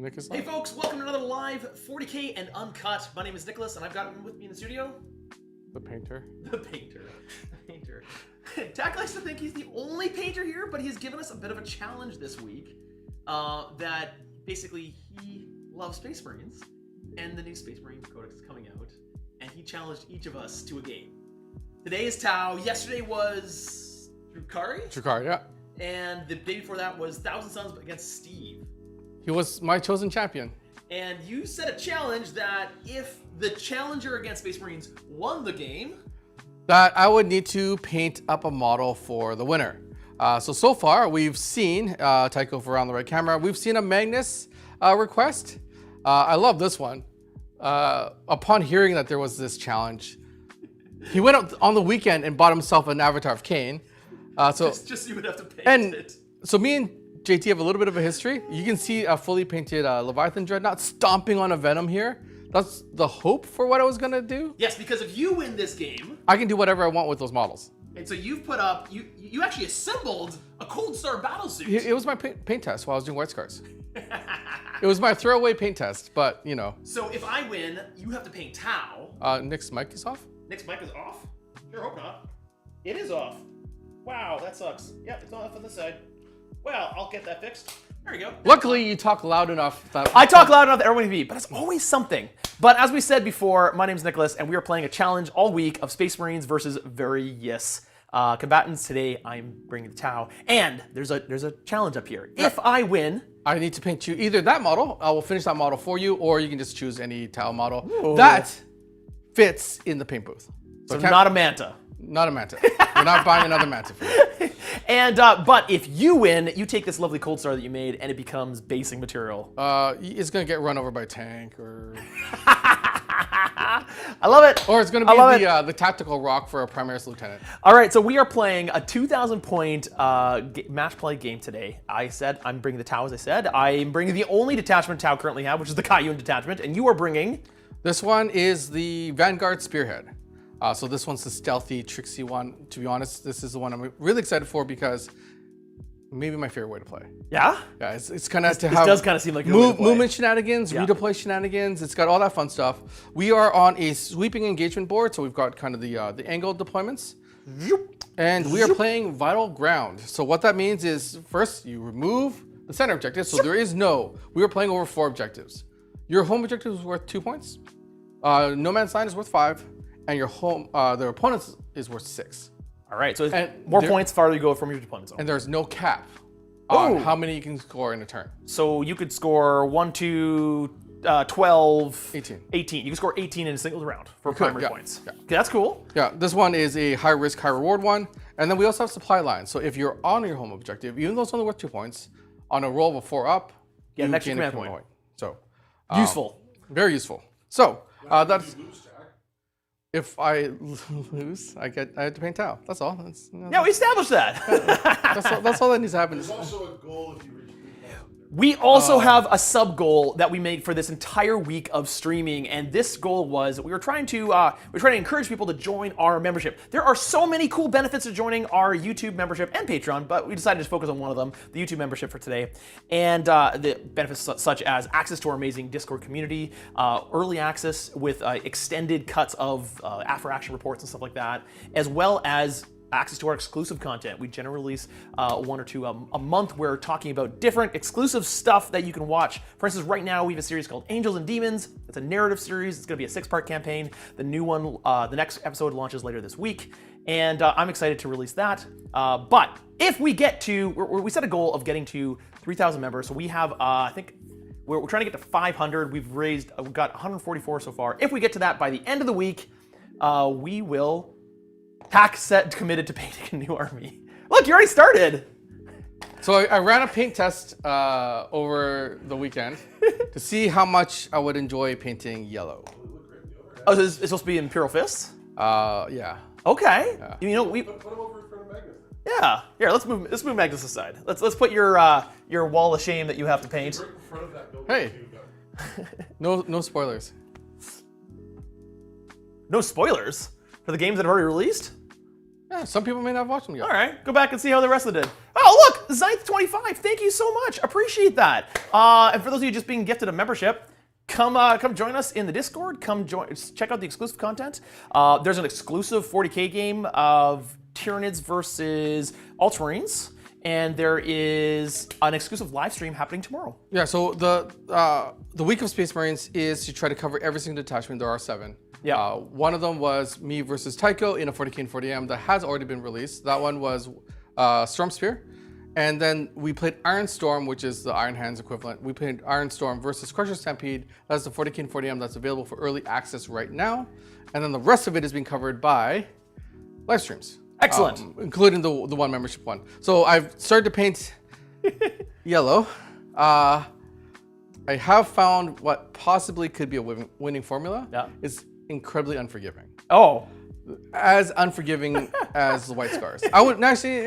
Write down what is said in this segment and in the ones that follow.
Nick is Hey folks, welcome to another live 40K and Uncut. My name is Nicholas, and I've got with me in the studio... The painter. The painter. The painter. Dak likes to think he's the only painter here, but he's given us a bit of a challenge this week. That basically he loves Space Marines, and the new Space Marine Codex is coming out, and he challenged each of us to a game. Today is Tau. Yesterday was Drukari. Drukari, yeah. And the day before that was Thousand Suns against Steve. He was my chosen champion. And you set a challenge that if the challenger against Space Marines won the game, that I would need to paint up a model for the winner. So far we've seen, Tycho for around the right camera, we've seen a Magnus request. I love this one. Upon hearing that there was this challenge, he went up on the weekend and bought himself an avatar of Kane. Just so you would have to paint it. So me and JT have a little bit of a history. You can see a fully painted Leviathan Dreadnought stomping on a Venom here. That's the hope for what I was gonna do. Yes, because if you win this game, I can do whatever I want with those models. And so you've put up, you actually assembled a Cold Star battlesuit. It was my paint test while I was doing White Scars. It was my throwaway paint test, but you know. So if I win, you have to paint Tau. Nick's mic is off? Nick's mic is off? Sure hope not. It is off. Wow, that sucks. Yep, it's off on this side. Well, I'll get that fixed. There we go. Luckily, you talk loud enough that... I talk loud enough that everyone can be, but it's always something. But as we said before, my name's Nicholas, and we are playing a challenge all week of Space Marines versus various combatants. Today, I'm bringing the Tau, and there's a challenge up here. If I win... I need to paint you either that model, I will finish that model for you, or you can just choose any Tau model. Ooh. That fits in the paint booth. So not a Manta. Not a Manta. We're not buying another Manta for you. And but if you win, you take this lovely Cold Star that you made, and it becomes basing material. It's gonna get run over by a tank, or I love it. Or it's gonna be the tactical rock for a Primaris Lieutenant. All right, so we are playing a 2,000 point match play game today. I said I'm bringing the Tau, as I said. I'm bringing the only detachment Tau currently have, which is the Kaiyun detachment, and you are bringing. This one is the Vanguard Spearhead. So this one's the stealthy, tricksy one. To be honest, this is the one I'm really excited for because maybe my favorite way to play. Yeah? Yeah, it's kind of to this have does kind of seem like a way to play. Movement shenanigans, redeploy shenanigans. It's got all that fun stuff. We are on a sweeping engagement board, so we've got kind of the angled deployments. And we are playing Vital Ground. So what that means is, first, you remove the center objective, so there is we are playing over 4 objectives. Your home objective is worth 2 points. No Man's Land is worth 5. And your their opponent's is worth 6. All right, so more points farther you go from your deployment zone. And there's no cap on how many you can score in a turn. So you could score 1, 2, 12, 18. 18. You can score 18 in a single round for primary points. Yeah. Okay, that's cool. Yeah, this one is a high risk, high reward one. And then we also have supply lines. So if you're on your home objective, even though it's only worth 2 points, on a roll of a 4 up, you gain extra a command point. So useful. Very useful. So that's... If I lose, I have to paint Tau. That's all. Yeah, we established that. That's all that needs to happen. There's also a goal if you reach 3,000. We also have a sub goal that we made for this entire week of streaming, and this goal was we were trying to encourage people to join our membership. There are so many cool benefits to joining our YouTube membership and Patreon, but we decided to focus on one of them, the YouTube membership for today. And the benefits such as access to our amazing Discord community, early access with extended cuts of after action reports and stuff like that, as well as access to our exclusive content. We generally release 1 or 2 a month. We're talking about different exclusive stuff that you can watch. For instance, right now we have a series called Angels and Demons. It's a narrative series. It's going to be a 6-part campaign. The new one, the next episode launches later this week. And I'm excited to release that. But if we get to, we set a goal of getting to 3,000 members. So we have, I think, we're trying to get to 500. We've got 144 so far. If we get to that by the end of the week, we will committed to painting a new army. Look, you already started. So I ran a paint test over the weekend to see how much I would enjoy painting yellow. Oh, so it's supposed to be Imperial Fists? Yeah. Okay. Yeah. You know, we Put him over in front of Magnus. Yeah. Here, let's move Magnus aside. Let's put your wall of shame that you have to paint. Right in front of that building. Hey. No spoilers. No spoilers for the games that have already released? Yeah, some people may not have watched them yet. All right, go back and see how the rest of them did. Wow, look, Zinth25, thank you so much. Appreciate that. And for those of you just being gifted a membership, come join us in the Discord. Check out the exclusive content. There's an exclusive 40K game of Tyranids versus Ultramarines. And there is an exclusive live stream happening tomorrow. Yeah, so the week of Space Marines is to try to cover every single detachment. There are 7. Yeah. One of them was me versus Tycho in a 40K and 40M that has already been released. That one was Storm Spear. And then we played Iron Storm, which is the Iron Hands equivalent. We played Iron Storm versus Crusher Stampede. That's the 40K and 40M that's available for early access right now. And then the rest of it is being covered by live streams. Excellent. Including the one membership one. So I've started to paint yellow. I have found what possibly could be a winning formula. Yeah. It's incredibly unforgiving. Oh. As unforgiving as the White Scars. I would actually.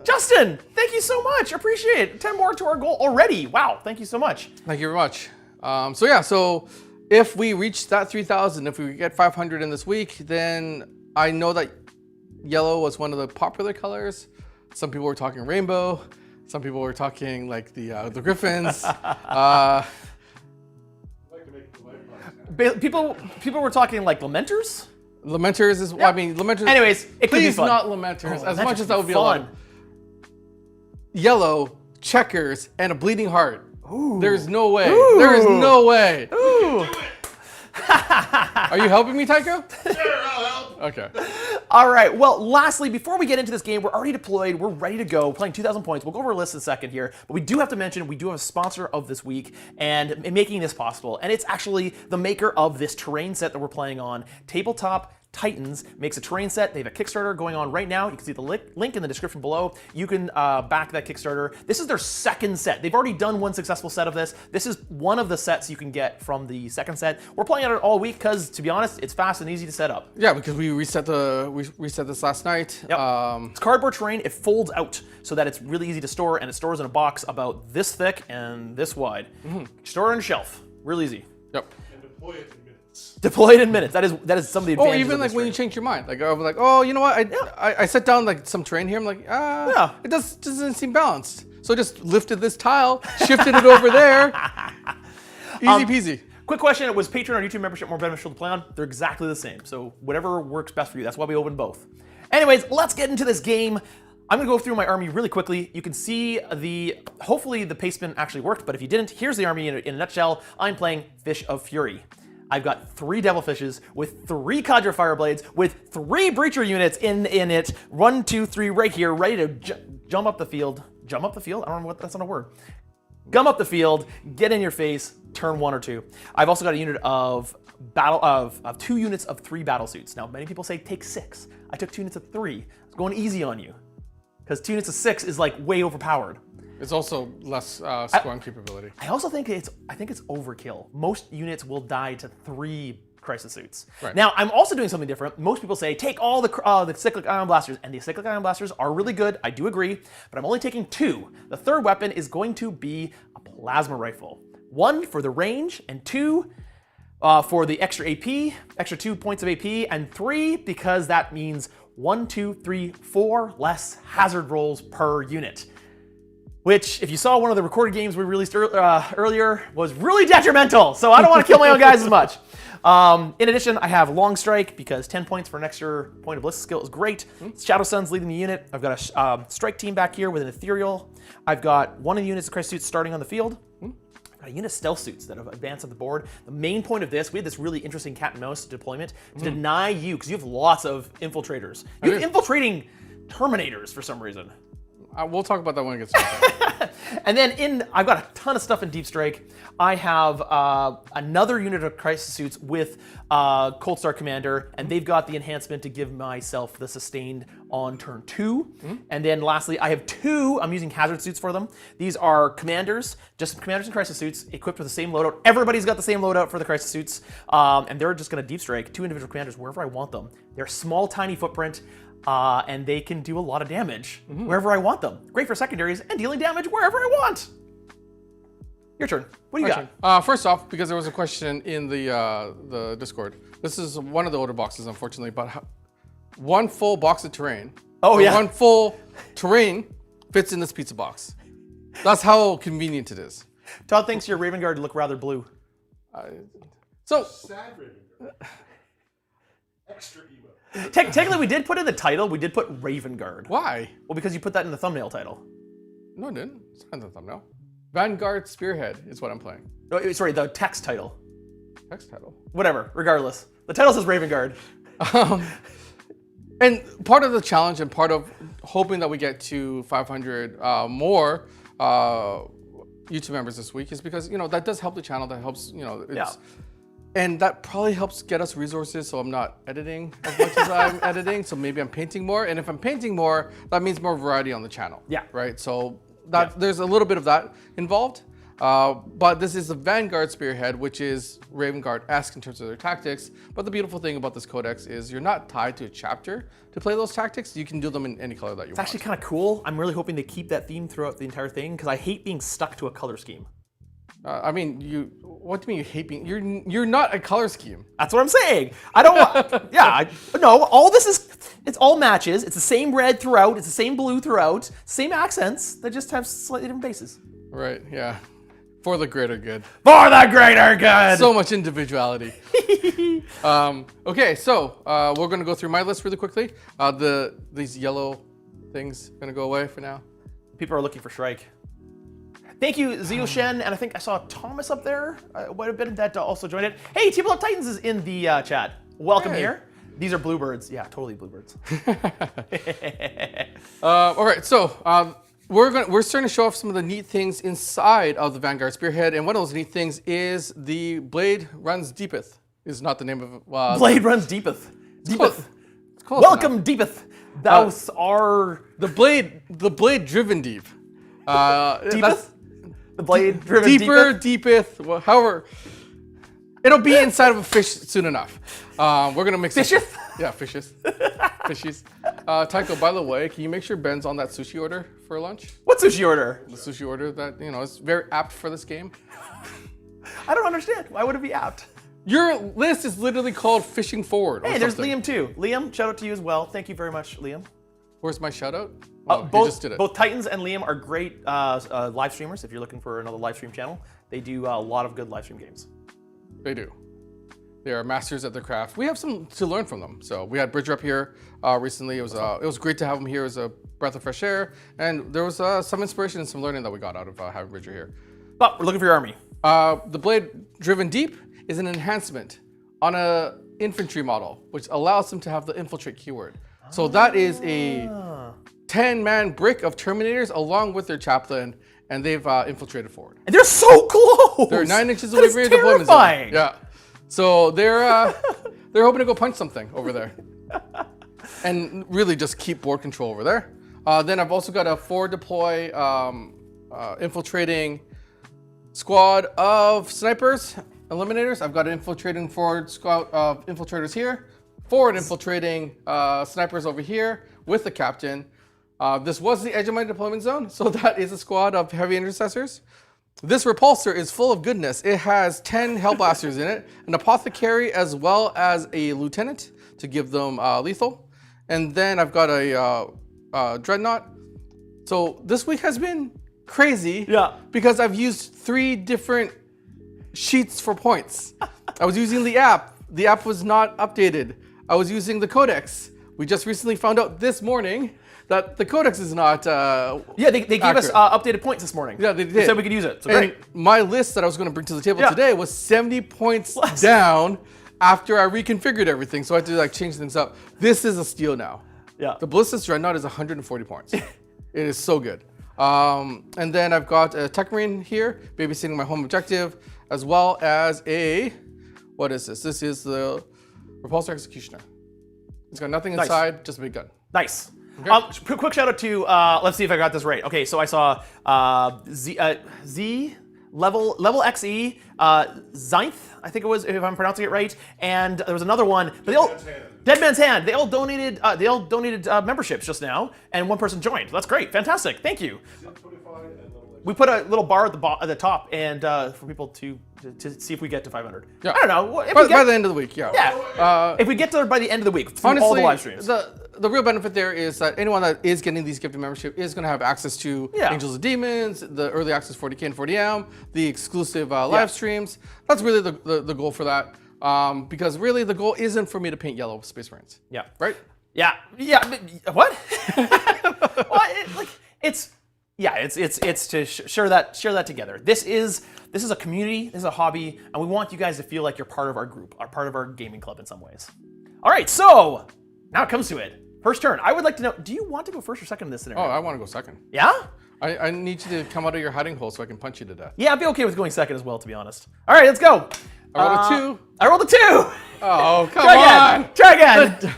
Justin, thank you so much. Appreciate it. 10 more to our goal already. Wow, thank you so much. Thank you very much. So if we reach that 3,000, if we get 500 in this week, then I know that yellow was one of the popular colors. Some people were talking rainbow. Some people were talking like the Griffins. People were talking like Lamenters. Lamenters is. Yeah. I mean, Lamenters. Anyways, it could be please fun. not Lamenters. As Lamenters much as that would be a fun. lot. Yellow, checkers, and a bleeding heart. Ooh. There's no way. Ooh. There is no way. Ooh. Are you helping me, Tycho? Sure, I'll help. Okay. All right, well, lastly, before we get into this game, we're already deployed, we're ready to go, playing 2,000 points. We'll go over a list in a second here, but we do have to mention, we do have a sponsor of this week and making this possible, and it's actually the maker of this terrain set that we're playing on, Tabletop Titans makes a terrain set. They have a Kickstarter going on right now. You can see the link in the description below. You can back that Kickstarter. This is their second set. They've already done one successful set of this. This is one of the sets you can get from the second set. We're playing on it all week because, to be honest, it's fast and easy to set up. Yeah, because we reset this last night. Yep. It's cardboard terrain. It folds out so that it's really easy to store, and it stores in a box about this thick and this wide. Store it on a shelf. Real easy. Yep. And deploy it in minutes. Deploy it in minutes. That is some of the advantages. Or even of like this when you terrain. change your mind. Like I was like, oh, you know what? I set down like some terrain here. I'm like, it doesn't seem balanced. So I just lifted this tile, shifted it over there. Easy peasy. Quick question, was Patreon or YouTube membership more beneficial to play on? They're exactly the same, so whatever works best for you. That's why we open both. Anyways, let's get into this game. I'm gonna go through my army really quickly. You can see hopefully the pastebin actually worked, but if you didn't, here's the army in a nutshell. I'm playing Fish of Fury. I've got 3 Devilfishes with 3 Cadre Fireblades with 3 Breacher units in it. 1, 2, 3 right here, ready to jump up the field. Jump up the field? I don't know what, that's not a word. Gum up the field, get in your face, turn 1 or 2. I've also got a unit of 2 units of 3 battle suits. Now, many people say take 6. I took 2 units of 3. It's going easy on you. Because 2 units of 6 is like way overpowered. It's also less scoring capability. I also think it's overkill. Most units will die to 3 crisis suits. Right. Now, I'm also doing something different. Most people say take all the cyclic ion blasters, and the cyclic ion blasters are really good. I do agree, but I'm only taking 2. The third weapon is going to be a plasma rifle. 1 for the range, and 2 for the extra AP, extra 2 points of AP, and 3 because that means 1, 2, 3, 4 less hazard rolls per unit. Which, if you saw one of the recorded games we released earlier, was really detrimental. So I don't want to kill my own guys as much. In addition, I have Long Strike because 10 points for an extra point of ballistic skill is great. Shadow Sun's leading the unit. I've got a strike team back here with an ethereal. I've got 1 of the units of crisis suits starting on the field. I've got a unit of stealth suits that have advanced up the board. The main point of this, we had this really interesting cat and mouse deployment to deny you, because you have lots of infiltrators. You have infiltrating Terminators for some reason. We'll talk about that when it gets started. And then I've got a ton of stuff in Deep Strike. I have another unit of crisis suits with Cold Star Commander, and they've got the enhancement to give myself the sustained on turn 2. And then lastly, I have 2, I'm using hazard suits for them. These are commanders, just commanders and crisis suits, equipped with the same loadout. Everybody's got the same loadout for the crisis suits, and they're just gonna Deep Strike 2 individual commanders wherever I want them. They're small, tiny footprint. And they can do a lot of damage wherever I want them. Great for secondaries and dealing damage wherever I want. Your turn. What do you got? First off, because there was a question in the Discord, this is one of the older boxes, unfortunately, but 1 full box of terrain. Oh, yeah. 1 full terrain fits in this pizza box. That's how convenient it is. Todd thinks your Raven Guard look rather blue. So, Sad Raven. Extra emo. Technically, we did put in the title. We did put Raven Guard. why? Well, because you put that in the thumbnail title. No, I didn't. It's not in the thumbnail. Vanguard Spearhead is what I'm playing. No, sorry, the text title. Text title. Whatever, regardless. The title says Raven Guard. And part of the challenge and part of hoping that we get to 500 more YouTube members this week is because, that does help the channel. That helps, and that probably helps get us resources so I'm not editing as much as I'm editing. So maybe I'm painting more. And if I'm painting more, that means more variety on the channel. Yeah. Right? So there's a little bit of that involved. But this is the Vanguard Spearhead, which is Raven Guard-esque in terms of their tactics. But the beautiful thing about this codex is you're not tied to a chapter to play those tactics. You can do them in any color that you want. It's actually kind of cool. I'm really hoping they keep that theme throughout the entire thing because I hate being stuck to a color scheme. What do you mean you hate being? You're not a color scheme. That's what I'm saying. I don't. No. All this is. It's all matches. It's the same red throughout. It's the same blue throughout. Same accents. They just have slightly different bases. Right. Yeah. For the greater good. For the greater good. So much individuality. Okay, so we're gonna go through my list really quickly. These yellow things gonna go away for now. People are looking for Shrike. Thank you, Zio Shen, and I think I saw Thomas up there. Would have been that also joined it. Hey, T Block Titans is in the chat. Welcome here. These are bluebirds. Yeah, totally bluebirds. All right, so we're starting to show off some of the neat things inside of the Vanguard Spearhead, and one of those neat things is the Blade Runs Deepeth. Is not the name of Blade Runs Deepeth. Deepeth. It's close Welcome, Deepeth. Thou are the Blade Driven Deep. Deepeth. The Blade Driven Deeper, Deepeth. Deepeth. Well, however, it'll be inside of a fish soon enough. We're gonna mix Fisheth? Yeah, fishes. Fishies. Taiko, by the way, can you make sure Ben's on that sushi order for lunch? What sushi order? The sushi order that, is very apt for this game. I don't understand. Why would it be apt? Your list is literally called Fishing Forward. Hey, there's Liam too. Liam, shout out to you as well. Thank you very much, Liam. Where's my shout out? Oh, he just did it. Both Titans and Liam are great live streamers. If you're looking for another live stream channel, they do a lot of good live stream games. They do. They are masters at their craft. We have some to learn from them. So we had Bridger up here recently. It was great to have him here as a breath of fresh air, and there was some inspiration and some learning that we got out of having Bridger here. But we're looking for your army. The Blade Driven Deep is an enhancement on a infantry model, which allows them to have the infiltrate keyword. So that is a 10-man brick of Terminators along with their chaplain, and they've infiltrated forward. And they're so close. They're 9 inches away from your deployment zone. Yeah. So they're hoping to go punch something over there, and really just keep board control over there. Then I've also got a 4 deploy infiltrating squad of snipers, eliminators. I've got an infiltrating forward squad of infiltrators here, forward infiltrating snipers over here with the captain. This was the edge of my deployment zone, so that is a squad of heavy intercessors. This repulsor is full of goodness. It has 10 Hellblasters in it, an apothecary as well as a lieutenant to give them lethal. And then I've got a dreadnought. So this week has been crazy because I've used 3 different sheets for points. I was using the app. The app was not updated. I was using the codex. We just recently found out this morning that the codex is not they gave us updated points this morning. Yeah, they did. They said we could use it. So and great. My list that I was going to bring to the table today was 70 points down after I reconfigured everything. So I had to change things up. This is a steal now. Yeah. The Ballistics Dreadnought is 140 points. It is so good. And then I've got a Tech Marine here, babysitting my home objective, as well as what is this? This is the Repulsor Executioner. It's got nothing inside, just a big gun. Nice. Okay. Quick shout out to, let's see if I got this right. Okay, so I saw Z level XE, Zinth, I think it was, if I'm pronouncing it right, and there was another one, but they all, Dead Man's Hand. They all donated memberships just now, and one person joined. That's great, fantastic, thank you. We put a little bar at the top, and for people to see if we get to 500. Yeah. I don't know. By the end of the week, yeah. Yeah. If we get to by the end of the week, through honestly, all the live streams. the real benefit there is that anyone that is getting these gifted membership is going to have access to Angels and Demons, the early access 40K and 40M, the exclusive live streams. That's really the goal for that. Because really the goal isn't for me to paint yellow with Space Marines. Yeah. Right? Yeah. What? It's to share that together. This is a community, this is a hobby, and we want you guys to feel like you're part of our group, are part of our gaming club in some ways. All right, so now it comes to it. First turn. I would like to know, do you want to go first or second in this scenario? Oh, I want to go second. Yeah? I need you to come out of your hiding hole so I can punch you to death. Yeah, I'd be okay with going second as well, to be honest. All right, let's go. I rolled a 2. I rolled a 2. Oh, come on. Try again.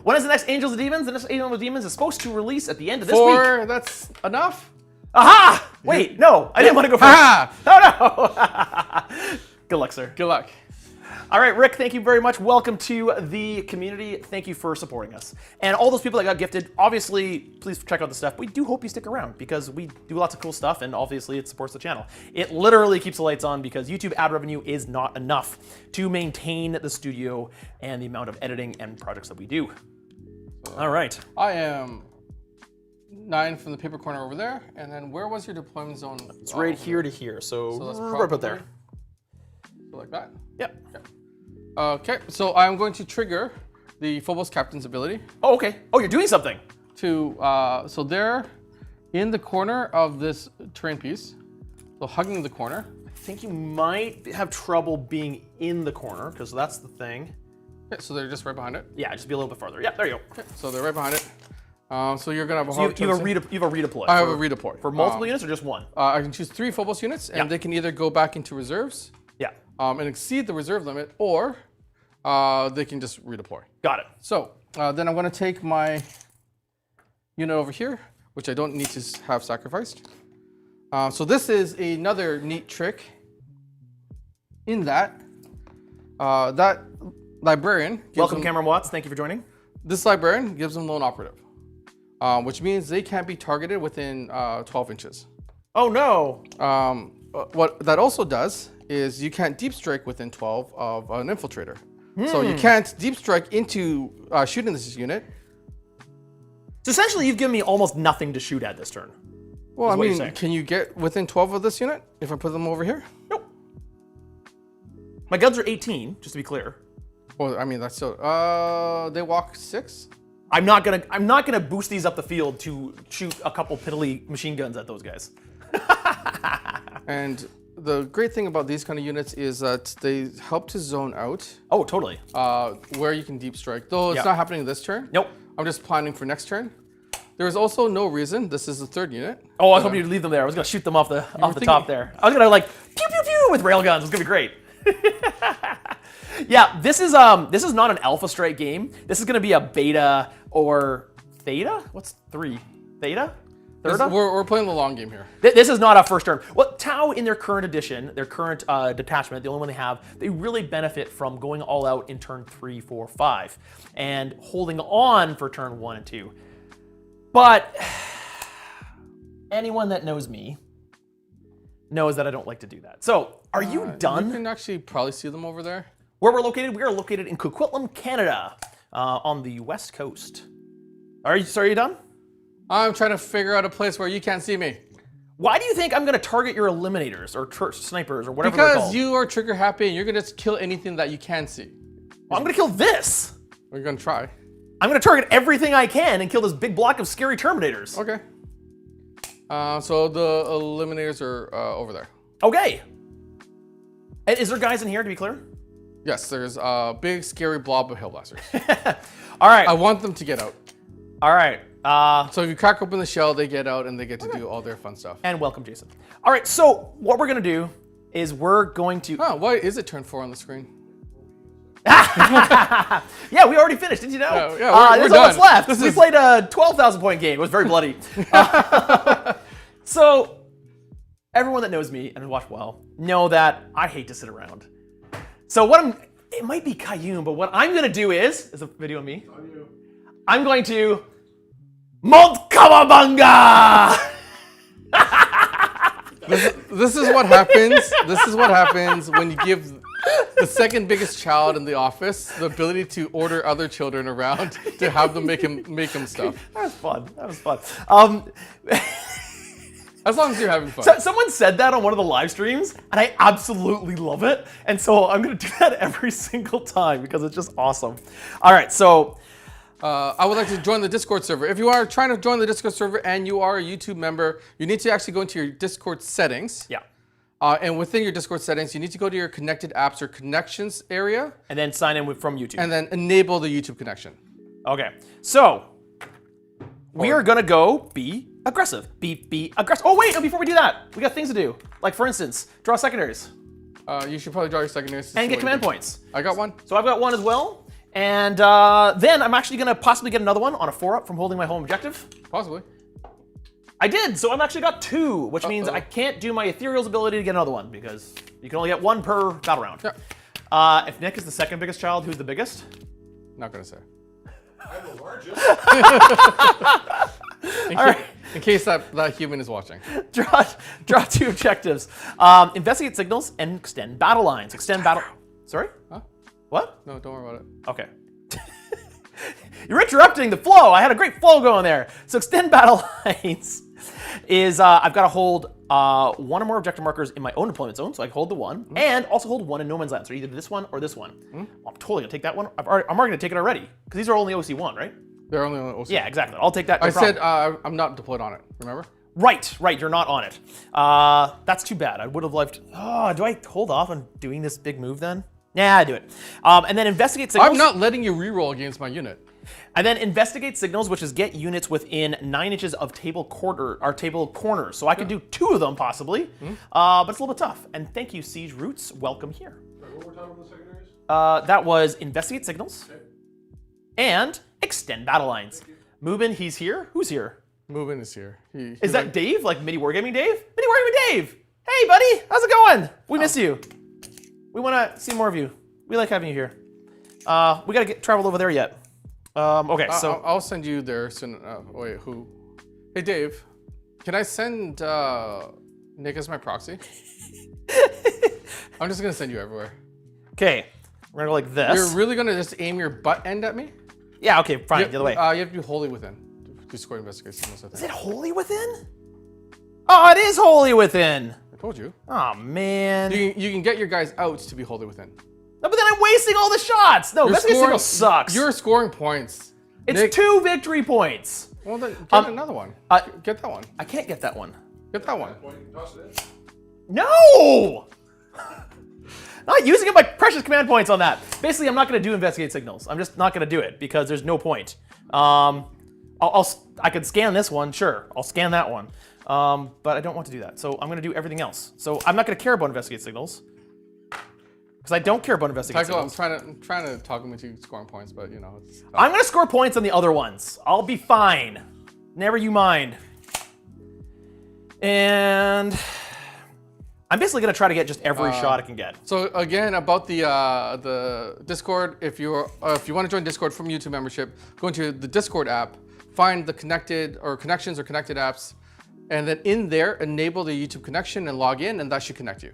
When is the next Angels and Demons? The next Angels and Demons is supposed to release at the end of this week. 4, that's enough? Aha! Wait, no, I didn't want to go first. Ah! Oh, no. Good luck, sir. Good luck. All right, Rick, thank you very much. Welcome to the community. Thank you for supporting us. And all those people that got gifted, obviously, please check out the stuff. We do hope you stick around because we do lots of cool stuff, and obviously it supports the channel. It literally keeps the lights on because YouTube ad revenue is not enough to maintain the studio and the amount of editing and projects that we do. All right. I am 9 from the paper corner over there, and then where was your deployment zone? It's right here to here, so that's right about there. So like that? Yep. Okay, so I'm going to trigger the Phobos Captain's ability. Oh, okay. Oh, you're doing something. So they're in the corner of this terrain piece, so hugging the corner. I think you might have trouble being in the corner, because that's the thing. Okay, so they're just right behind it. Yeah, just be a little bit farther. Yeah, there you go. Okay, so they're right behind it. So you're gonna have a So you have a redeploy. I have a redeploy. For multiple units or just one? I can choose 3 Phobos units, and they can either go back into reserves and exceed the reserve limit, or they can just redeploy. Got it. So then I'm going to take my unit over here, which I don't need to have sacrificed. So this is another neat trick in that that librarian. Welcome, Cameron Watts. Thank you for joining. This librarian gives them lone operative, which means they can't be targeted within 12 inches. Oh, no. What that also does is you can't deep strike within 12 of an infiltrator. So you can't deep strike into shooting this unit. So essentially, you've given me almost nothing to shoot at this turn. Well, I mean, can you get within 12 of this unit if I put them over here? Nope. My guns are 18, just to be clear. Well, I mean, that's still, they walk 6? I'm not gonna boost these up the field to shoot a couple piddly machine guns at those guys. And the great thing about these kind of units is that they help to zone out. Oh, totally. Where you can deep strike. Though it's not happening this turn. Nope. I'm just planning for next turn. There is also no reason. This is the 3rd unit. Oh, I was hoping you'd leave them there. I was gonna shoot them off the top there. I was gonna like pew pew pew with railguns. It's gonna be great. Yeah, this is not an alpha strike game. This is gonna be a beta or theta. What's 3? Theta? We're playing the long game here. This is not a first turn. Well, Tau in their current edition, their current detachment, the only one they have, they really benefit from going all out in turn 3, 4, 5, and holding on for turn 1 and 2. But anyone that knows me knows that I don't like to do that. So, are you done? You can actually probably see them over there. Where we're located? We are located in Coquitlam, Canada, on the west coast. Are you done? I'm trying to figure out a place where you can't see me. Why do you think I'm going to target your eliminators or snipers or whatever they're called? Because you are trigger happy and you're going to kill anything that you can see. Well, I'm going to kill this. We're going to try. I'm going to target everything I can and kill this big block of scary Terminators. Okay. So the eliminators are over there. Okay. And is there guys in here, to be clear? Yes, there's a big scary blob of Hellblasters. All right. I want them to get out. All right. So if you crack open the shell, they get out and they get to do all their fun stuff. And welcome, Jason. All right, so what we're going to do is we're going to... Oh, why is it turn 4 on the screen? Yeah, we already finished. Did you know? Yeah, we're that's all that's done. left. We played a 12,000 point game. It was very bloody. So everyone that knows me and has watched well know that I hate to sit around. So it might be Kayum, but what I'm going to do is a video of me. I'm going to Mount Kawabanga! This is what happens. This is what happens when you give the second biggest child in the office the ability to order other children around to have them make him stuff. That was fun. That was fun. As long as you're having fun. Someone said that on one of the live streams, and I absolutely love it. And so I'm going to do that every single time because it's just awesome. All right, so I would like to join the Discord server. If you are trying to join the Discord server and you are a YouTube member, you need to actually go into your Discord settings. yeah. And within your Discord settings, you need to go to your connected apps or connections area. And then sign in from YouTube. And then enable the YouTube connection. Okay, so we are going to go be aggressive. Be aggressive. Oh, wait, no, before we do that, we got things to do. Like, for instance, draw secondaries. You should probably draw your secondaries. And get command points. I got one. So I've got one as well. And then I'm actually going to possibly get another one on a 4-up from holding my home objective. Possibly. I did, so I've actually got 2, which means I can't do my Ethereal's ability to get another one because you can only get 1 per battle round. Yeah. If Nick is the second biggest child, who's the biggest? Not going to say. I'm the largest. In case that human is watching. Draw 2 objectives. Investigate signals and extend battle lines. Extend battle... Sorry? Huh? What? No, don't worry about it. Okay. You're interrupting the flow. I had a great flow going there. So extend battle lines is I've got to hold 1 or more objective markers in my own deployment zone, so I can hold the 1, and also hold 1 in no man's land. So either this one or this one. Well, I'm totally gonna take that one. I'm already gonna take it already because these are only OC1, right? They're only on OC. Yeah, exactly. I'll take that. No I problem. said I'm not deployed on it. Remember? Right. You're not on it. That's too bad. I would have liked. Oh, do I hold off on doing this big move then? Yeah, I do it. And then investigate signals. I'm not letting you reroll against my unit. And then investigate signals, which is get units within 9 inches of table corners. So I could do 2 of them possibly, but it's a little bit tough. And thank you, Siege Roots. Welcome here. Right, what were we talking about the secondaries? That was investigate signals and extend battle lines. Mubin, he's here. Who's here? Mubin is here. Is that Dave? Like Mini Wargaming Dave? Mini Wargaming Dave! Hey, buddy! How's it going? We miss you. We want to see more of you. We like having you here. We got to travel over there yet. Okay, so... I'll send you there soon. Wait, who? Hey, Dave. Can I send Nick as my proxy? I'm just going to send you everywhere. Okay, we're going to go like this. You're really going to just aim your butt end at me? Yeah, okay, fine, the other way. You have to be wholly within to score investigation. Is it wholly within? Oh, it is wholly within. I told you. Oh, man. You can get your guys out to be wholly within. No, but then I'm wasting all the shots. No, investigate signal sucks. You're scoring points. It's Nick, 2 victory points. Well, then get another one. Get that one. I can't get that one. Get that one. Point, toss it in. No! Not using up my precious command points on that. Basically, I'm not going to do investigate signals. I'm just not going to do it because there's no point. I could scan this one, sure. I'll scan that one. But I don't want to do that. So I'm going to do everything else. So I'm not going to care about investigate signals. Because I don't care about investigate signals. I'm trying to talk him into scoring points, but you know. It's I'm going to score points on the other ones. I'll be fine. Never you mind. And I'm basically going to try to get just every shot I can get. So again, about the Discord, if you want to join Discord from YouTube membership, go into the Discord app, find the connected or connections or connected apps, and then in there enable the YouTube connection and log in, and that should connect you.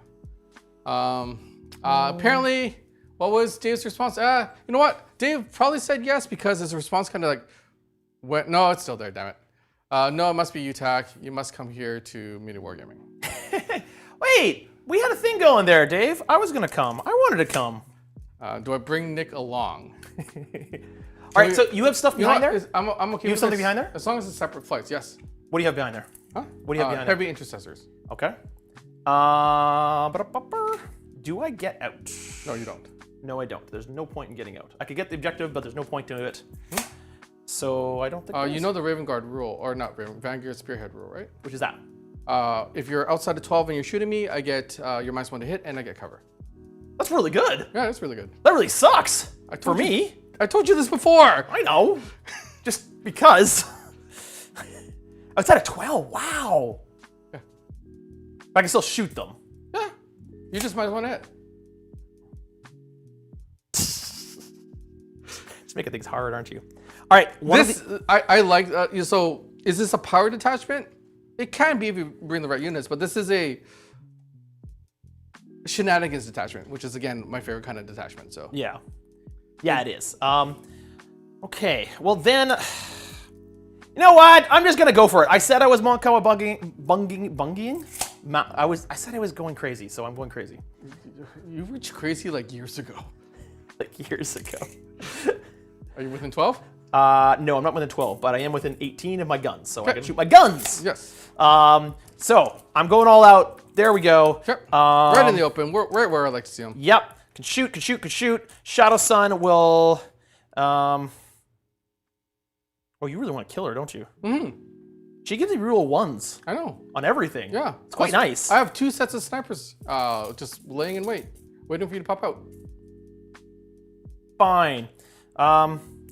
Apparently, what was Dave's response? You know what? Dave probably said yes because his response kind of like went, no, it's still there, damn it. No, it must be UTAC. You must come here to Mini Wargaming. Wait, we had a thing going there, Dave. I was gonna come. I wanted to come. Do I bring Nick along? All right, so you have stuff behind there? I'm okay You have something behind there? As long as it's separate flights, yes. What do you have behind there? Huh? What do you have behind there? Heavy intercessors. Okay. Do I get out? No, you don't. No, I don't. There's no point in getting out. I could get the objective, but there's no point to it. So I don't think You know the Vanguard rule, or not Vanguard Spearhead rule, right? Which is that? If you're outside of 12 and you're shooting me, I get your -1 to hit, and I get cover. That's really good. Yeah, that's really good. That really sucks for you, me. I told you this before. I know. Just because. Outside of 12, wow. Yeah. I can still shoot them. Yeah. You just might want to hit. Just making things hard, aren't you? All right. I like. So, is this a power detachment? It can be if you bring the right units, but this is a shenanigans detachment, which is again my favorite kind of detachment. So Yeah. Yeah, it is. Okay. Well then, you know what? I'm just gonna go for it. I said I was bunging. I said I was going crazy, so I'm going crazy. you reached crazy like years ago. Like years ago. Are you within 12? No, I'm not within 12, but I am within 18 of my guns, so I can shoot my guns. Yes. So I'm going all out. There we go. Yep. Right in the open. Right where I like to see them. Yep. Can shoot. Shadow Sun will. Oh, you really want to kill her, don't you? Mm-hmm. She gives me real ones I know. on everything. Yeah. It's quite nice. I have 2 sets of snipers just laying in wait, waiting for you to pop out. Fine.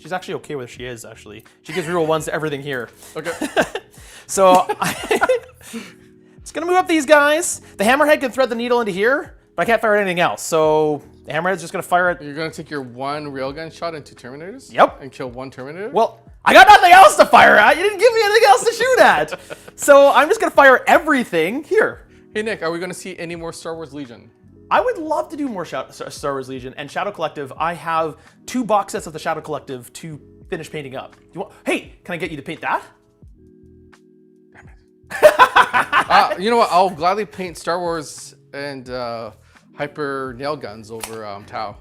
She's actually okay with where she is, actually. She gives real ones to everything here. Okay. So, just gonna move up these guys. The Hammerhead can thread the needle into here, but I can't fire anything else. So, the Hammerhead's just gonna fire it. You're going to take your 1 railgun shot into Terminators? Yep. And kill 1 Terminator? Well, I got nothing else to fire at. You didn't give me anything else to shoot at. So, I'm just gonna fire everything here. Hey, Nick, are we going to see any more Star Wars Legion? I would love to do more Star Wars Legion and Shadow Collective. I have 2 box sets of the Shadow Collective to finish painting up. Hey, can I get you to paint that? Damn it. You know what? I'll gladly paint Star Wars and Hyper Nail Guns over Tau.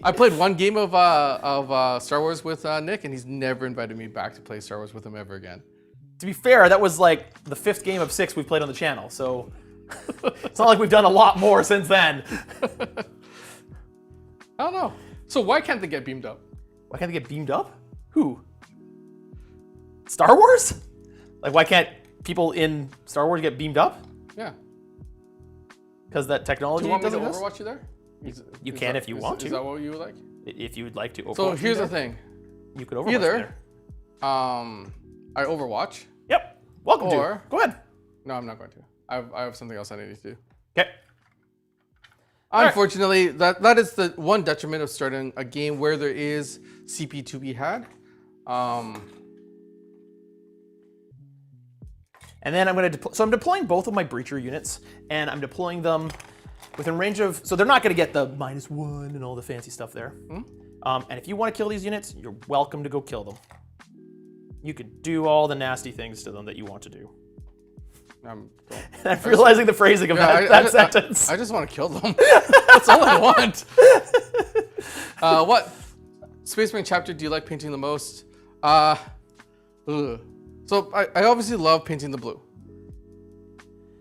I played 1 game of Star Wars with Nick, and he's never invited me back to play Star Wars with him ever again. To be fair, that was like the 5th game of 6 we've played on the channel, so it's not like we've done a lot more since then. I don't know. So why can't they get beamed up? Why can't they get beamed up? Who? Star Wars? Like, why can't people in Star Wars get beamed up? Yeah. Because that technology Do you want me to doesn't exist? Overwatch you there? You can if you want to. Is that what you would like? If you would like to overwatch So here's me the there, thing. you could overwatch Either me there. I Overwatch. Yep. Welcome Or- to. Go ahead. No, I'm not going to. I have something else I need to do. Okay. All right. Unfortunately, that is the one detriment of starting a game where there is CP to be had. And then I'm going to so I'm deploying both of my breacher units, and I'm deploying them within range of. So they're not going to get the -1 and all the fancy stuff there. And if you want to kill these units, you're welcome to go kill them. You could do all the nasty things to them that you want to do. I'm realizing the phrasing of that sentence. I just want to kill them. That's all I want. What Space Marine chapter do you like painting the most? So I obviously love painting the blue,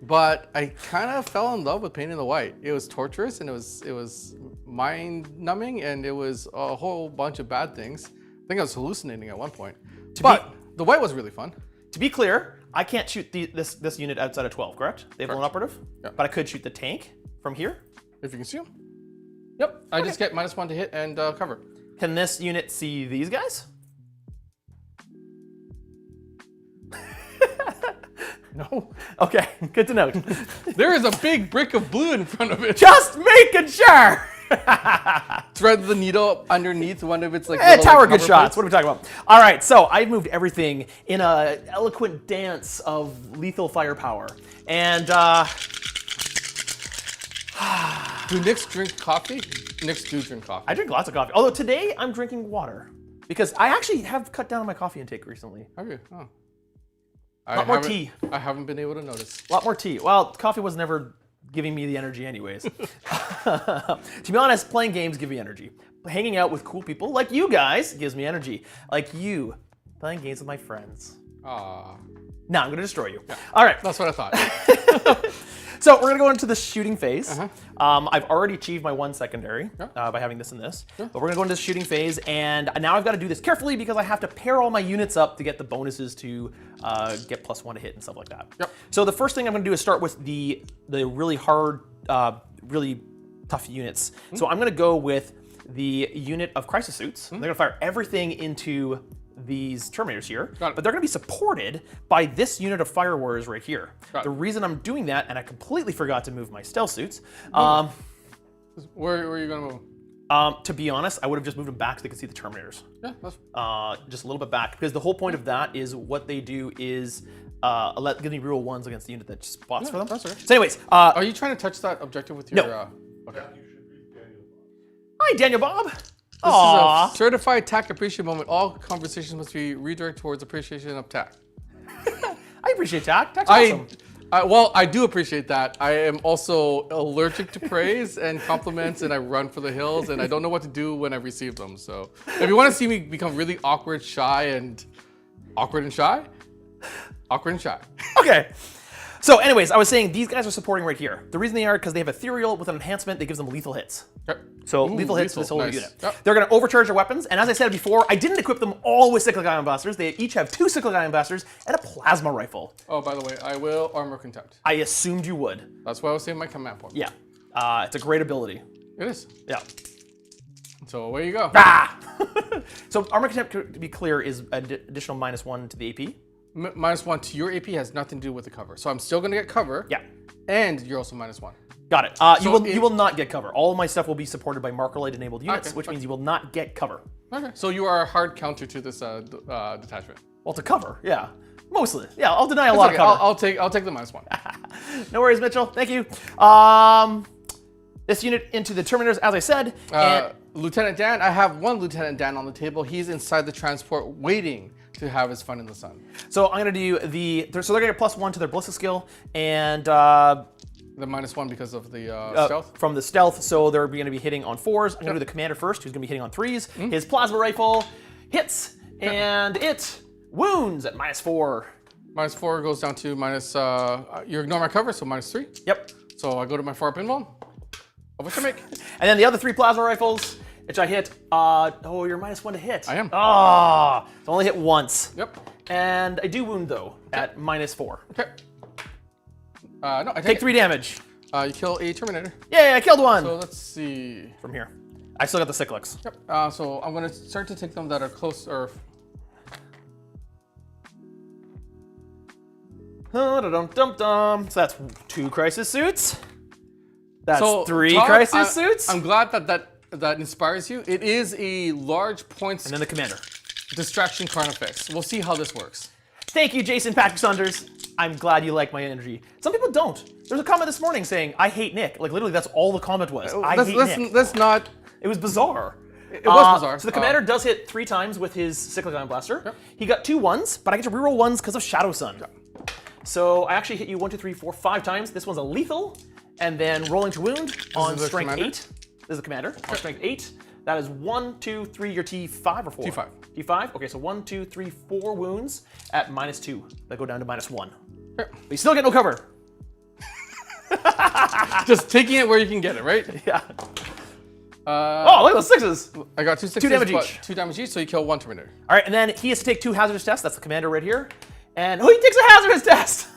but I kind of fell in love with painting the white. It was torturous, and it was mind numbing, and it was a whole bunch of bad things. I think I was hallucinating at one point. But the white was really fun. To be clear, I can't shoot this unit outside of 12, correct? They have one operative? Yeah. But I could shoot the tank from here? If you can see them. Yep. I just get -1 to hit and cover. Can this unit see these guys? No. Okay, good to know. There is a big brick of blue in front of it. Just making sure! Thread the needle underneath one of its like. Tower good shots. What are we talking about? All right, so I've moved everything in a eloquent dance of lethal firepower, and do Nicks drink coffee? Nicks do drink coffee. I drink lots of coffee. Although today I'm drinking water because I actually have cut down on my coffee intake recently. Have you? Oh. A lot more tea. I haven't been able to notice. A lot more tea. Well, coffee was never giving me the energy anyways. To be honest, playing games give me energy. Hanging out with cool people like you guys gives me energy. Like you, playing games with my friends. Ah. Now I'm gonna destroy you. Yeah. All right. That's what I thought. So we're gonna go into the shooting phase. I've already achieved my 1 secondary by having this and this. But we're gonna go into the shooting phase, and now I've got to do this carefully because I have to pair all my units up to get the bonuses to get +1 to hit and stuff like that. Yep. So the first thing I'm gonna do is start with the really hard, really tough units. So I'm gonna go with the unit of crisis suits. They're gonna fire everything into these Terminators here, but they're going to be supported by this unit of Fire Warriors right here. The reason I'm doing that, and I completely forgot to move my stealth suits. Where are you going to move? To be honest, I would have just moved them back so they could see the Terminators. Yeah, that's just a little bit back, because the whole point of that is what they do is give me reroll ones against the unit that spots for them. that's okay. So anyways, Are you trying to touch that objective with your... No. Okay. You should read Daniel. hi, Daniel Bob. This Aww. is a certified TAC appreciation moment. All conversations must be redirected towards appreciation of TAC. I appreciate TAC. TAC's awesome. Well, I do appreciate that. I am also allergic to praise and compliments, and I run for the hills, and I don't know what to do when I receive them. So, if you want to see me become really awkward, shy, and awkward and shy, awkward and shy. Okay. So anyways, I was saying these guys are supporting right here. The reason they are because they have ethereal with an enhancement that gives them lethal hits. Yep. So lethal hits for this whole nice. unit. Yep. They're going to overcharge their weapons, and as I said before, I didn't equip them all with cyclic ion blasters. They each have 2 cyclic ion blasters and a plasma rifle. Oh, by the way, I will armor contempt. I assumed you would. That's why I was saying my command point. Yeah. It's a great ability. It is. Yeah. So away you go. Ah! So armor contempt, to be clear, is an additional -1 to the AP. -1 to your AP has nothing to do with the cover. So I'm still going to get cover. Yeah. And you're also -1. Got it. So you will not get cover. All of my stuff will be supported by marker light enabled units, Okay, which means you will not get cover. Okay. So you are a hard counter to this detachment. Well, to cover, yeah. Mostly. Yeah, I'll deny a lot Okay, of cover. I'll take the -1. No worries, Mitchell. Thank you. This unit into the Terminators, as I said. And Lieutenant Dan, I have one Lieutenant Dan on the table. He's inside the transport waiting to have his fun in the sun. so I'm going to do so they're going to get +1 to their ballistic skill and The -1 because of the stealth. from the stealth. So they're going to be hitting on 4s. I'm going to do the commander first, who's going to be hitting on 3s. His plasma rifle hits and it wounds at -4. -4 goes down to minus, you ignore my cover, so -3. Yep. So I go to my far pinball, of which I make. And then the other 3 plasma rifles, which I hit. Oh, you're -1 to hit. I am. Ah, so only hit once. Yep. And I do wound though at -4. Okay. No, I Take 3 damage. You kill a Terminator. Yay, I killed one So let's see. from here. I still got the cyclics. Yep. So I'm gonna start to take them that are close or. So that's 2 crisis suits. That's So 3 Todd, crisis suits. I'm glad that inspires you. It is a large points And then the commander. distraction carnifex. We'll see how this works. Thank you, Jason Patrick Saunders. I'm glad you like my energy. Some people don't. There's a comment this morning saying, I hate Nick. Like, literally, that's all the comment was. I hate Nick. Let's not. It was bizarre. It was bizarre. So the commander does hit 3 times with his cyclic ion blaster. Yep. He got 2 1s, but I get to reroll 1s because of Shadow Sun. Yep. So I actually hit you 1, 2, 3, 4, 5 times. This one's a lethal, and then rolling to wound on strength 8. This is the commander on strength 8. That is 1, 2, 3. Your T5 or 4? T5. T5. Okay, so 1, 2, 3, 4 wounds at -2. That go down to -1. Yep. But you still get no cover. Just taking it where you can get it, right? Yeah. Oh, look at those 6s. I got 2 6s, 2 damage but each. 2 damage each, so you kill 1 Terminator. All right, and then he has to take 2 hazardous tests. That's the commander right here. And he takes a hazardous test.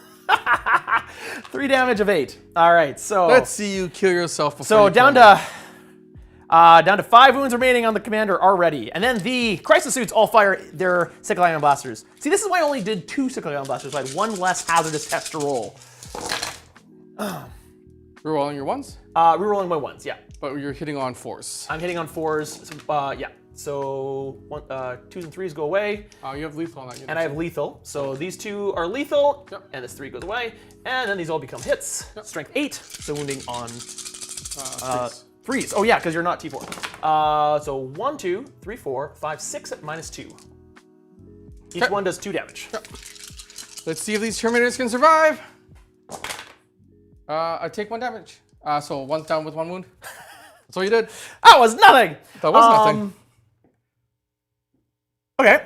3 damage of 8. All right, so Let's see you kill yourself before so you down kill me. to 5 wounds remaining on the commander already. And then the crisis suits all fire their cyclic ion blasters. See, this is why I only did 2 cyclic ion blasters. So I had 1 less hazardous test to roll. Rerolling your 1s, Rerolling my 1s, yeah. but you're hitting on 4s. I'm hitting on 4s, so, yeah. So 2s and 3s go away. You have lethal on that unit. And I have lethal. So these 2 are lethal, Yep. and this 3 goes away. And then these all become hits. Yep. Strength 8, so wounding on 3s. 3s. Oh yeah, because you're not T4. So 1, 2, 3, 4, 5, 6 at -2. Each one does 2 damage. Yep. Let's see if these Terminators can survive. I take 1 damage. So 1's down with 1 wound. That's all you did. That was nothing! That was nothing. Okay.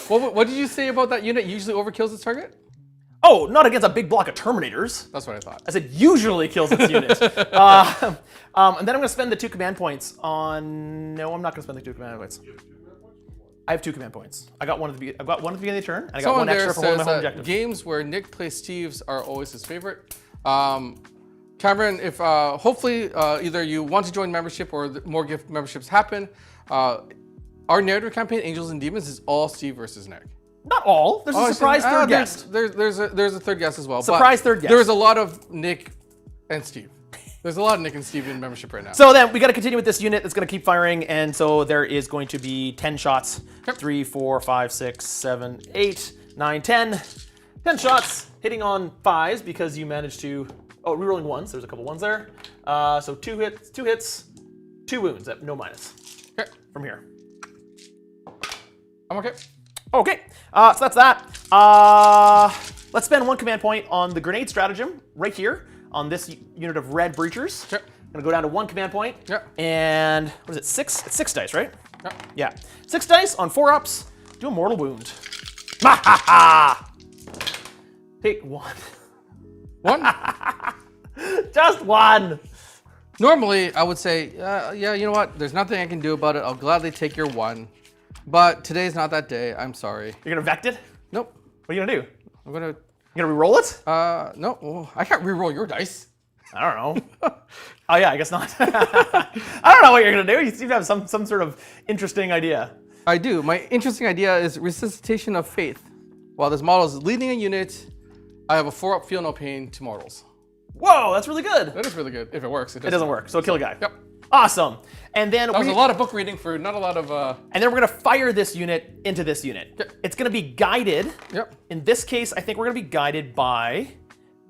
What did you say about that unit usually overkills its target? Oh, not against a big block of Terminators. That's what I thought. I said usually kills its unit. And then I'm going to spend the 2 command points on... No, I'm not going to spend the 2 command points. I have 2 command points. I got one at the beginning of the turn, and I got Someone 1 extra there for one of my says home that objectives. games where Nick plays Steve's are always his favorite. Cameron, if hopefully either you want to join membership or more gift memberships happen, our narrative campaign, Angels and Demons, is all Steve versus Nick. Not all. There's a surprise third guest. There's a third guest as well. Surprise but third guest. There's a lot of Nick and Steve. There's a lot of Nick and Steve in membership right now. So then we got to continue with this unit that's going to keep firing, and so there is going to be 10 shots. Yep. 3, 4, 5, 6, 7, 8, 9, 10. 10 shots, hitting on 5s because you managed to... Oh, rerolling 1s. There's a couple 1s there. So 2 hits, 2 wounds at no minus. Okay. From here. I'm okay. Okay, so that's that. Let's spend 1 command point on the grenade stratagem right here on this unit of red breachers. Okay. Gonna go down to 1 command point. Yeah. And what is it, 6? It's 6 dice, right? Yeah. Yeah. 6 dice on 4-ups. Do a mortal wound. Ma ha ha! Take 1. 1? Just 1. Normally, I would say, yeah, you know what? There's nothing I can do about it. I'll gladly take your 1. But today's not that day. I'm sorry. You're gonna vect it? Nope. What are you gonna do? I'm gonna... You gonna re-roll it? No. Oh, I can't re-roll your dice. I don't know. Oh yeah, I guess not. I don't know what you're gonna do. You seem to have some sort of interesting idea. I do. My interesting idea is Resuscitation of Faith. While this model is leading a unit, I have a 4-up Feel No Pain to mortals. Whoa, that's really good. That is really good, if it works. It doesn't work, so kill a guy. Yep. Awesome. And then That was a lot of book reading for not a lot of... And then we're gonna fire this unit into this unit. Yep. It's gonna be guided. Yep. In this case, I think we're gonna be guided by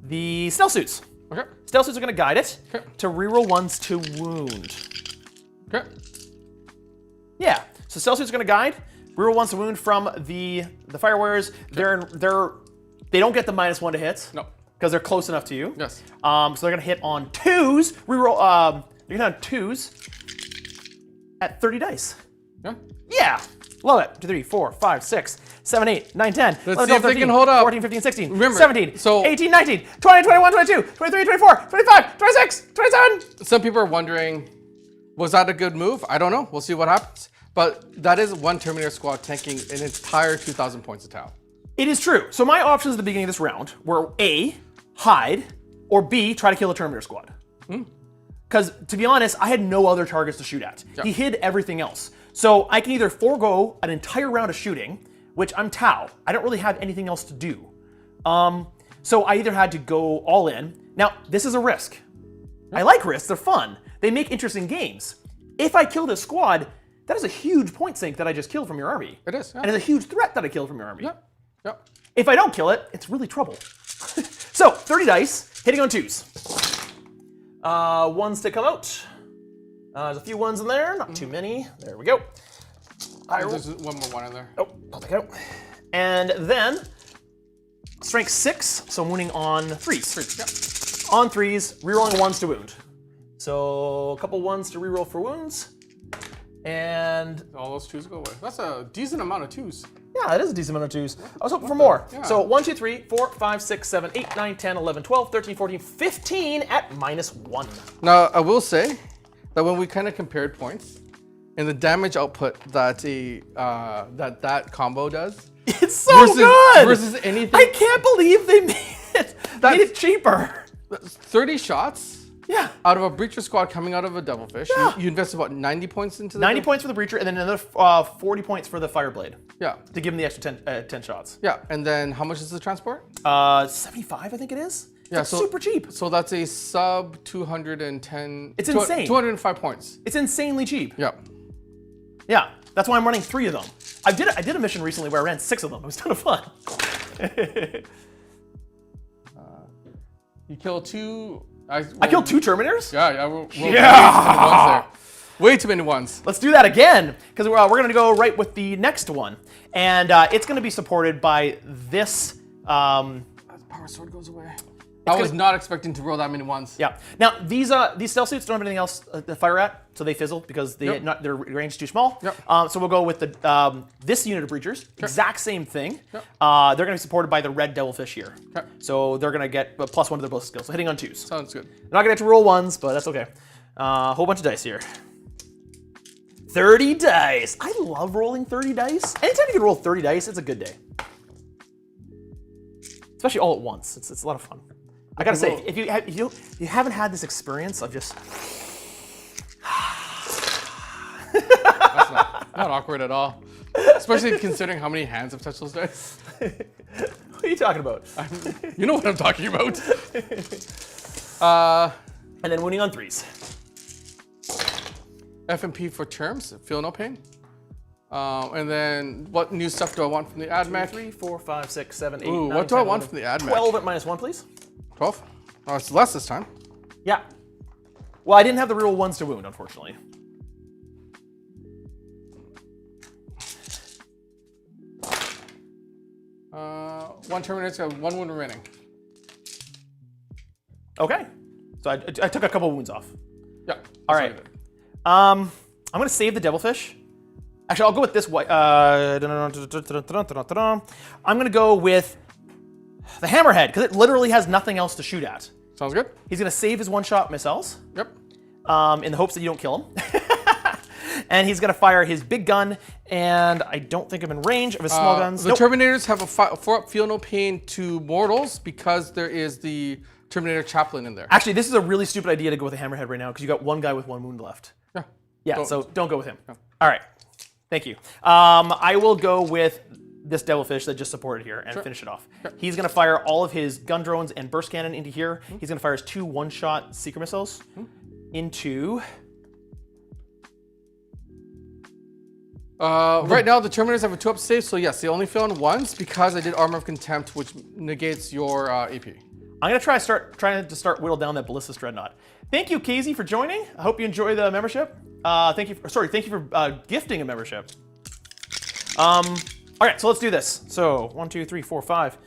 the stealth suits. Okay. Stealth suits are gonna guide it Okay. to reroll 1s to wound. Okay. Yeah. So stealth suits are gonna guide. Reroll 1s to wound from the fire warriors. They don't get the -1 to hit. No. Because they're close enough to you. Yes. So they're gonna hit on 2s. Reroll. They're gonna hit on 2s at 30 dice. Yeah. Yeah. Love it. 2, 3, 4, 5, 6, 7, 8, 9, 10. Let's 11, see if 12, they 13, can hold up. 14, 15, 16, Remember, 17, so- 18, 19, 20, 21, 22, 23, 24, 25, 26, 27. Some people are wondering, was that a good move? I don't know. We'll see what happens. But that is 1 Terminator squad tanking an entire 2,000 points of Tau. It is true. So my options at the beginning of this round were A, hide, or B, try to kill a Terminator squad. Because to be honest, I had no other targets to shoot at. Yeah. He hid everything else. So I can either forego an entire round of shooting, which I'm Tau. I don't really have anything else to do. So I either had to go all in. Now, this is a risk. I like risks, they're fun. They make interesting games. If I kill this squad, that is a huge point sink that I just killed from your army. It is, yeah. And it's a huge threat that I killed from your army. Yep. Yep. If I don't kill it, it's really trouble. So, 30 dice, hitting on 2s. 1s to come out. There's a few 1s in there, not too many. There we go. There's one more 1 in there. Oh, I'll take it out. And then, strength 6, so I'm wounding on 3s. Yep. On 3s, rerolling 1s to wound. So, a couple 1s to reroll for wounds. And All those 2s go away. That's a decent amount of 2s. yeah, it is a decent amount of 2s. I was hoping for more. Yeah. So 1, 2, 3, 4, 5, 6, 7, 8, 9, 10, 11, 12, 13, 14, 15 at -1. Now, I will say that when we kind of compared points and the damage output that that combo does It's so good! versus anything, I can't believe they made it cheaper. 30 shots Yeah. out of a breacher squad coming out of a devilfish. Yeah. You invest about 90 points into the 90 points for the breacher, and then another 40 points for the fireblade Yeah. to give them the extra 10 shots. Yeah. And then how much is the transport? 75, I think it is. Yeah, It's so super cheap. So that's a sub 210. It's insane. 205 points. It's insanely cheap. Yeah. Yeah, that's why I'm running 3 of them. I did a mission recently where I ran 6 of them. It was a ton of fun. You kill 2. I killed 2 Terminators? Yeah, we'll Yeah! Way too many ones. Let's do that again, because we're going to go right with the next one. And it's going to be supported by this. The power sword goes away. I was not expecting to roll that many ones. Yeah. Now, these stealth suits don't have anything else to fire at, so they fizzle because their range is too small. Yep. So we'll go with the this unit of breachers. Exact same thing. Yep. They're going to be supported by the red devilfish here. Okay. So they're going to get +1 to their ballistic skills, so hitting on 2s. Sounds good. They're not going to have to roll 1s, but that's okay. A whole bunch of dice here. 30 dice. I love rolling 30 dice. Anytime you can roll 30 dice, it's a good day. Especially all at once. It's a lot of fun. I gotta say, if you haven't had this experience of just That's not awkward at all. Especially considering how many hands have touched those dice. what are you talking about? You know what I'm talking about. And then wounding on 3s. FMP for terms, feel no pain. And then what new stuff do I want from the ad mech? 3, 4, 5, 6, 7, 8, Ooh, 9, what do 10, I want 11, from the ad mech? 12 at -1, please. 12? Oh, it's less this time. Yeah. Well, I didn't have the real ones to wound, unfortunately. One Terminator's got 1 wound remaining. Okay. So I took a couple wounds off. Yeah. All right. I'm gonna save the Devilfish. Actually, I'll go with this white. I'm gonna go with the Hammerhead because it literally has nothing else to shoot at. Sounds good. He's gonna save his one-shot missiles. Yep. In the hopes that you don't kill him. And he's gonna fire his big gun, and I don't think I'm in range of his small guns. The Terminators have a 4-up feel no pain to mortals because there is the Terminator chaplain in there. Actually, this is a really stupid idea to go with a Hammerhead right now because you got one guy with 1 wound left. Yeah. Yeah, so don't go with him. All right, thank you. I will go with this Devilfish that just supported here and finish it off. He's gonna fire all of his gun drones and burst cannon into here. He's gonna fire his 2 one-shot seeker missiles into... Right now, the Terminators have a 2-up save, so yes, they only fail on once because I did Armor of Contempt, which negates your AP. I'm gonna trying to start whittle down that Ballistus Dreadnought. Thank you, Casey, for joining. I hope you enjoy the membership. Thank you for gifting a membership. All right, so let's do this. So 1, 2, 3, 4, 5.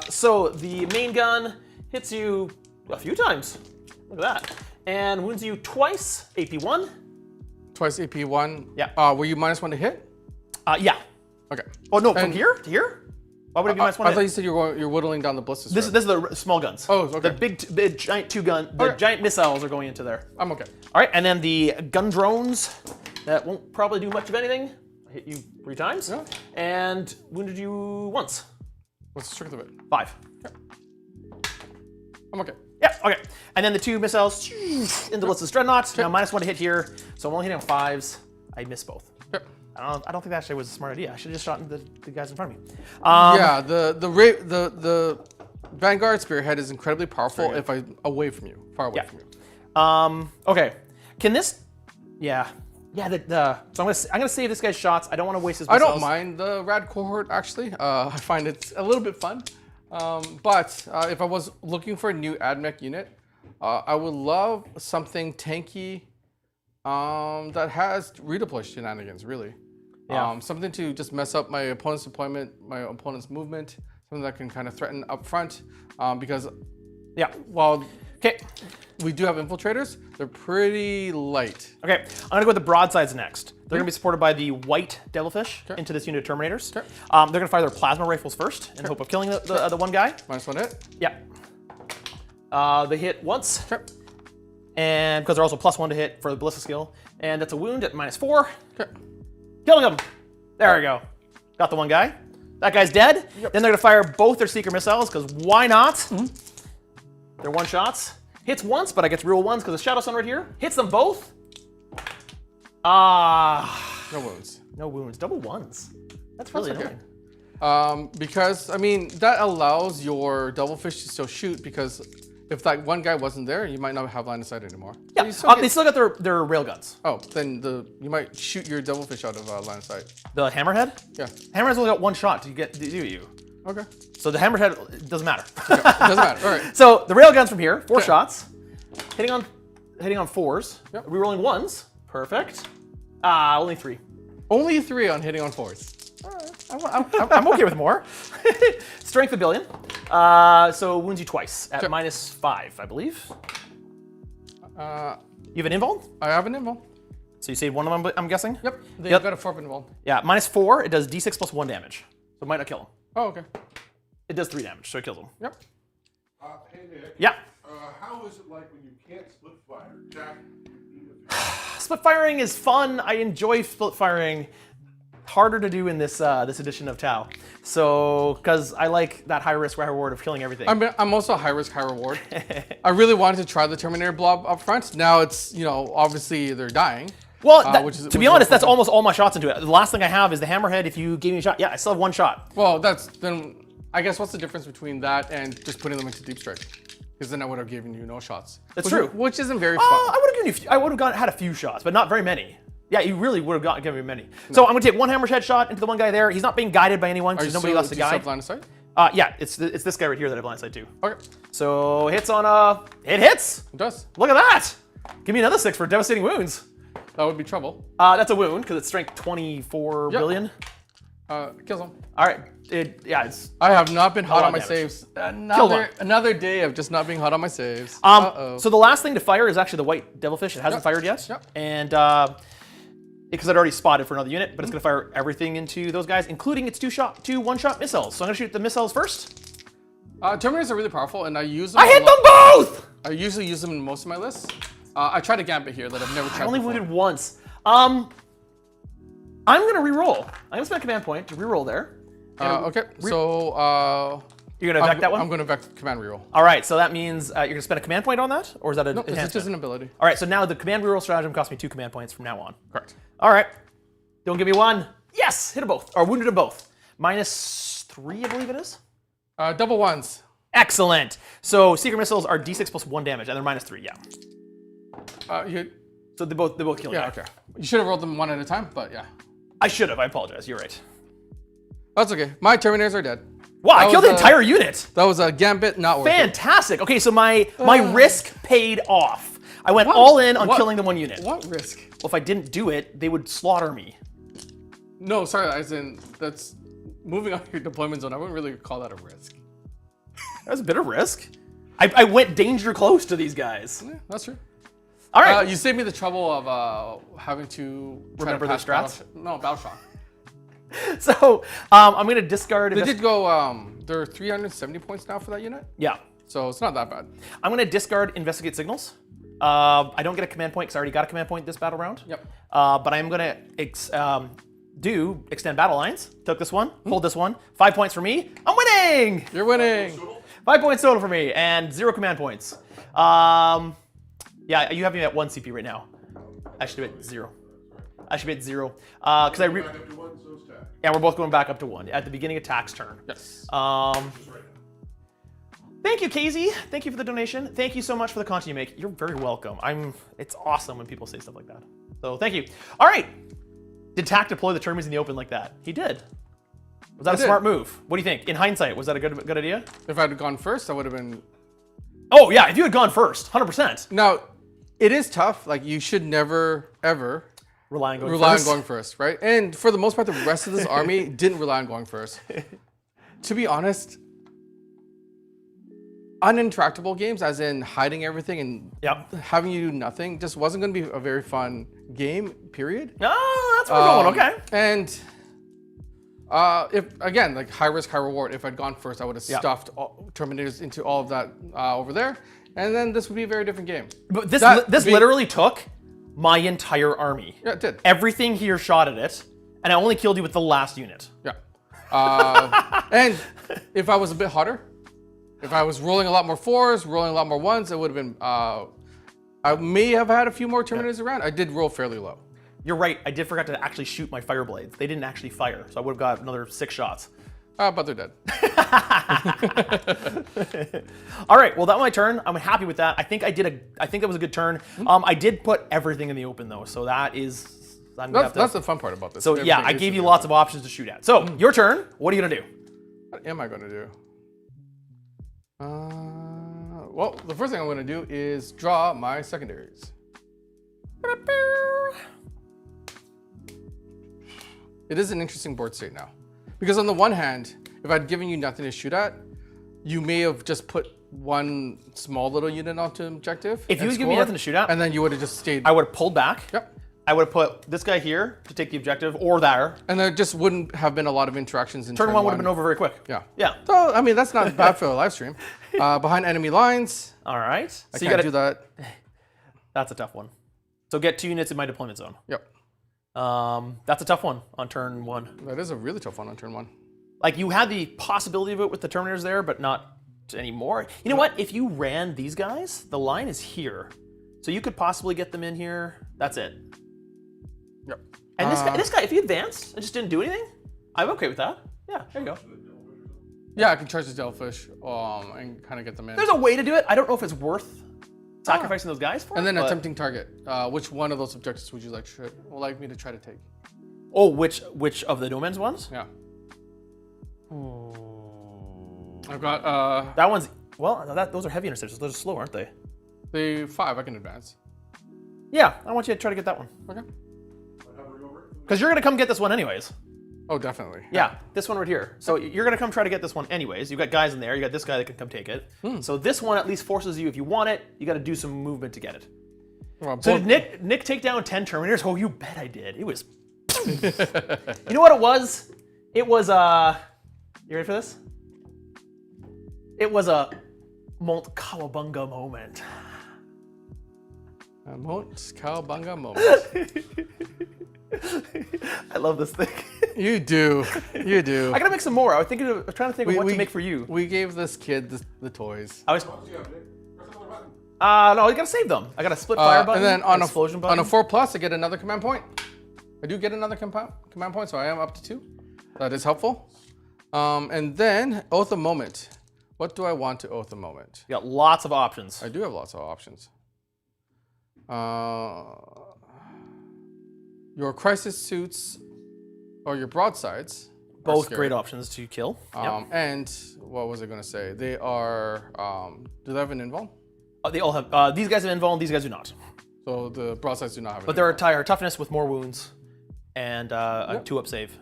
So the main gun hits you a few times. Look at that, and wounds you twice. AP 1. Twice AP 1. Yeah. Were you -1 to hit? Yeah. Okay. Oh no, from And- here to here? Why would it be -1? I thought you said you're whittling down the ballistic. This is the small guns. Oh, okay. The big giant giant missiles are going into there. I'm okay. All right, and then the gun drones that won't probably do much of anything. I hit you 3 times and wounded you once. What's the strength of it? 5. I'm okay. Yeah, okay. And then the 2 missiles into Ballistus Dreadnought. Now -1 to hit here, so I'm only hitting on 5s. I missed both. Yep. I don't think that actually was a smart idea. I should have just shot the guys in front of me. Yeah, the Vanguard Spearhead is incredibly powerful if I'm away from you, far away from you. Okay. Can this? Yeah. Yeah. So I'm gonna save this guy's shots. I don't want to waste his I missiles. don't mind the Rad Cohort actually. I find it a little bit fun. But if I was looking for a new AdMech unit, I would love something tanky that has redeploy shenanigans, really. Yeah. Something to just mess up my opponent's deployment, my opponent's movement, something that can kind of threaten up front. Because while we do have infiltrators, they're pretty light. Okay, I'm gonna go with the broadsides next. They're gonna be supported by the white Devilfish into this unit of Terminators. They're gonna fire their plasma rifles first in hope of killing the one guy. -1 hit. Yeah. They hit once. And because they're also +1 to hit for the ballista skill. And that's a wound at -4. Killing him. There we go. Got the one guy. That guy's dead. Then they're gonna fire both their seeker missiles, because why not? They're one shots. Hits once, but I get real ones because the Shadow Sun right here. Hits them both. No wounds. No wounds. Double ones. That's really okay. annoying. Because, I mean, that allows your Devilfish to still shoot because if that one guy wasn't there, you might not have line of sight anymore. Yeah, they still got their railguns. Oh, then you might shoot your Devilfish out of line of sight. The Hammerhead? Yeah. Hammerhead's only got 1 shot to do you. Okay. So the Hammerhead, it doesn't matter. Okay. Doesn't matter. All right. So the railguns from here, 4 shots. Hitting on 4s. Yep. Rerolling 1s. Perfect. Only 3. Only 3 on hitting on 4s. I'm okay with more. Strength a billion. So wounds you twice at -5, I believe. You have an invul? I have an invul. So you saved one of them, I'm guessing? Yep. They've got a 4-up invul. Yeah, -4, it does d6 + 1 damage. So it might not kill him. Oh, okay. It does 3 damage, so it kills him. Yep. Hey, Nick. Yeah. How is it like when you can't split fire? Jack, Split firing is fun. I enjoy split firing. Harder to do in this this edition of Tau. So, because I like that high risk, high reward of killing everything. I'm also high risk, high reward. I really wanted to try the Terminator blob up front. Now it's, obviously they're dying. Well, to be honest, that's almost all my shots into it. The last thing I have is the Hammerhead. If you gave me a shot, I still have 1 shot. Well, then I guess what's the difference between that and just putting them into deep strike? Because then I would have given you no shots. That's true. Which isn't very fun. I would have given you. I would have had a few shots, but not very many. Yeah, you really would have given me many. So I'm going to take one hammer's head shot into the one guy there. He's not being guided by anyone, so there's nobody else to Do you still guide. have line of sight? Yeah, it's this guy right here that I have line of sight to. Okay. So hits on it hits. It does. Look at that. Give me another 6 for devastating wounds. That would be trouble. That's a wound because it's strength 24 billion. Kills him. All right. It's I have not been hot lot on my of damage. saves. Killed one. Another day of just not being hot on my saves. So the last thing to fire is actually the white devilfish. It hasn't fired yet. Yep. And because I'd already spotted for another unit, but it's going to fire everything into those guys, including its two one-shot missiles. So I'm going to shoot the missiles first. Terminators are really powerful, and I use them. I hit them both! I usually use them in most of my lists. I tried a gambit here that I've never tried I only before. wounded once. I'm going to re-roll. I'm going to spend a command point to re-roll there. Okay, so You're going to evac that one? I'm going to evac command reroll. All right, so that means you're going to spend a command point on that? Or is that a No, this is enhancement? just an ability. All right, so now the command reroll stratagem costs me 2 command points from now on. Correct. All right. Don't give me 1. Yes, hit them both. Or wounded them both. -3, I believe it is. Double ones. Excellent. So secret missiles are d6 plus 1 damage, and they're -3, yeah. So they both kill you. Yeah, okay. You should have rolled them one at a time, but yeah. I should have. I apologize. You're right. That's okay. My Terminators are dead. Wow, I That killed was the entire unit. That was a gambit not worth it. Fantastic. Okay, so my risk paid off. I went all in on killing the one unit. What risk? Well, if I didn't do it, they would slaughter me. No, sorry, as in, that's moving on your deployment zone. I wouldn't really call that a risk. That was a bit of risk. I went danger close to these guys. Yeah, that's true. All right. You saved me the trouble of having to try Remember to their pass strats? Battle Shock. So I'm going to discard... They did go, they're 370 points now for that unit, Yeah. so it's not that bad. I'm going to discard Investigate Signals. I don't get a command point because I already got a command point this battle round. Yep. But I'm going to do Extend Battle Lines. Took this one, hold this one. 5 points for me. I'm winning! You're winning. 5 points total for me and 0 command points. Yeah, you have me at 1 CP right now. I should be at 0. I should be at 0. Because I... Back up to 1, so it's tack. Yeah, we're both going back up to 1 at the beginning of tax turn. Yes. Thank you, Casey. Thank you for the donation. Thank you so much for the content you make. You're very welcome. It's awesome when people say stuff like that. So thank you. All right. Did Tack deploy the terminators in the open like that? He did. Was that a smart move? What do you think? In hindsight, was that a good idea? If I'd gone first, I would have been... Oh, yeah, if you had gone first, 100%. Now, it is tough. Like, you should never, ever Rely on going first, right? And for the most part, the rest of this army didn't rely on going first. To be honest, uninteractable games, as in hiding everything and having you do nothing, just wasn't going to be a very fun game, period. Oh, that's where we're going, okay. And if, again, like high risk, high reward, if I'd gone first, I would have stuffed Terminators into all of that over there. And then this would be a very different game. But this literally took my entire army. Yeah, it did. Everything here shot at it, and I only killed you with the last unit. Yeah. And if I was a bit hotter, if I was rolling a lot more 4s, rolling a lot more 1s, it would have been, I may have had a few more Terminators around. I did roll fairly low. You're right, I did forget to actually shoot my fire blades. They didn't actually fire, so I would have got another 6 shots. But they're dead. All right, well, that was my turn. I'm happy with that. I think that was a good turn. I did put everything in the open though, so that is... That's the fun part about this. So yeah, I gave you lots of options to shoot at. So, your turn. What are you gonna do? What am I gonna do? Well, the first thing I'm gonna do is draw my secondaries. It is an interesting board state now. Because on the one hand, if I'd given you nothing to shoot at, you may have just put one small little unit onto objective. If you had given me nothing to shoot at, and then you would have just stayed. I would have pulled back. Yep. I would have put this guy here to take the objective, or there. And there just wouldn't have been a lot of interactions in Turn 1 would have been over very quick. Yeah. Yeah. So, I mean, that's not bad for a live stream. Behind enemy lines. All right. I So can't do that. That's a tough one. So get 2 units in my deployment zone. Yep. That's a tough one on turn 1. That is a really tough one on turn 1. Like, you had the possibility of it with the Terminators there, but not anymore. You know what? If you ran these guys, the line is here. So you could possibly get them in here. That's it. Yep. And this guy, if he advanced and just didn't do anything, I'm okay with that. Yeah, there you go. Yeah, I can charge the Devilfish and kind of get them in. There's a way to do it. I don't know if it's worth sacrificing those guys for. And then but- attempting target. Which one of those objectives would you like me to try to take? Oh, which of the no-man's ones? Yeah. I've got That one's those are heavy interceptors. Those are slow, aren't they? the 5 I can advance. Yeah, I want you to try to get that one. Okay. Because you're gonna come get this one anyways. Oh, definitely. Yeah, this one right here. So you're gonna come try to get this one anyways. You've got guys in there. You got this guy that can come take it. So this one at least forces you, if you want it, you got to do some movement to get it. Well, So did Nick take down 10 Terminators? Oh, you bet I did. It was. You know what it was? It was You ready for this? It was a Mount Cowabunga moment. A Mount Cowabunga moment. I love this thing. You do. You do. I gotta make some more. I was trying to think of what to make for you. We gave this kid the toys. I was. What do you have, Nick? Press another button. No, you gotta save them. I got a split fire button. And then on explosion on button. a 4+, I get another command point. I do get another command point, so I am up to 2. That is helpful. And then Oath of Moment. What do I want to Oath of Moment? You got lots of options. I do have lots of options. Your crisis suits or your broadsides. are Both scary. great options to kill. Yep. And what was I going to say? They are. Do they have an invul? They all have. These guys have invul, and these guys do not. So the broadsides do not have an But they're higher toughness with more wounds, and a 2-up save.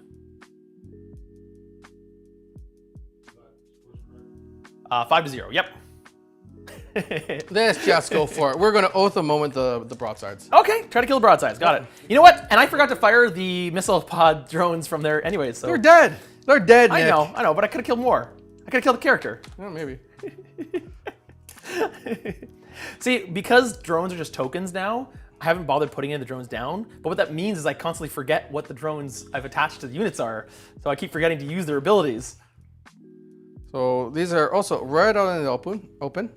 5-0. Yep. Let's just go for it. We're going to Oath of Moment the broadsides. Okay, try to kill the broadsides. Got it. You know what? And I forgot to fire the missile pod drones from there anyways. So They're dead. They're dead, Nick. I know, but I could have killed more. I could have killed the character. Oh, maybe. See, because drones are just tokens now, I haven't bothered putting in the drones down. But what that means is I constantly forget what the drones I've attached to the units are. So I keep forgetting to use their abilities. So these are also right out in the open.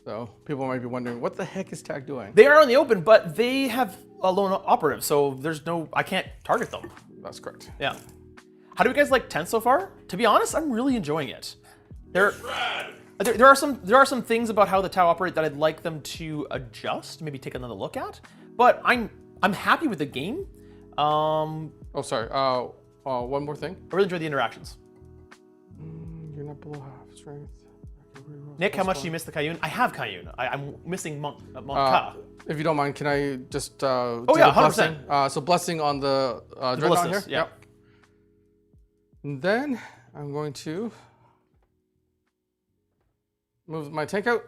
So people might be wondering, what the heck is TAC doing? They are in the open, but they have a lone operative, so I can't target them. That's correct. Yeah. How do you guys like 10 so far? To be honest, I'm really enjoying it. There are some things about how the Tau operate that I'd like them to adjust, maybe take another look at. But I'm happy with the game. Oh, sorry. One more thing. I really enjoy the interactions. You're not below half strength. Nick, how much do you miss the Cayune? I have Cayune. I'm missing Monk Ka. If you don't mind, can I just do yeah, the blessing? 100%. So blessing on the dreadnought here. ballistas, yeah. Yep. And then I'm going to move my tank out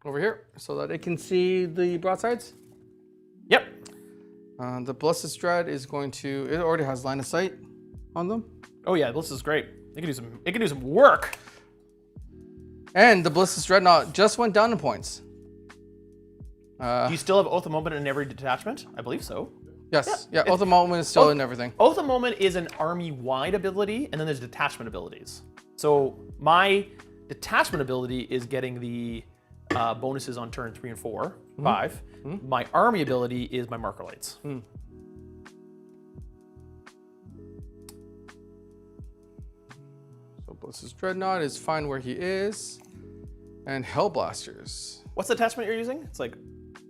over here so that it can see the broadsides. Yep. The Ballistic Dread is going to. It already has line of sight on them. Oh yeah, this is great. It can do some work. And the Ballistic Dreadnought just went down in points. Do you still have Oath of Moment in every detachment? I believe so. Yes. Yeah. Oath of Moment is still in everything. Oath of Moment is an army-wide ability, and then there's detachment abilities. So my detachment ability is getting the bonuses on turn 3 and 4, 5. My army ability is my marker lights. So Ballistic Dreadnought is fine where he is. And Hellblasters. What's the attachment you're using? It's like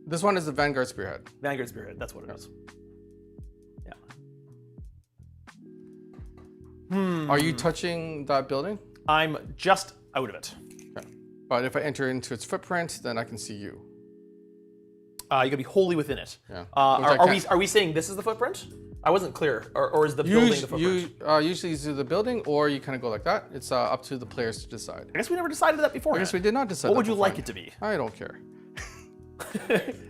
This one is the Vanguard Spearhead. Vanguard Spearhead. That's what it is. Yeah. Are you touching that building? I'm just out of it. Okay. But if I enter into its footprint, then I can see you. You gotta be wholly within it. Yeah. Are we saying this is the footprint? I wasn't clear. Or is the building the footprint? Usually do the building, or you kind of go like that. It's up to the players to decide. I guess we never decided that before. I guess we did not decide. What would you like it to be? I don't care.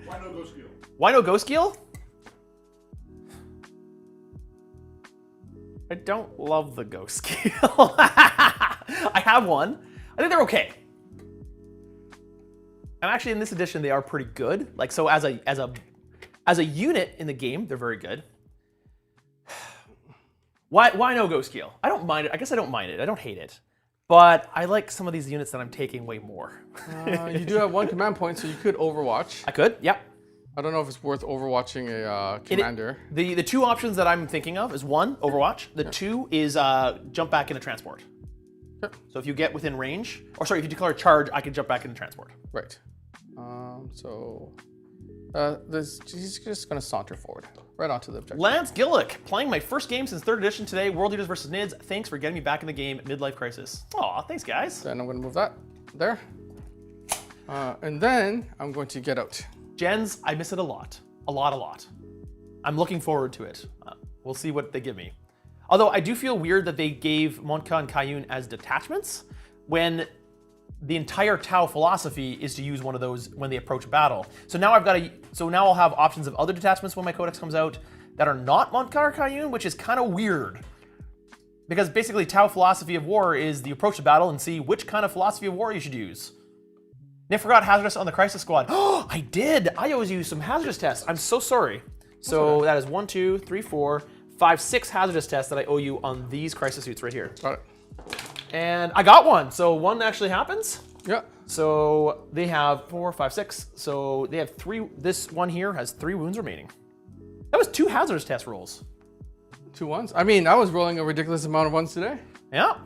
Why no ghost skill? Why no ghost skill? I don't love the ghost skill. I have one. I think they're okay. And actually, in this edition, they are pretty good. Like so, as a unit in the game, they're very good. Why no ghost skill? I don't mind it. I guess I don't mind it. I don't hate it. But I like some of these units that I'm taking way more. You do have one command point, so you could Overwatch. I could. Yep. I don't know if it's worth Overwatching a commander. The two options that I'm thinking of is 1, Overwatch. The 2 is jump back into transport. Okay. So if you get within range, or sorry, if you declare a charge, I can jump back into transport. Right. He's just going to saunter forward, right onto the objective. Lance Gillick, playing my first game since 3rd edition today, World Leaders versus Nids. Thanks for getting me back in the game, midlife crisis. Aw, thanks guys. Then I'm going to move that there. And then I'm going to get out. Gens, I miss it a lot. A lot. I'm looking forward to it. We'll see what they give me. Although I do feel weird that they gave Monka and Kayun as detachments when the entire Tau philosophy is to use one of those when they approach battle. So now I'll have options of other detachments when my codex comes out that are not Monka or Kayun, which is kind of weird. Because basically Tau philosophy of war is the approach to battle and see which kind of philosophy of war you should use. Nick forgot hazardous on the crisis squad. Oh, I did. I always use some hazardous tests. I'm so sorry. So that is 1, 2, 3, 4, 5, 6 hazardous tests that I owe you on these crisis suits right here. Got it. And I got one. So one actually happens. Yeah. So they have 4, 5, 6. So they have 3. This one here has 3 wounds remaining. That was 2 hazardous test rolls. 2 ones? I mean, I was rolling a ridiculous amount of ones today. Yeah.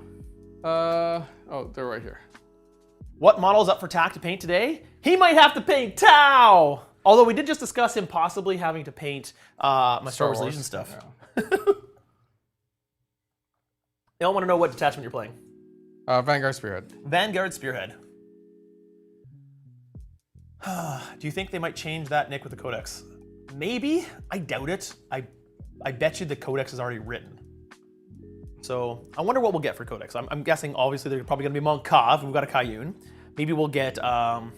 Oh, they're right here. What model is up for TAC to paint today? He might have to paint Tau! Although we did just discuss him possibly having to paint my Star Wars Legion stuff. Yeah. Y'all want to know what detachment you're playing? Vanguard Spearhead. Vanguard Spearhead. Do you think they might change that, Nick, with the Codex? Maybe. I doubt it. I bet you the Codex is already written. So I wonder what we'll get for Codex. I'm guessing obviously they're probably going to be Monkav. We've got a Kayun. Maybe we'll get a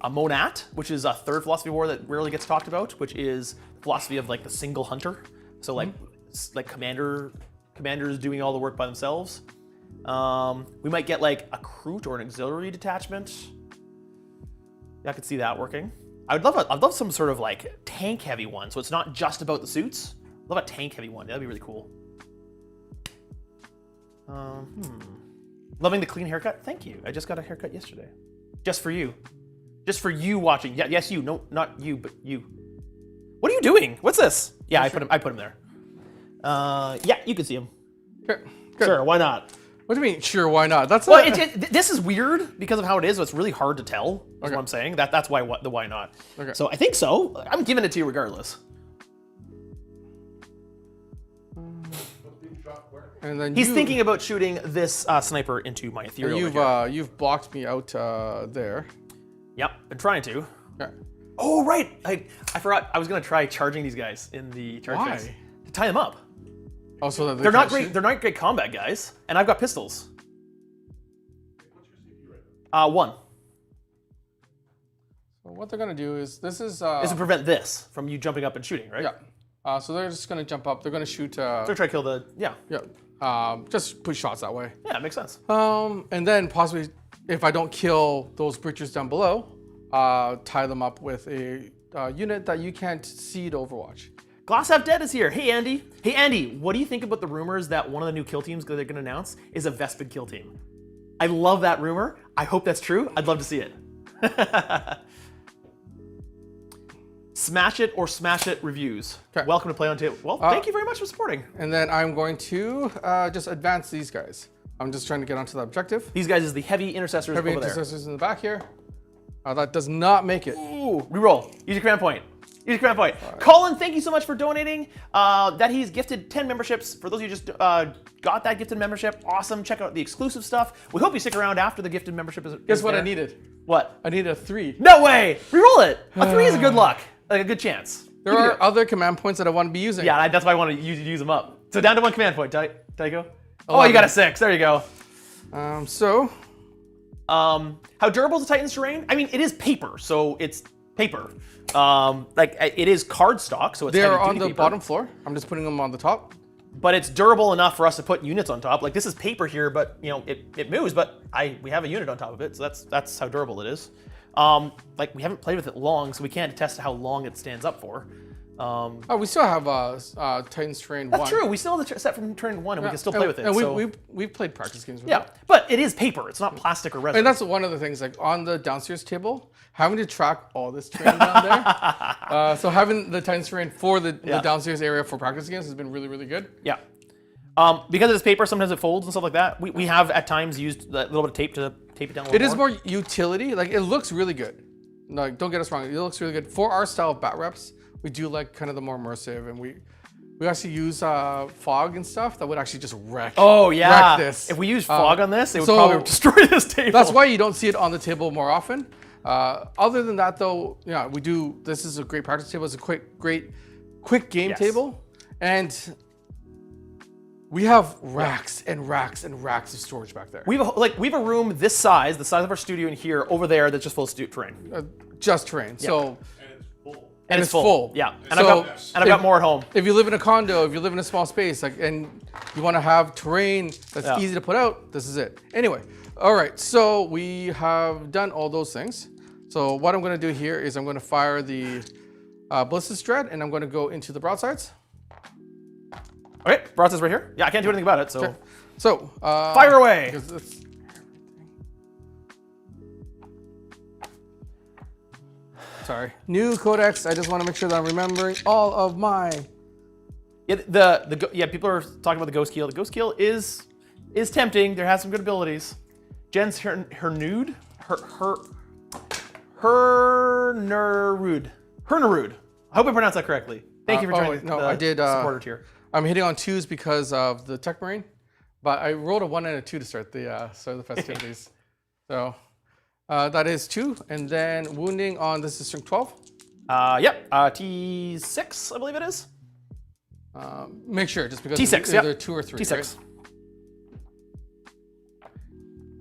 Monat, which is a 3rd philosophy of war that rarely gets talked about, which is philosophy of like the single hunter. So like commanders doing all the work by themselves. We might get like a Kroot or an auxiliary detachment. Yeah, I could see that working. I'd love some sort of like tank heavy one, so it's not just about the suits. I'd love a tank heavy one. That'd be really cool. Loving the clean haircut. Thank you. I just got a haircut yesterday. Just for you. Just for you watching. Yeah, yes, you. No, not you, but you. What are you doing? What's this? Yeah, I put him there. Yeah, you can see him. Okay. Sure, why not? What do you mean? Sure, why not? That's well. This is weird because of how it is. So it's really hard to tell. Is what I'm saying. That's why the why not. Okay. So I think so. I'm giving it to you regardless. And then he's thinking about shooting this sniper into my ethereal. You've blocked me out there. Yep, been trying to. Okay. Oh right, I forgot. I was gonna try charging these guys in the charge phase to tie them up. Oh, so that they're not great. They're not great combat guys, and I've got pistols. What's your CP right now? 1. So what they're gonna do is this is to prevent this from you jumping up and shooting, right? Yeah. So they're just gonna jump up. They're gonna shoot. They're trying to kill the Yeah. Just push shots that way. Yeah, it makes sense. And then possibly, if I don't kill those breachers down below, tie them up with a unit that you can't see to Overwatch. Glass Half Dead is here. Hey, Andy. Hey, Andy, what do you think about the rumors that one of the new kill teams they're going to announce is a Vespid kill team? I love that rumor. I hope that's true. I'd love to see it. Smash it or smash it reviews. Okay. Welcome to Play on Table. Well, thank you very much for supporting. And then I'm going to just advance these guys. I'm just trying to get onto the objective. These guys is the heavy intercessors over there. Heavy intercessors in the back here. That does not make it. Ooh, reroll. Use your command point. Use your command point. Right. Colin, thank you so much for donating. That he's gifted 10 memberships. For those of you who just got that gifted membership, awesome. Check out the exclusive stuff. We hope you stick around after the gifted membership is Guess what there. I needed? What? I needed a 3. No way! Reroll it! A 3 is a good luck. Like a good chance. There are other command points that I want to be using. Yeah, that's why I want to use them up. So down to 1 command point, Tycho. Oh, you got a 6. There you go. How durable is the Titan's terrain? I mean, it is paper, so it's paper. It is card stock, so it's they're on the paper. bottom floor. I'm just putting them on the top. But it's durable enough for us to put units on top. Like this is paper here, but you know it moves. But we have a unit on top of it, so that's how durable it is. We haven't played with it long, so we can't attest to how long it stands up for. We still have Titan's Terrain 1. That's true. We still have the set from Terrain 1, and we can still play with it. And we've played practice games with it. But it is paper. It's not plastic or resin. And that's one of the things, like on the downstairs table, having to track all this terrain down there. So having the Titan's Terrain for the downstairs area for practice games has been really, really good. Yeah. Because it's paper, sometimes it folds and stuff like that. We have at times used a little bit of tape to tape it down a little It is more utility. Like it looks really good. No, don't get us wrong. It looks really good. For our style of bat reps, we do like kind of the more immersive, and we actually use fog and stuff that would actually just wreck. Oh yeah. Wreck this. If we use fog on this, it would so probably destroy this table. That's why you don't see it on the table more often. Other than that, though, yeah, we do. This is a great practice table. It's a quick game table, and we have racks and racks and racks of storage back there. We have a room this size, the size of our studio in here, over there that's just full of terrain. Just terrain. So. And it's full. Yeah. And So I've got more at home. If you live in a condo, if you live in a small space, and you want to have terrain that's easy to put out, this is it. Anyway, all right. So we have done all those things. So what I'm going to do here is I'm going to fire the ballistic dread, and I'm going to go into the broadsides. Okay, broadside's right here. Yeah, I can't do anything about it. So, Okay. So fire away. Sorry, new codex. I just want to make sure that I'm remembering all of my. Yeah, people are talking about the ghost keel. The ghost keel is tempting. There has some good abilities. Jen's Hernude. Hernerud. I hope I pronounced that correctly. Thank you for joining. I did. Supporter tier. I'm hitting on 2s because of the Tech Marine, but I rolled a 1 and a 2 to start the festivities. So that is 2, and then wounding on this is strength 12. Yep. T6, I believe it is. Make sure, just because T6, either 2 or 3. T6.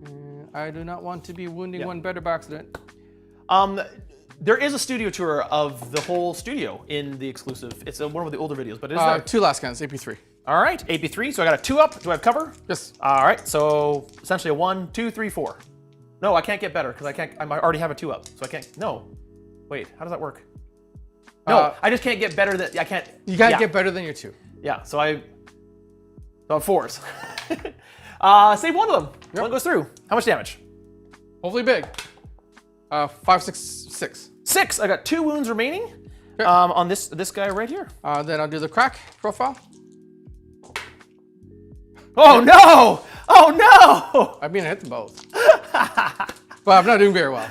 Right? I do not want to be wounding one better by accident. There is a studio tour of the whole studio in the exclusive. It's one of the older videos, but it is there. 2 last cans, AP3. All right, AP3. So I got a 2 up. Do I have cover? Yes. All right. So essentially a 1, 2, 3, 4. No, I can't get better because I can't. I already have a 2 up, so I can't. No. Wait, how does that work? No, I just can't get better than. I can't. You can't get better than your 2. Yeah. So I. So 4s. Save one of them. Yep. One goes through. How much damage? Hopefully big. 5, 6, 6. 6. I got 2 wounds remaining. Okay. On this guy right here. Then I'll do the crack profile. Oh no! Oh no! I mean, I hit them both. But I'm not doing very well.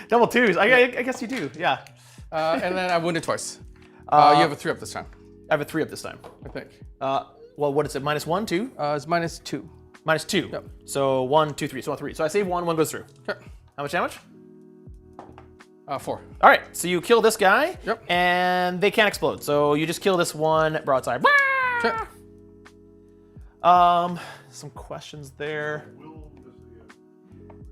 Double 2s. I guess you do. Yeah. And then I wounded twice. You have a 3 up this time, I have a 3 up this time. I think. Well, what is it? -1, 2? It's -2. -2. Yep. So 1, 2, 3. So 3. So I save 1. 1 goes through. Okay. How much damage? 4. All right. So you kill this guy. Yep. And they can't explode. So you just kill this one broadside. Okay. Some questions there.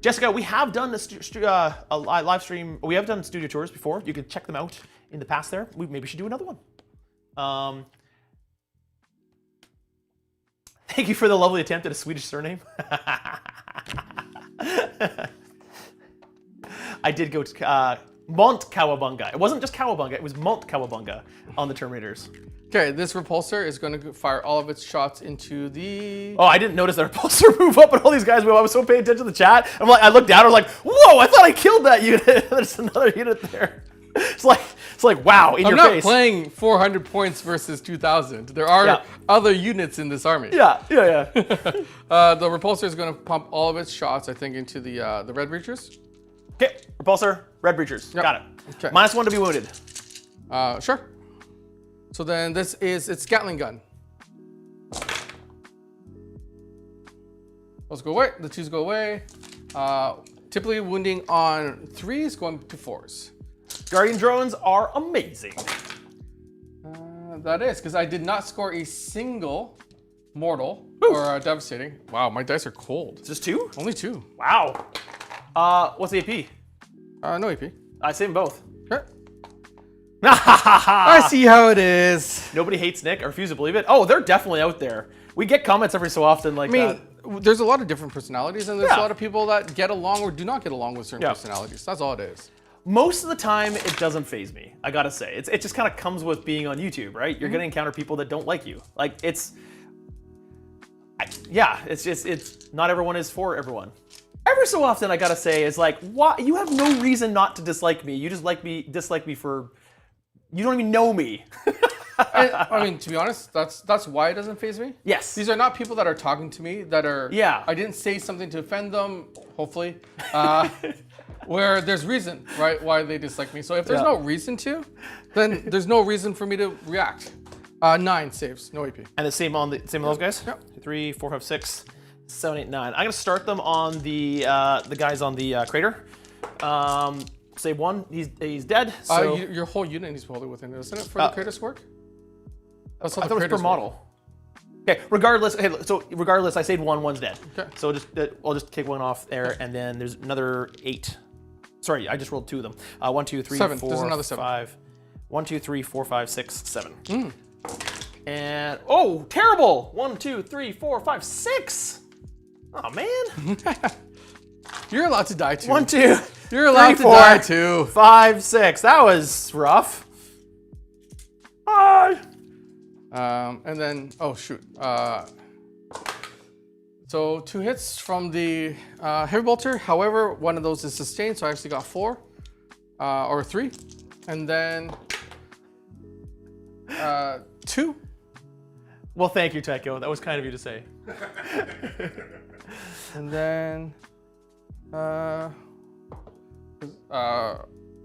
Jessica, we have done a live stream. We have done studio tours before. You can check them out in the past there. We maybe should do another one. Thank you for the lovely attempt at a Swedish surname. I did go to Mont Kawabunga. It wasn't just Kawabunga, it was Mont Kawabunga on the Terminators. Okay, this repulsor is going to fire all of its shots into the... Oh, I didn't notice that repulsor move up and all these guys move. I was so paying attention to the chat. I'm like, I looked down, I was like, whoa, I thought I killed that unit. There's another unit there. It's like wow, in your face. I'm not playing 400 points versus 2,000. There are other units in this army. Yeah. The repulsor is going to pump all of its shots, I think, into the red breachers. Okay, repulsor, red breachers. Got it. Okay. -1 to be wounded. Sure. So then this is its Gatling gun. Those go away. The 2s go away. Typically wounding on 3s going to 4s. Guardian drones are amazing. That is, because I did not score a single mortal or devastating. Wow, my dice are cold. Just 2? Only 2. Wow. What's the AP? No AP. I saved them both. Okay. I see how it is. Nobody hates Nick. I refuse to believe it. Oh, they're definitely out there. We get comments every so often like that. There's a lot of different personalities, and there's a lot of people that get along or do not get along with certain personalities. That's all it is. Most of the time, it doesn't faze me. I gotta say, it just kind of comes with being on YouTube, right? You're gonna encounter people that don't like you. Like it's not everyone is for everyone. Every so often, I gotta say, it's like, why? You have no reason not to dislike me. You just dislike me for, you don't even know me. I mean, to be honest, that's why it doesn't faze me. Yes. These are not people that are talking to me that are. Yeah. I didn't say something to offend them. Hopefully. where there's reason, right, why they dislike me. So if there's no reason to, then there's no reason for me to react. 9 saves, no AP. And the same on those guys? Yep. 2, 3, 4, 5, 6, 7, 8, 9. I'm gonna start them on the guys on the crater. Save 1, he's dead. So Your whole unit needs to hold it within, isn't it, for the Kratos work? That's how I the thought it was per Kratos model. work. Okay, regardless. Okay, so regardless, I saved 1, 1's dead. Okay. So I'll just kick 1 off there, and then there's another 8. Sorry, I just rolled 2 of them. 1, 2, 3, 7. 4, There's another 7. 5. 1, 2, 3, 4, 5, 6, 7. And oh, terrible! 1, 2, 3, 4, 5, 6. Oh man. You're allowed to die too. 1, 2. You're allowed 3, to 4, die too. 5, 6. That was rough. And then, oh shoot. So 2 hits from the heavy bolter. However, one of those is sustained, so I actually got 4 or 3, and then 2. Well, thank you, Tycho. That was kind of you to say. And then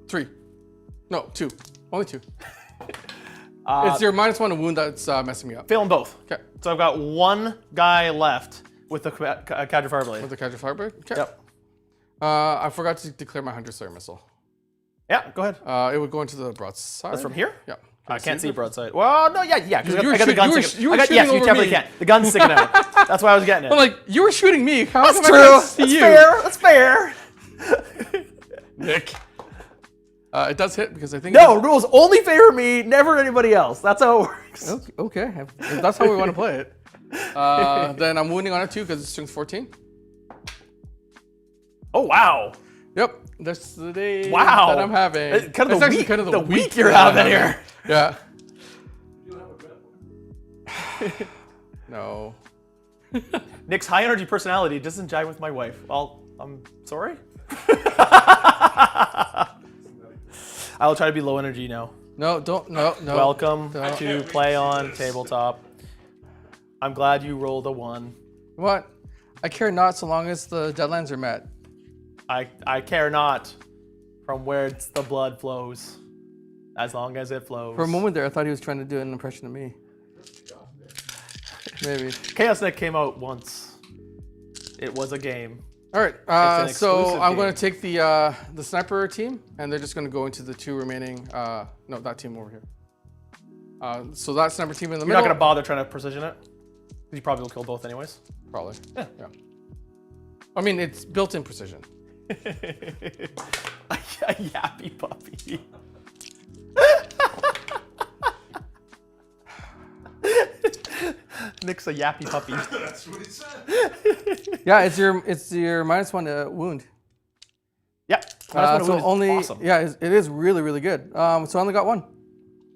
3. No, 2. Only 2. It's your -1 to wound that's messing me up. Fail them both. Okay. So I've got 1 guy left with the Cadre Fire Blade. With the Cadre Firebird. Okay. Yep. I forgot to declare my 100 Slayer missile. Yeah, go ahead. It would go into the broadside. That's from here? Yeah. I can't see broadside. Well, no, yeah, because You were I got the gun sticking. you were Yes, shooting you over definitely me. can. The gun's sticking out. That's why I was getting it. I'm like, you were shooting me. How That's come I true. can't see That's you? fair. That's fair. Nick. It does hit because I think. No, rules only favor me, never anybody else. That's how it works. Okay. If that's how we want to play it. Then I'm wounding on it too because it's strength 14. Oh, wow. Yep. That's the day Wow. that I'm having. It's kind of It's the actually week, kind of the week you're that I'm having here. Yeah. You don't have a metaphor. No. Nick's high energy personality doesn't jive with my wife. Well, I'm sorry. I'll try to be low energy now. No, don't. No. Welcome Don't. to Play on Tabletop. I'm glad you rolled a 1. What? I care not so long as the deadlines are met. I care not from where the blood flows, as long as it flows. For a moment there, I thought he was trying to do an impression of me. Maybe. Chaos Nick came out once. It was a game. All right. an So exclusive I'm going game. to take the sniper team, and they're just going to go into the 2 remaining. No, that team over here. So that sniper team in the You're middle. not gonna bother trying to precision it? You probably will kill both anyways. Probably. Yeah. I mean, it's built-in precision. A yappy puppy. Nick's a yappy puppy. That's what he said. Yeah, it's your -1 to wound. Yep. So only awesome. yeah, it is really really good. So I only got 1.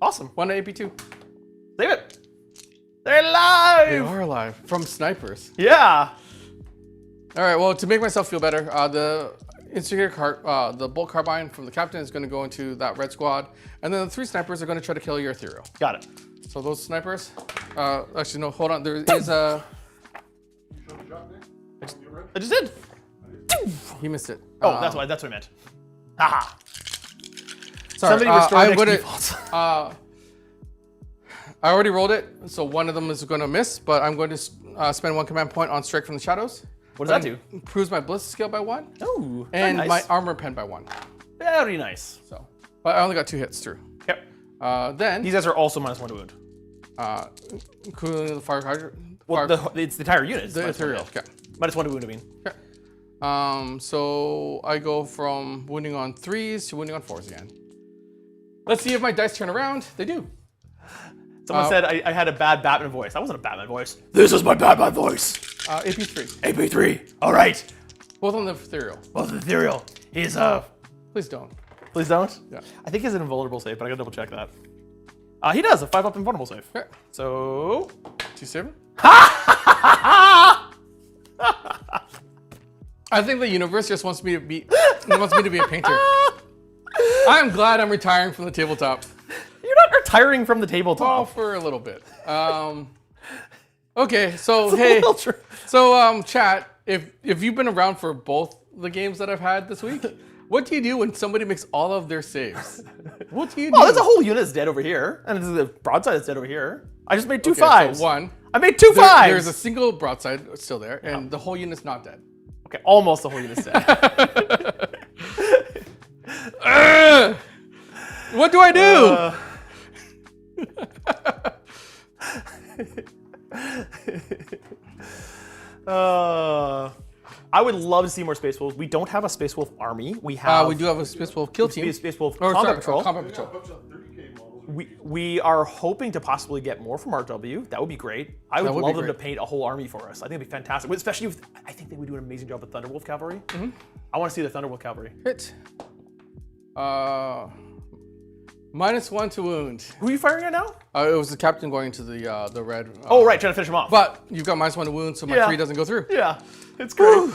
Awesome. 1 to AP2. Save it. They're They alive. are alive from snipers. Yeah. All right. Well, to make myself feel better, the instigator the bolt carbine from the captain is going to go into that red squad, and then the 3 snipers are going to try to kill your ethereal. Got it. So those snipers, actually no, hold on. There is a. You showed the shot, Nick? On your red? I just did. He missed it. Oh, that's what I meant. Haha. Sorry, Somebody restore I Nick's would defaults. I already rolled it, so one of them is going to miss, but I'm going to spend 1 command point on strike from the shadows. What does that do? Improves my bliss skill by 1, Oh, and nice. my armor pen by 1. Very nice. So, but I only got 2 hits through. Yep. Then These guys are also -1 to wound. including the fire hydrant. Well, it's the entire unit. It's The -1 to ethereal. hit. Okay. -1 to wound, I mean. Okay. So I go from wounding on 3s to wounding on 4s again. Let's see if my dice turn around. They do. Someone said I had a bad Batman voice. That wasn't a Batman voice. This is my Batman voice. AP3. AP3. All right. Both on the ethereal. Well, the ethereal. He's Please don't. Please don't. Yeah. I think he's an invulnerable save, but I gotta double check that. He does a 5-up invulnerable save. Okay. So. 2-7. I think the universe just wants me to be a painter. I'm glad I'm retiring from the tabletop. You're not retiring from the tabletop. Well, for a little bit. Okay, so hey, chat. If you've been around for both the games that I've had this week, What do you do when somebody makes all of their saves? What do you do? Oh, there's a whole unit that's dead over here, and there's the broadside that's dead over here. I just made two fives. So one. I made two fives. There's a single broadside still there, and the whole unit's not dead. Okay, almost the whole unit's dead. What do I do? I would love to see more Space Wolves. We don't have a Space Wolf army. We have. We do have a Space Wolf kill team. a Space Wolf Or, combat sorry, patrol. Combat Yeah, a patrol. bunch of 30K models. We are hoping to possibly get more from RW. That would be great. I would would be love them to great. paint a whole army for us. I think it'd be fantastic. Especially if I think they would do an amazing job with Thunderwolf cavalry. I want to see the Thunderwolf cavalry. Hit. -1 to wound. Who are you firing at now? It was the captain going to the red. Oh, right, trying to finish him off. But you've got -1 to wound, so my Yeah. 3 doesn't go through. Yeah, it's great.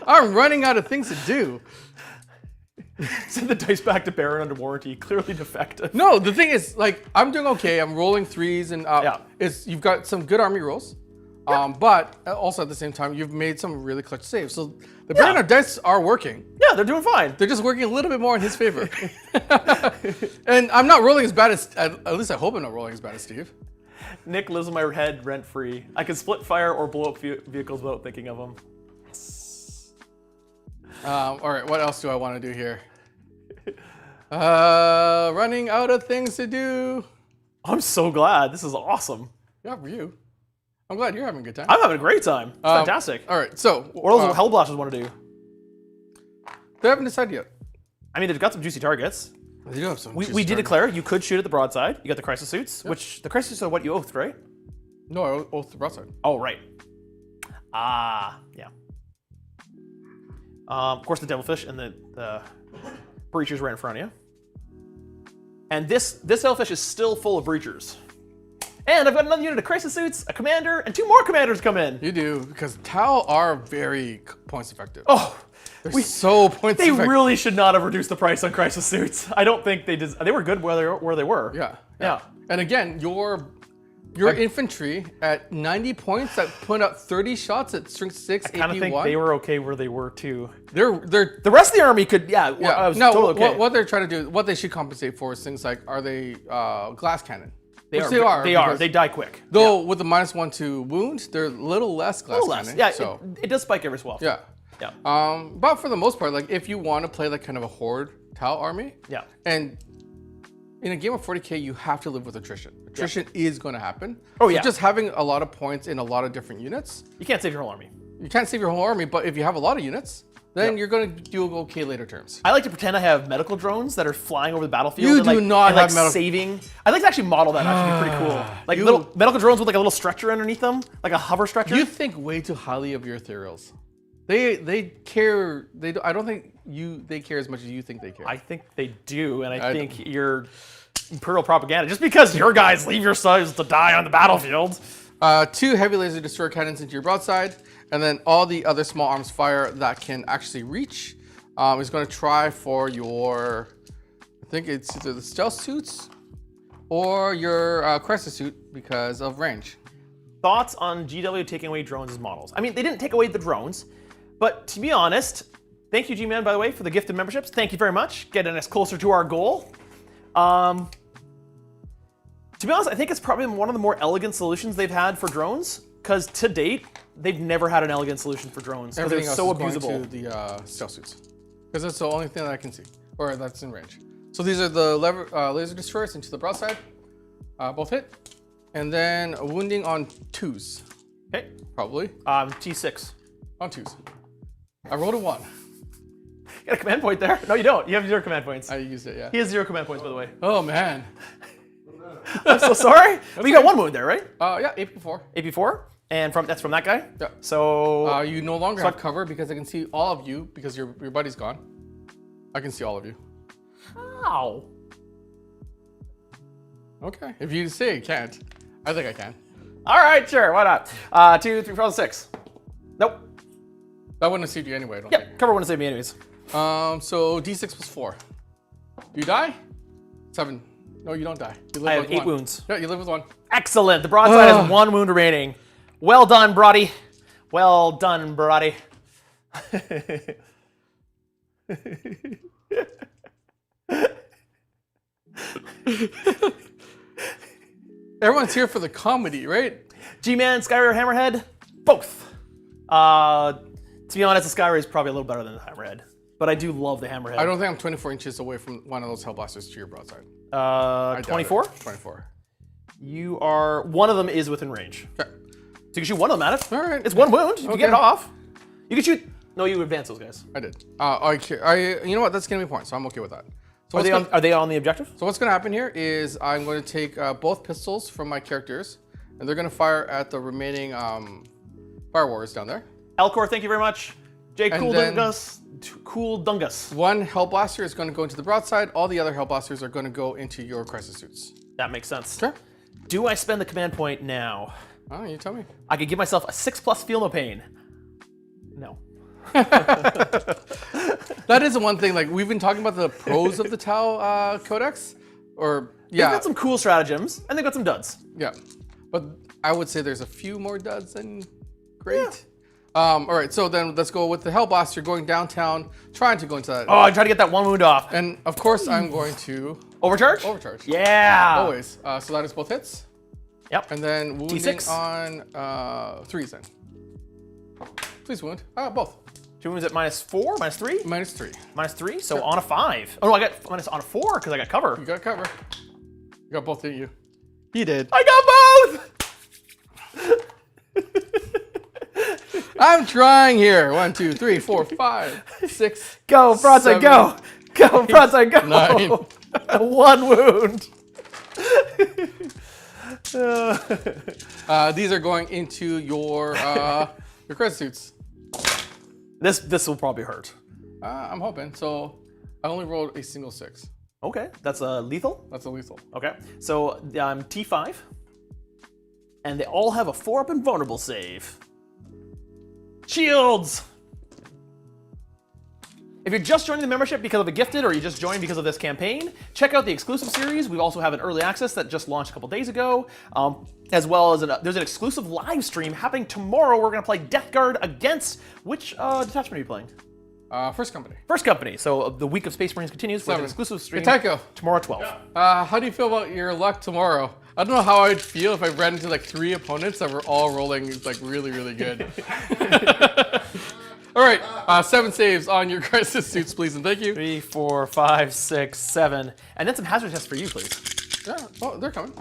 I'm running out of things to do. Send the dice back to Baron under warranty. Clearly defective. No, the thing is, like, I'm doing okay. I'm rolling 3s and up. Yeah. You've got some good army rolls. But also at the same time, you've made some really clutch saves. So the Baron of dice are working. Yeah, they're doing fine. They're just working a little bit more in his favor. And I'm not rolling as bad as, at least I hope I'm not rolling as bad as Steve. Nick lives in my head rent free. I can split fire or blow up vehicles without thinking of them. All right, what else do I want to do here? Running out of things to do. I'm so glad. This is awesome. Yeah, for you. I'm glad you're having a good time. I'm having a great time. It's fantastic. All right, so What else do Hellblasters want to do? they haven't decided yet. I mean, they've got some juicy targets. They do have some. We juicy did targets. declare you could shoot at the broadside. You got the crisis suits, which the crisis suits are what you oathed, right? No, I oath the broadside. Oh, right. Yeah. Of course, the Devilfish and the Breachers right in front of you. And this Devilfish is still full of Breachers. And I've got another unit of crisis suits, a commander, and 2 more commanders come in. You do, because Tau are very points effective. Oh, They're so points they effective. really should not have reduced the price on crisis suits. I don't think they did. They were good where they were. Yeah. And again, your infantry at 90 points that put out 30 shots at strength 6 I kind of think AP1. they were okay where they were too. They're The rest of the army could, I was no, totally okay. what they're trying to do, what they should compensate for is things like, are they glass cannon? They Which are. they are. They die quick. Though with the -1 to wound, they're a little less glass A little less. cannon. Yeah, So it does spike every so often. yeah. Yeah. But for the most part, like if you want to play like kind of a horde Tau army, Yeah. and in a game of 40K, you have to live with attrition. Attrition is going to happen. Oh, So yeah. just having a lot of points in a lot of different units, You can't save your whole army. you can't save your whole army. But if you have a lot of units, then you're going to do okay later terms. I like to pretend I have medical drones that are flying over the battlefield. You and do like, not and like have medical- saving. I'd like to actually model that. Actually, be pretty cool. Like You- little medical drones with like a little stretcher underneath them, like a hover stretcher. You think way too highly of your ethereals. They care. I don't think they care as much as you think they care. I think they do, and I think you're imperial propaganda. Just because your guys leave your sons to die on the battlefield. 2 heavy laser destroyer cannons into your broadside, and then all the other small arms fire that can actually reach is going to try for your, I think it's either the stealth suits or your crisis suit because of range. Thoughts on GW taking away drones as models? I mean, they didn't take away the drones, but to be honest, thank you, G-Man, by the way, for the gift of memberships. Thank you very much, getting us closer to our goal. To be honest, I think it's probably one of the more elegant solutions they've had for drones, because to date, they've never had an elegant solution for drones, because they're Everything else so is abusable. going to the stealth suits because that's the only thing that I can see, or that's in range. So these are the laser destroyers into the broadside, both hit, and then wounding on 2s, Okay, probably T6. on 2s. I rolled a 1. You got a command point there? No, you don't. You have 0 command points. I used it, yeah. He has 0 command points, by the way. Oh man. I'm so sorry. But you got 1 wound there, right? Yeah, AP4. AP4, and that's from that guy. Yeah. So You no longer have cover because I can see all of you because your buddy's gone. I can see all of you. how? Okay. If you say you can't, I think I can. All right, sure. Why not? 2, 3, 4, 6. Nope. That wouldn't have saved you anyway, I don't Yep. Cover wouldn't save me anyways. think. So D6 plus 4. Do you die? 7. No, you don't die. You live I have with 8 1. wounds. Yeah, you live with 1. Excellent. The broadside has 1 wound remaining. Well done, Brody. Well done, Brody. Everyone's here for the comedy, right? G-Man, Skyray, or Hammerhead? Both. To be honest, the Skyray is probably a little better than the Hammerhead, but I do love the Hammerhead. I don't think I'm 24 inches away from one of those Hellblasters to your broadside. 24? 24. You are. One of them is within range. Okay. So you can shoot one of them at it. All right. It's one wound. You can get it Okay. off. You can shoot. No, you advance those guys. I did. You know what? That's gonna be points, so I'm okay with that. So Are they on the objective? So what's gonna happen here is I'm going to take both pistols from my characters, and they're gonna fire at the remaining fire warriors down there. Elcor, thank you very much. Jay And Cool then- Dungus. Cool Dungus. One Hellblaster is going to go into the broadside. All the other Hellblasters are going to go into your crisis suits. That makes sense. Sure. Do I spend the command point now? Oh, you tell me. I could give myself a 6+ feel no pain. No. That is the one thing. Like we've been talking about the pros of the Tau Codex, or They've yeah, got some cool stratagems, and they've got some duds. yeah. But I would say there's a few more duds than great. All right, so then let's go with the Hellblaster going downtown, trying to go into that. Oh, I tried to get that one wound off. And of course, I'm going to Overcharge? overcharge. Yeah. Always. So that is both hits. Yep. And then wounding T6. on 3s then. Please wound. Both. 2 wounds at -4, -3? -3. -3, so on a 5. Oh no, I got minus on a 4 because I got cover. You got cover. You got both, didn't you? He did. I got both! I'm trying here. 1, 2, 3, 4, 5, 6. Go, broadside, 7, go! Go, broadside, go! 9. 1 wound. These are going into your crisis suits. This will probably hurt. I'm hoping. So I only rolled a single 6. Okay, that's lethal. That's a lethal. Okay, so T5, and they all have a 4-up and vulnerable save. Shields! If you're just joining the membership because of a gifted, or you just joined because of this campaign, check out the exclusive series. We also have an early access that just launched a couple days ago, as well as there's an exclusive live stream happening tomorrow. We're going to play Death Guard against which detachment are you playing? First company. First Company. So the week of Space Marines continues with an 7. exclusive stream Getaiko. tomorrow at 12. How do you feel about your luck tomorrow? I don't know how I'd feel if I ran into like 3 opponents that were all rolling like really, really good. All right, 7 saves on your crisis suits, please, and thank you. 3, 4, 5, 6, 7, and then some hazard tests for you, please. Yeah, oh, they're coming.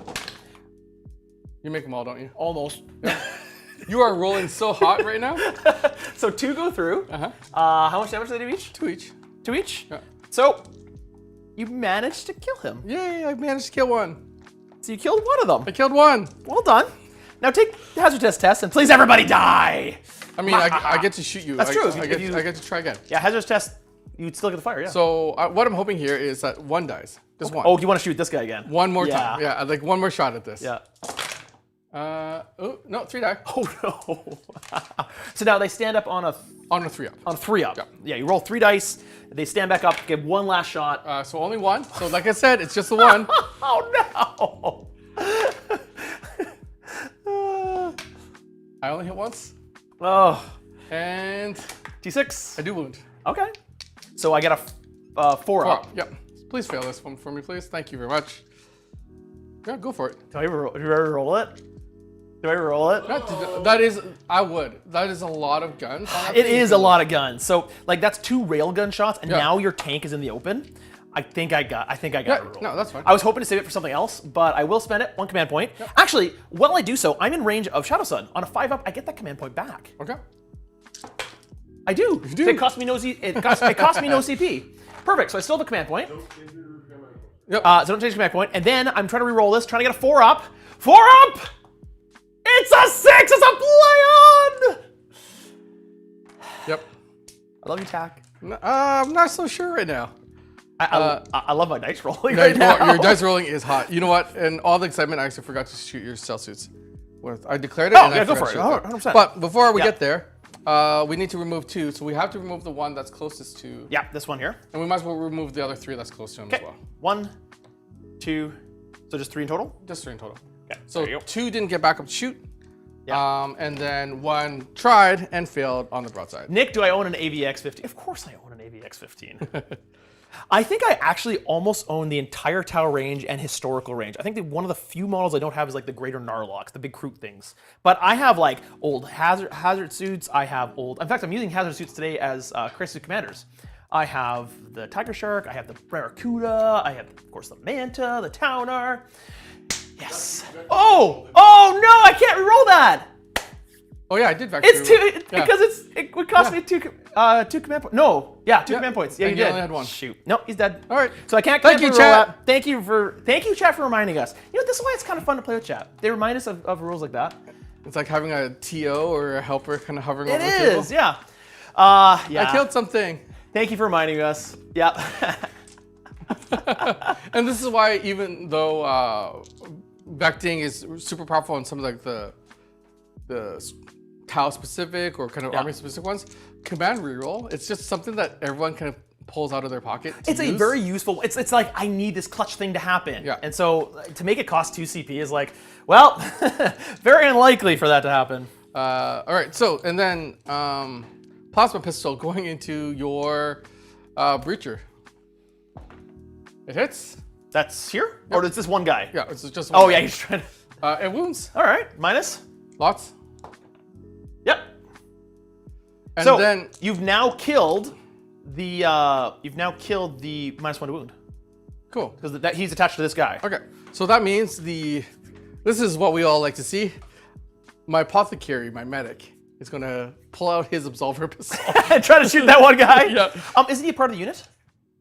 You make them all, don't you? Almost. You are rolling so hot right now. So 2 go through. Uh-huh. How much damage do they do each? 2 each. 2 each? Yeah. So you managed to kill him. Yay, I managed to kill one. So you killed one of them. I killed one. Well done. Now take the hazard test and please everybody die. I mean, I get to shoot you. That's true. I get to try again. Yeah, hazard test, you'd still get the fire, yeah. So what I'm hoping here is that one dies. Just one. Oh, you want to shoot this guy again? One more time. Yeah, I'd like one more shot at this. Yeah. Oh, no, 3 die. Oh no. So now they stand up on a On a 3 up. 3-up. Yeah. Yeah, you roll 3 dice, they stand back up, give one last shot. So only one. So like I said, it's just the one. Oh no! I only hit once. Oh, And T6. I do wound. Okay. So I get a 4 up. Yep. Please fail this one for me, please. Thank you very much. Yeah, go for it. Do I ever roll it? Do I ever roll it? That is, I would. That is a lot of guns. It is a lot of guns. So like that's 2 railgun shots, and Yeah. now your tank is in the open. I think I got Yeah, to roll. no, that's fine. I was hoping to save it for something else, but I will spend it. 1 command point. Actually, while I do so, I'm in range of Shadow Sun. On a 5-up, I get that command point back. Okay. I do. You do. It cost me no CP. Perfect. So I still have a command point. Yep. So don't change command point. And then I'm trying to re-roll this, trying to get a 4-up. 4-up! It's a 6! It's a play on! Yep. I love you, Tack. I'm not so sure right now. I love my dice rolling right Yeah, now. your dice rolling is hot. You know what? And all the excitement, I actually forgot to shoot your stealth suits. I declared it. Oh, and yeah, I go forgot for to it. shoot 100%. But before we Yeah. get there, we need to remove 2. So we have to remove the one that's closest to. Yeah, this one here. And we might as well remove the other 3 that's close to him as Okay. well. 1, 2, so just 3 in total? Just 3 in total. Okay, So there you go. 2 didn't get back up to shoot. Yeah. And then 1 tried and failed on the broadside. Nick, do I own an AVX 50? Of course I own an AVX 615. I think I actually almost own the entire tower range and historical range. I think that one of the few models I don't have is like the greater Narlocks, the big Kroot things. But I have like old hazard suits. I have old. In fact, I'm using hazard suits today as crisis commanders. I have the Tiger Shark. I have the Barracuda. I have, of course, the Manta, the Taunar. Yes. Oh no! I can't reroll that. Oh yeah, I did vector. It's two because it would cost me two command points. No, two command points. Yeah, and you did. only had one. Shoot. No, he's dead. All right. So I can't. Thank you, reroll chat. that. Thank you, chat, for reminding us. You know, this is why it's kind of fun to play with chat. They remind us of rules like that. It's like having a TO or a helper kind of hovering It over the table. is, yeah. I killed something. Thank you for reminding us. Yeah. And this is why, even though vecting is super powerful in some of like the Tau specific or kind of army specific ones, command reroll, it's just something that everyone kind of pulls out of their pocket. It's a very useful. It's like I need this clutch thing to happen. Yeah. And so to make it cost 2 CP is like, well, very unlikely for that to happen. All right. So and then plasma pistol going into your breacher. It hits. That's here, or is this one guy? Yeah, it's just. Oh one. yeah, he's trying to. It wounds. All right, minus. Lots. Yep. And so then you've now killed the -1 to wound cool. because he's attached to this guy. Okay. So that means this is what we all like to see. My apothecary, my medic, is gonna pull out his absolver pistol. And try to shoot that one guy. Yeah. Isn't he a part of the unit?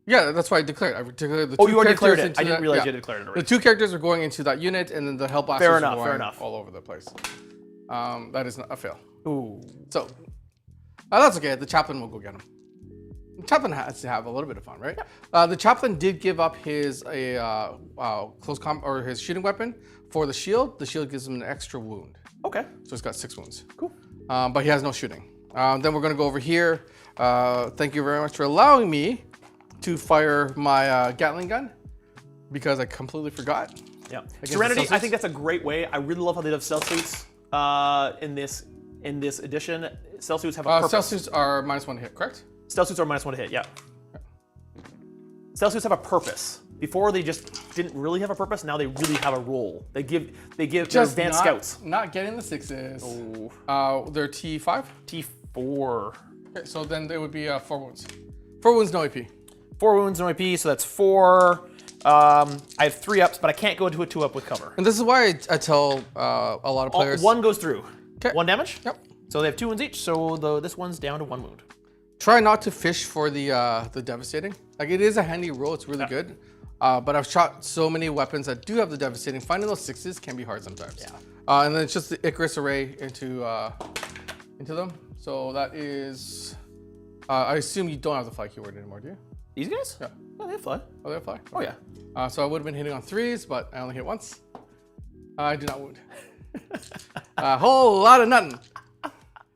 Yeah, that's why I declared. I declared the Oh, two you already characters declared it. into I didn't that- realize yeah. you declared it already. The two characters are going into that unit, and then the hell blasters Fair are enough, going fair enough. all over the place. That is not a fail. Ooh. So that's okay. The chaplain will go get him. The chaplain has to have a little bit of fun, right? The chaplain did give up his close combat or his shooting weapon for the shield. The shield gives him an extra wound, Okay. so he's got 6 wounds. Cool. But he has no shooting. Then we're gonna go over here. Thank you very much for allowing me to fire my Gatling gun because I completely forgot. Yeah. the Serenity. I stealth think that's a great way. I really love how they have stealth suits in this edition. Stealth suits have a purpose. Stealth suits are -1 to hit, correct? Stealth suits are -1 to hit. Yeah. Stealth suits have a purpose. Before they just didn't really have a purpose. Now they really have a role. They give their advanced scouts. Not getting the 6s. They're T5. T4. Okay, so then it would be 4 wounds. 4 wounds, no AP. 4 wounds, no AP, so that's 4. I have 3 ups, but I can't go into a 2-up with cover. And this is why I tell a lot of players. 1 goes through. 'Kay. 1 damage? Yep. So they have 2 wounds each, so this one's down to 1 wound. Try not to fish for the devastating. Like it is a handy roll. It's really good. But I've shot so many weapons that do have the devastating. Finding those 6s can be hard sometimes. Yeah. And then it's just the Icarus array into them. So that is. I assume you don't have the fly keyword anymore, do you? These guys? Yeah. Oh, they fly. Oh, they have fly. Oh, yeah. So I would have been hitting on 3s, but I only hit once. I do not wound. A whole lot of nothing.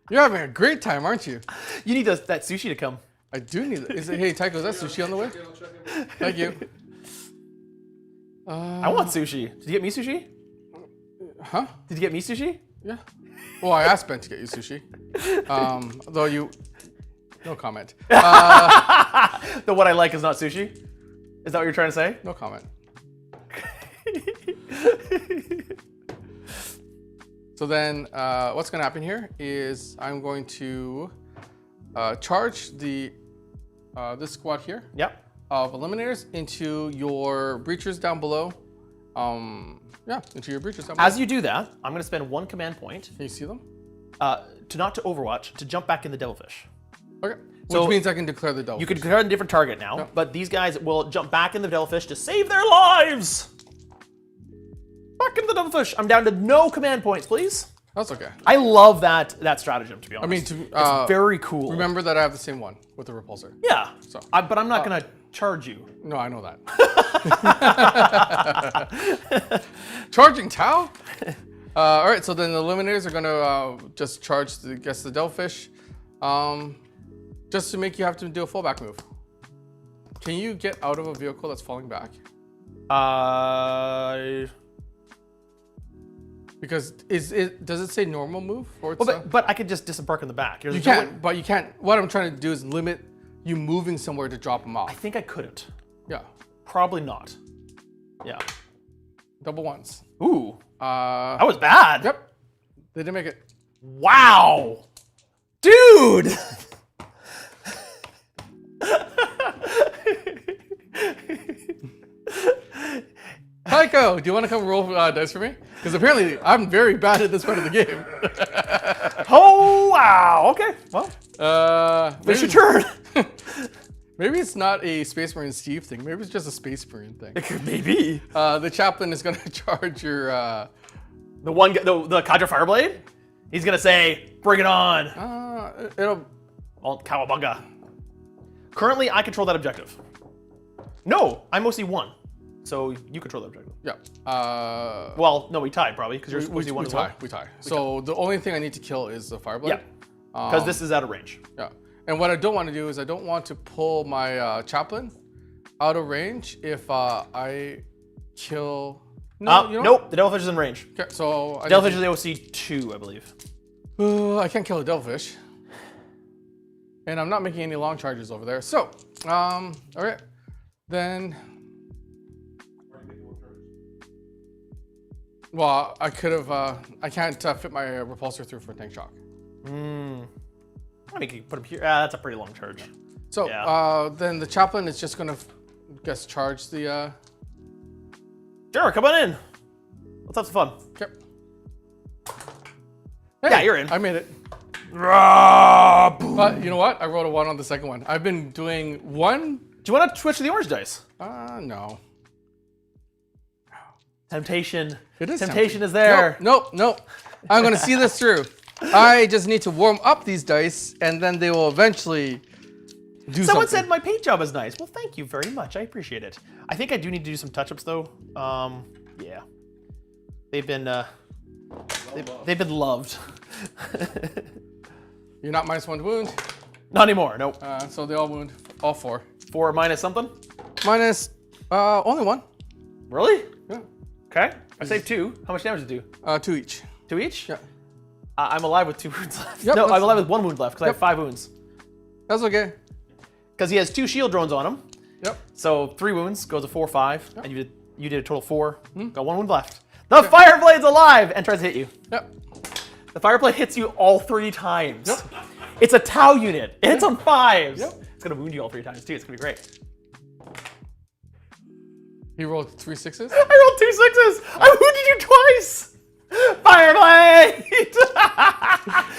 You're having a great time, aren't you? You need that sushi to come. I do need it. Hey, Tycho, is that sushi on the way? Thank you. I want sushi. Did you get me sushi? Huh? Did you get me sushi? Yeah. Well, I asked Ben to get you sushi. Though you... No comment. The what I like is not sushi? Is that what you're trying to say? No comment. So then what's going to happen here is I'm going to charge this squad here Yep. of eliminators into your breachers down below. Into your breachers down below. As you do that, I'm going to spend 1 command point Can you see them? not to Overwatch, to jump back in the Devilfish. Okay. So Which means I can declare the double. You could declare a different target now, Yep. but these guys will jump back in the Devilfish to save their lives. Back in the Devilfish. I'm down to no command points, please. That's okay. I love that stratagem, to be I honest. mean, it's very cool. Remember that I have the same one with the repulsor. Yeah. So. But I'm not going to charge you. No, I know that. Charging Tau? All right, so then the eliminators are gonna just charge the Devilfish, just to make you have to do a fallback move. Can you get out of a vehicle that's falling back? Because does it say normal move? Or it's Well, but I could just disembark in the back. you can't. But you can't. What I'm trying to do is limit you moving somewhere to drop them I off. think I couldn't. Yeah. Probably not. Yeah. Double ones. Ooh. Uh, That was bad. Yep. They didn't make it. Wow. Dude. Tycho, do you want to come roll dice for me? Because apparently I'm very bad at this part of the game. Oh, wow. Okay. Well, it's your turn. Maybe it's not a Space Marine Steve thing. Maybe it's just a Space Marine thing. It could maybe. The chaplain is going to charge your... The Cadre Fireblade? He's going to say, bring it on. it'll... Oh, cowabunga. Currently, I control that objective. No, I'm mostly 1. So you control that objective. Yeah. Well, no, we tied probably, because you're supposed to be 1 as well. We tie. So the only thing I need to kill is the Fireblade. Yeah, because this is out of range. Yeah. And what I don't want to do is I don't want to pull my chaplain out of range if I kill... No, you know nope, the Devilfish is in range. Okay, so... Devilfish is AOC 2, I believe. I can't kill a Devilfish. And I'm not making any long charges over there. So, all right. Then... Well, I could have... I can't fit my repulsor through for tank shock. I mean, you can put him here. That's a pretty long charge. So, Yeah. then the chaplain is just going to, guess, charge the... Sure, come on in. Let's have some fun. Okay. Yeah, you're in. I made it. But you know what? I rolled a 1 on the second one. I've been doing 1... Do you want to switch to the orange dice? No. Temptation. It is Temptation is there. Nope. I'm going to see this through. I just need to warm up these dice, and then they will eventually do Someone something. said my paint job is nice. Well, thank you very much. I appreciate it. I think I do need to do some touch-ups though. Yeah, they've been they've been loved. You're not -1 to wound. Not anymore. Nope. So they all wound. All 4. 4 minus something. Minus only 1. Really? Yeah. Okay. I saved 2. How much damage did it do? 2 each. 2 each? Yeah. I'm alive with 2 wounds left. Yep, no, that's- I'm alive with 1 wound left because I have 5 wounds. That's okay. Because he has 2 shield drones on him. Yep. So 3 wounds goes to 4, 5, and you did a total 4. Got 1 wound left. The Fireblade's alive and tries to hit you. Yep. The Fireblade hits you all 3 times. Yep. It's a Tau unit. It hits on 5s. Yep. It's gonna wound you all 3 times too. It's gonna be great. He rolled 3 6s. I rolled 2 6s. I wounded you twice. Fireblade.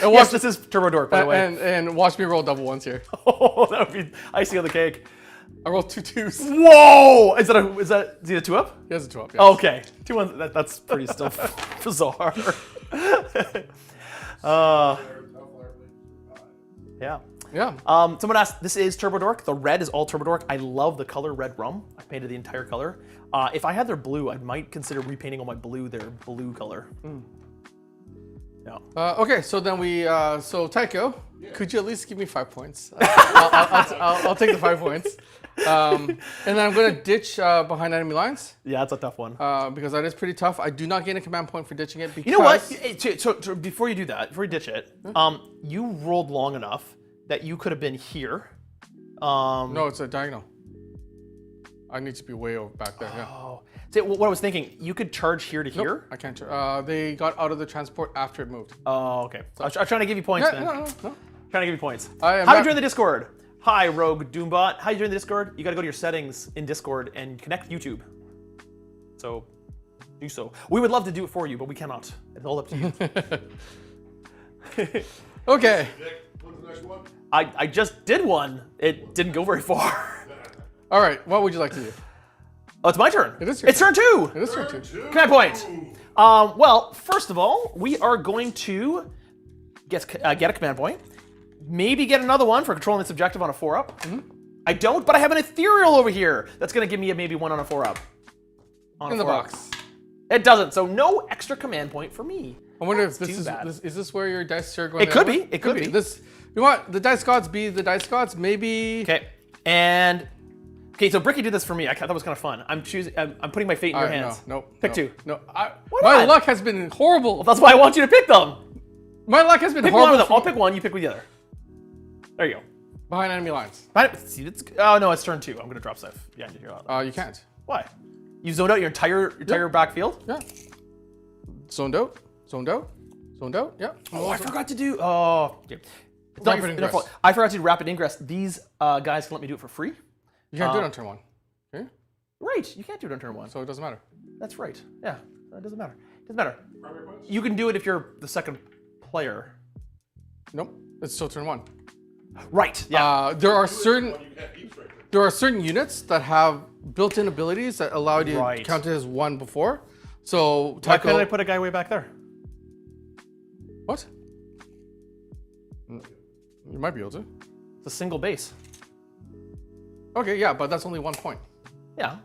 Yes, this is Turbo Dork, by the way. And watch me roll double 1s here. Oh, that would be icing on the cake. I rolled 2 2s. Whoa! Is he a 2-up? He has a 2 up. Yes. Oh, okay. 2 1. That's pretty still bizarre. Yeah. Yeah. Someone asked, this is Turbo Dork. The red is all Turbo Dork. I love the color red rum. I painted the entire color. If I had their blue, I might consider repainting all my blue their blue color. Yeah. Okay, so then so Tycho, could you at least give me 5 points? I'll take the 5 points. And then I'm going to ditch behind enemy lines. Yeah, that's a tough one. Because that is pretty tough. I do not gain a command point for ditching it because... You know what? So before you do that, before you ditch it, you rolled long enough that you could have been here. No, it's a diagonal. I need to be way over back there, yeah. Oh. See, what I was thinking, you could charge here to here? I can't. They got out of the transport after it moved. Oh, okay. So I'm trying to give you points, Yeah, man. no. Trying to give you points. I am How do you not- join the Discord? Hi, Rogue Doombot. How you join the Discord? You got to go to your settings in Discord and connect YouTube. So, do so. We would love to do it for you, but we cannot. It's all up to you. Okay. Nick, what's the next one? I just did one. It didn't go very far. All right. What would you like to do? Oh, it's my turn. It is your It's turn 2. It is turn 2. Command point. Well, first of all, we are going to get a command point. Maybe get another one for controlling this objective on a 4-up. I don't, but I have an ethereal over here that's going to give me a maybe 1 on a 4-up. In the box. It doesn't, so no extra command point for me. I wonder if Too this bad. is this where your dice are going? It could be. It could be. This. You want the dice gods be the dice gods? Maybe. Okay, so Bricky did this for me. I thought it was kind of fun. I'm putting my fate in your hands. No. Pick 2. No. Why My not? luck has been horrible. That's why I want you to pick them. My luck has been Pick one horrible. of them. I'll pick one. You pick with the other. There you go. Behind enemy lines. See, oh no, it's turn 2. I'm gonna drop stuff behind you here. You can't. Why? You zoned out your entire backfield? Yeah. Zoned out. Zoned out. Zoned out. Yeah. Oh, I forgot to do. Oh, okay. It's not Rapid your fault. ingress. I forgot to do rapid ingress. These guys can let me do it for free. You can't do it on turn 1. Okay? Right, you can't do it on turn 1. So it doesn't matter. That's right. Yeah, that doesn't matter. Doesn't matter. Primary points? You can do it if you're the second player. Nope. It's still turn 1. Right. Yeah. There are certain Well, you can't keep straight. there are certain units that have built-in abilities that allow you to Right. count it as 1 before. So Why Tycho, couldn't I put a guy way back there? what? You might be able to. It's a single base. Okay, yeah, but that's only 1 point. Yeah,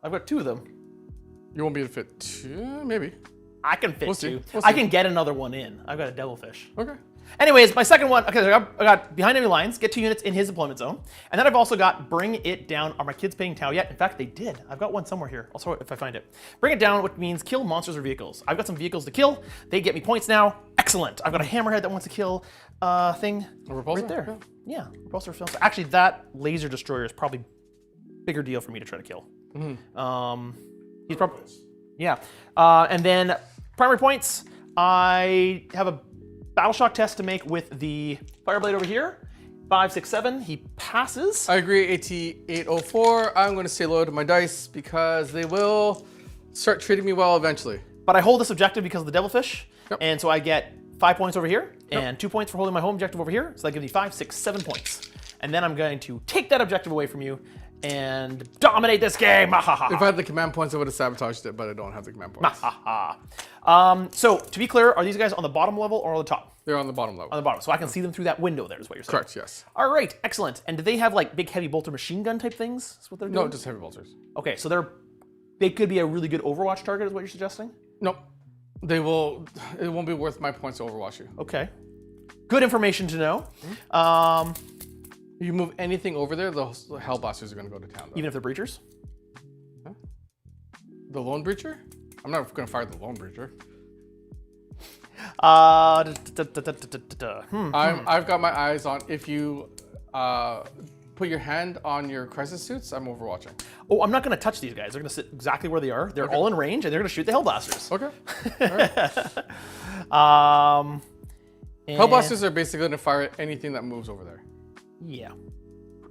I've got 2 of them. You won't be able to fit 2, maybe. I can fit We'll see. 2. We'll I see. can get another one in. I've got a devilfish. Okay. Anyways, my second one, okay, I got behind enemy lines, get 2 units in his deployment zone. And then I've also got bring it down. Are my kids paying Tau yet? In fact, they did. I've got one somewhere here. I'll show it if I find it. Bring it down, which means kill monsters or vehicles. I've got some vehicles to kill. They get me points now. Excellent. I've got a hammerhead that wants to kill thing A repulsor? right there. Yeah, repulsor films. Actually, that laser destroyer is probably bigger deal for me to try to kill. He's probably, yeah. And then primary points, I have a battle shock test to make with the Fireblade over here. 5, 6, 7. He passes. I agree, AT804. I'm going to stay loyal to my dice because they will start treating me well eventually. But I hold this objective because of the Devilfish. Yep. And so I get 5 points over here and 2 points for holding my home objective over here. So that gives me 5, 6, 7 points. And then I'm going to take that objective away from you and dominate this game. Ha ha ha. If I had the command points, I would have sabotaged it, but I don't have the command points. So to be clear, are these guys on the bottom level or on the top? They're on the bottom level. On the bottom. So I can see them through that window there is what you're saying. Correct, yes. All right, excellent. And do they have like big heavy bolter machine gun type things? That's what they're doing? No, just heavy bolters. Okay, so they could be a really good Overwatch target is what you're suggesting? Nope. They will. It won't be worth my points to overwatch you. Okay. Good information to know. If you move anything over there, the Hellblasters are going to go to town. Though. Even if they're breachers? The Lone Breacher? I'm not going to fire the Lone Breacher. I've got my eyes on if you put your hand on your crisis suits, I'm overwatching. Oh, I'm not going to touch these guys. They're going to sit exactly where they are. They're all in range, and they're going to shoot the Hellblasters. Okay. And- Hellblasters are basically going to fire at anything that moves over there. Yeah,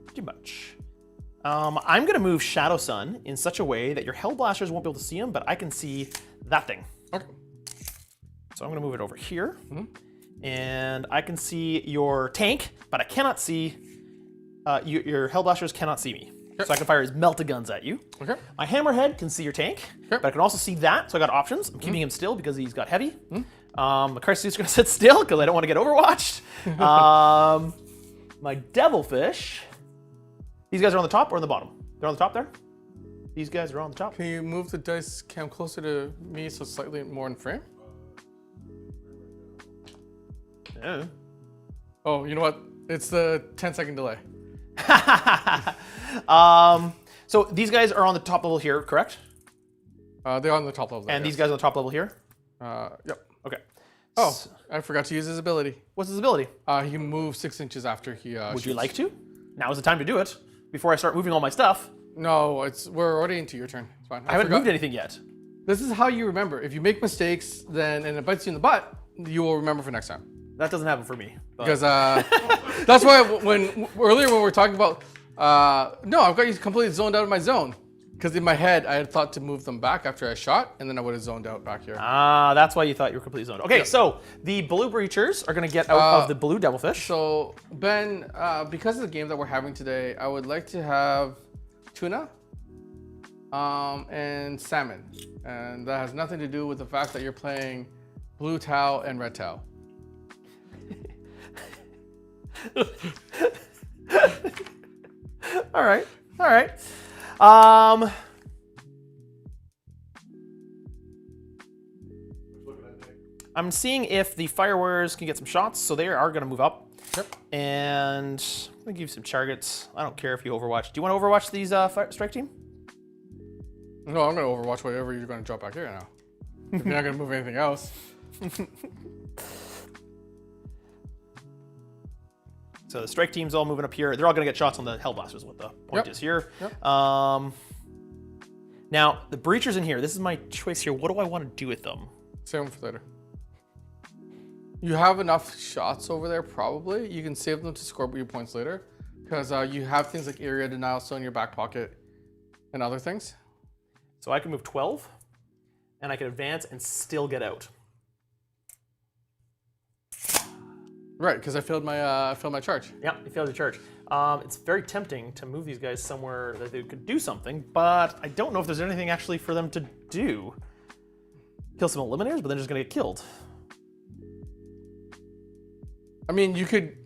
pretty much. I'm going to move Shadow Sun in such a way that your Hellblasters won't be able to see them, but I can see that thing. Okay. So I'm going to move it over here. And I can see your tank, but I cannot see, your Hellblasters cannot see me. So I can fire his melta-guns at you. Okay. My Hammerhead can see your tank, but I can also see that, so I got options. I'm keeping him still because he's got heavy. My Crisis Suit's going to sit still because I don't want to get overwatched. My Devilfish, these guys are on the top or on the bottom? They're on the top there? These guys are on the top. Can you move the dice cam closer to me so it's slightly more in frame? Yeah. Oh, you know what? It's the 10-second delay. So these guys are on the top level here, correct? They're on the top level. There, And these yes. guys on the top level here? Yep. Okay. Oh, I forgot to use his ability. What's his ability? He can move 6 inches after he Would you shoots. like to? Now is the time to do it before I start moving all my stuff. No, we're already into your turn. It's fine. I haven't forgot. moved anything yet. This is how you remember. If you make mistakes, and it bites you in the butt, you will remember for next time. That doesn't happen for me. But Because that's why when earlier when we were talking about, no, I've got you completely zoned out of my zone. Because in my head, I had thought to move them back after I shot, and then I would have zoned out back here. that's why you thought you were completely zoned. Okay, so the blue breachers are going to get out of the blue devilfish. So, Ben, because of the game that we're having today, I would like to have tuna and salmon. And that has nothing to do with the fact that you're playing blue Tau and red Tau. All right. I'm seeing if the firewares can get some shots, so they are going to move up. Yep. And I'm going to give you some targets. I don't care if you overwatch. Do you want to overwatch these strike team? No, I'm going to overwatch whatever you're going to drop back here now. If you're not going to move anything else. So the strike team's all moving up here. They're all going to get shots on the Hellblasters is what the point is here. Yep. Now, the Breachers in here. This is my choice here. What do I want to do with them? Save them for later. You have enough shots over there, probably. You can save them to score your points later. Because you have things like area denial still in your back pocket and other things. So I can move 12, and I can advance and still get out. Right, because I failed my charge. Yeah, you failed your charge. It's very tempting to move these guys somewhere that they could do something, but I don't know if there's anything actually for them to do. Kill some eliminators, but they're just going to get killed. I mean, you could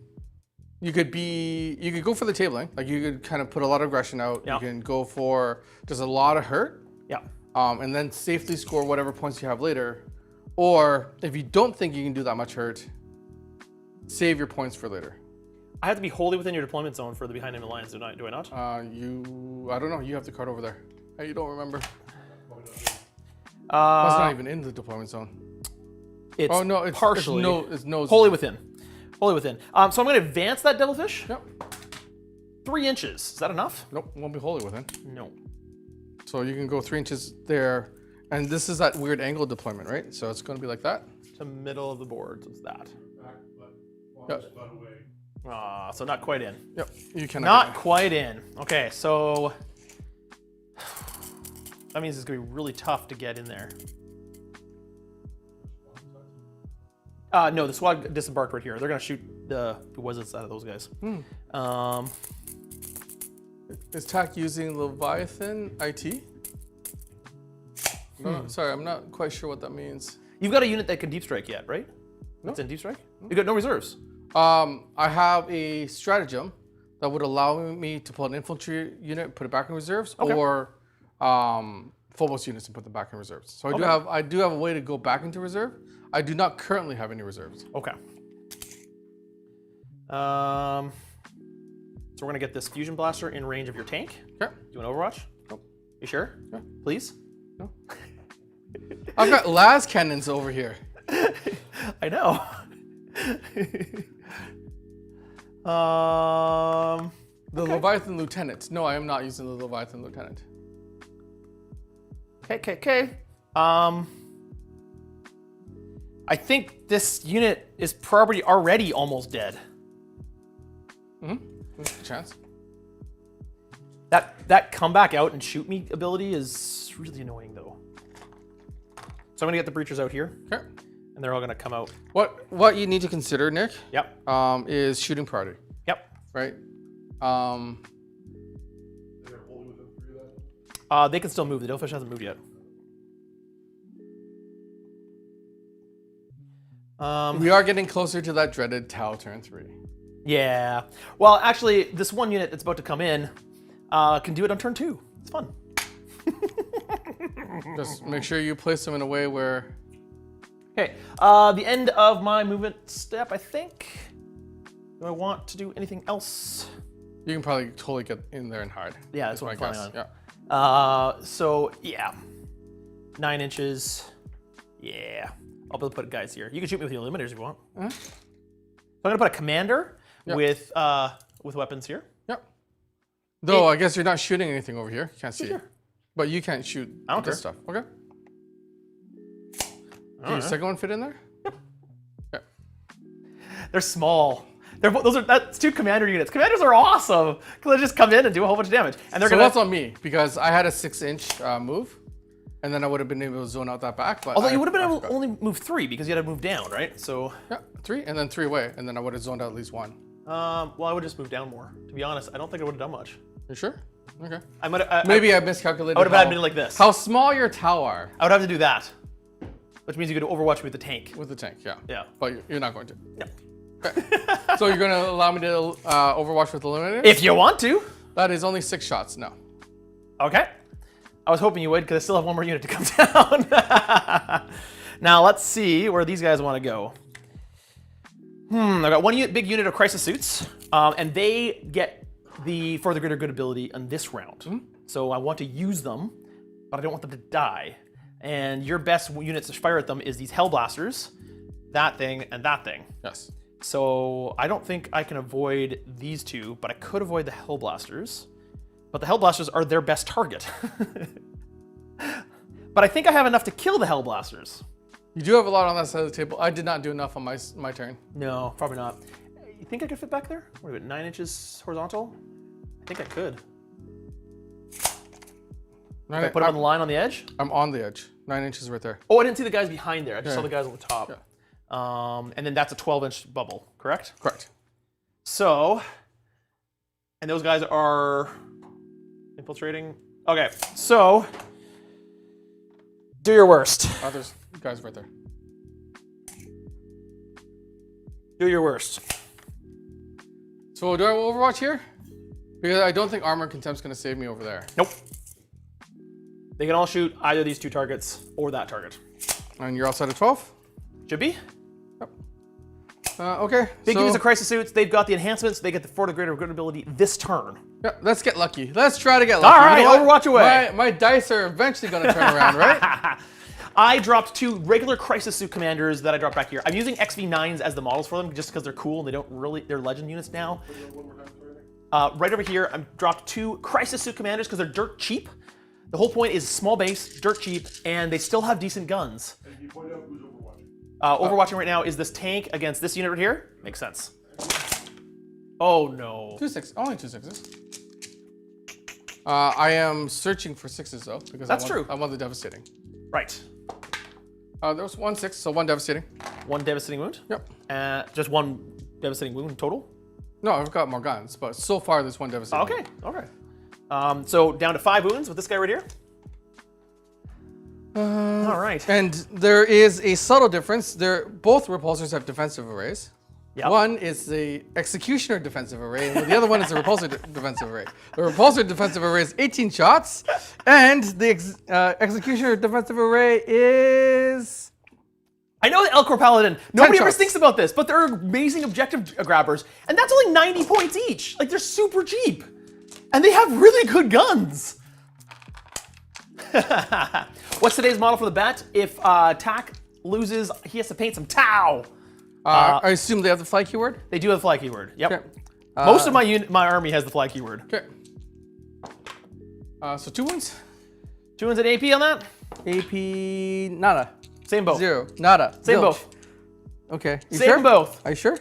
go for the tabling. Like you could kind of put a lot of aggression out. Yeah. You can go for just a lot of hurt. Yeah. And then safely score whatever points you have later. Or if you don't think you can do that much hurt, save your points for later. I have to be wholly within your deployment zone for the behind enemy lines, do I not? I don't know. You have the card over there. You don't remember. It's not even in the deployment zone. It's Oh no, it's partially. It's no. Wholly within. Wholly within. So I'm going to advance that Devilfish. Yep. 3 inches. Is that enough? Nope. Won't be wholly within. No. So you can go 3 inches there, and this is that weird angle deployment, right? So it's going to be like that. To middle of the board. So it's that. Back, but Yep. butt away. So not quite in. Yep. You cannot. Not quite in. Okay, so that means it's going to be really tough to get in there. No, the squad disembarked right here. They're going to shoot the wizards out of those guys. Is TAC using Leviathan IT? No, sorry, I'm not quite sure what that means. You've got a unit that can deep strike yet, right? No. It's in deep strike? You got no reserves. I have a stratagem that would allow me to pull an infantry unit and put it back in reserves, Okay. or phobos units and put them back in reserves. So I do have a way to go back into reserve. I do not currently have any reserves. Okay. So we're going to get this fusion blaster in range of your tank. Okay. Do you want Overwatch? Nope. You sure? Yeah. Please? No. I've got las cannons over here. I know. The Leviathan Lieutenant. No, I am not using the Leviathan Lieutenant. Okay. I think this unit is probably already almost dead. There's a chance. That come back out and shoot me ability is really annoying though. So I'm gonna get the breachers out here, Okay. and they're all gonna come out. What you need to consider, Nick, Yep. is shooting priority, Yep. right? They're holding within 3 of that. They can still move. The Devilfish hasn't moved yet. We are getting closer to that dreaded Tau turn 3. Yeah. Well, actually, this one unit that's about to come in can do it on turn 2. It's fun. Just make sure you place them in a way where. Okay. The end of my movement step, I think. Do I want to do anything else? You can probably totally get in there and hide. Yeah, that's what I'm my planning guess. on. So, yeah. 9 inches. Yeah. I'll be able to put guys here. You can shoot me with the Illuminators if you want. So I'm going to put a commander with weapons here. Yep. Though I guess you're not shooting anything over here. You can't see Sure. it. But you can't shoot I don't this care. stuff. Okay. Can your second one fit in there? Yep. Okay. They're small. That's 2 commander units. Commanders are awesome because they just come in and do a whole bunch of damage. And they're So gonna. that's on me because I had a 6-inch move, and then I would have been able to zone out that back. But Although you would have been I able to forgot. only move 3 because you had to move down, right? So. Yeah, 3 and then 3 away, and then I would have zoned out at least 1. Well, I would just move down more. To be honest, I don't think I would have done much. You sure? Okay. I might have. Maybe I miscalculated. I would have had been like this. How small your Tau are I would have to do that, which means you could Overwatch me with the tank. with the tank. Yeah. Yeah. But you're not going to. Yeah. Okay. So you're going to allow me to Overwatch with Eliminator? If you want to. That is only 6 shots. No. Okay. I was hoping you would because I still have 1 more unit to come down. Now let's see where these guys want to go. I've got 1 big unit of crisis suits, and they get the for the greater good ability on this round. So I want to use them, but I don't want them to die. And your best units to fire at them is these Hellblasters, that thing, and that thing. Yes. So I don't think I can avoid these two, but I could avoid the Hellblasters. But the Hellblasters are their best target. But I think I have enough to kill the Hellblasters. You do have a lot on that side of the table. I did not do enough on my turn. No, probably not. You think I could fit back there? What is it, 9 inches horizontal? I think I could. Right, I put him on the line on the edge? I'm on the edge. 9 inches right there. Oh, I didn't see the guys behind there. I just Yeah. saw the guys on the top. Yeah. And then that's a 12-inch bubble, correct? Correct. So, and those guys are infiltrating. Okay, so do your worst. Oh, there's guys right there. Do your worst. So do I Overwatch here? Because I don't think Armor Contempt's going to save me over there. Nope. They can all shoot either these two targets or that target. And you're outside of 12? Should be. Yep. Okay. Big use of crisis suits. They've got the enhancements. They get the 4 to greater good ability this turn. Yeah, let's get lucky. Let's try to get lucky. All right, you know what? Overwatch away. My dice are eventually going to turn around, right? I dropped 2 regular crisis suit commanders that I dropped back here. I'm using XV9s as the models for them just because they're cool and they don't really, they're legend units now. Right over here, I've dropped 2 crisis suit commanders because they're dirt cheap. The whole point is small base, dirt cheap, and they still have decent guns. And you point out who's overwatching. Overwatching right now is this tank against this unit right here. Makes sense. Oh no. 2 6, only 2 6s. I am searching for 6s though, because That's true. true. I want the devastating. Right. There was 1 6, so 1 devastating. 1 devastating wound? Yep. Just 1 devastating wound total? No, I've got more guns, but so far there's 1 devastating. Okay, okay. So down to 5 wounds with this guy right here. All right. And there is a subtle difference. Both repulsors have defensive arrays. Yep. One is the executioner defensive array, and the other one is the repulsor defensive array. The repulsor defensive array is 18 shots, and the executioner defensive array is... I know the Elcor Paladin. Nobody ever shots. thinks about this, but they're amazing objective grabbers, and that's only 90 points each. Like, they're super cheap. And they have really good guns. What's today's model for the bet? If TAC loses, he has to paint some Tau. I assume they have the fly keyword? They do have the fly keyword. Yep. Okay. Most of my army has the fly keyword. Okay. So 2 wounds. 2 wounds at AP on that? AP, nada. Same both. 0, nada. Same Zilch. both. Okay. You Same sure? both. Are you sure?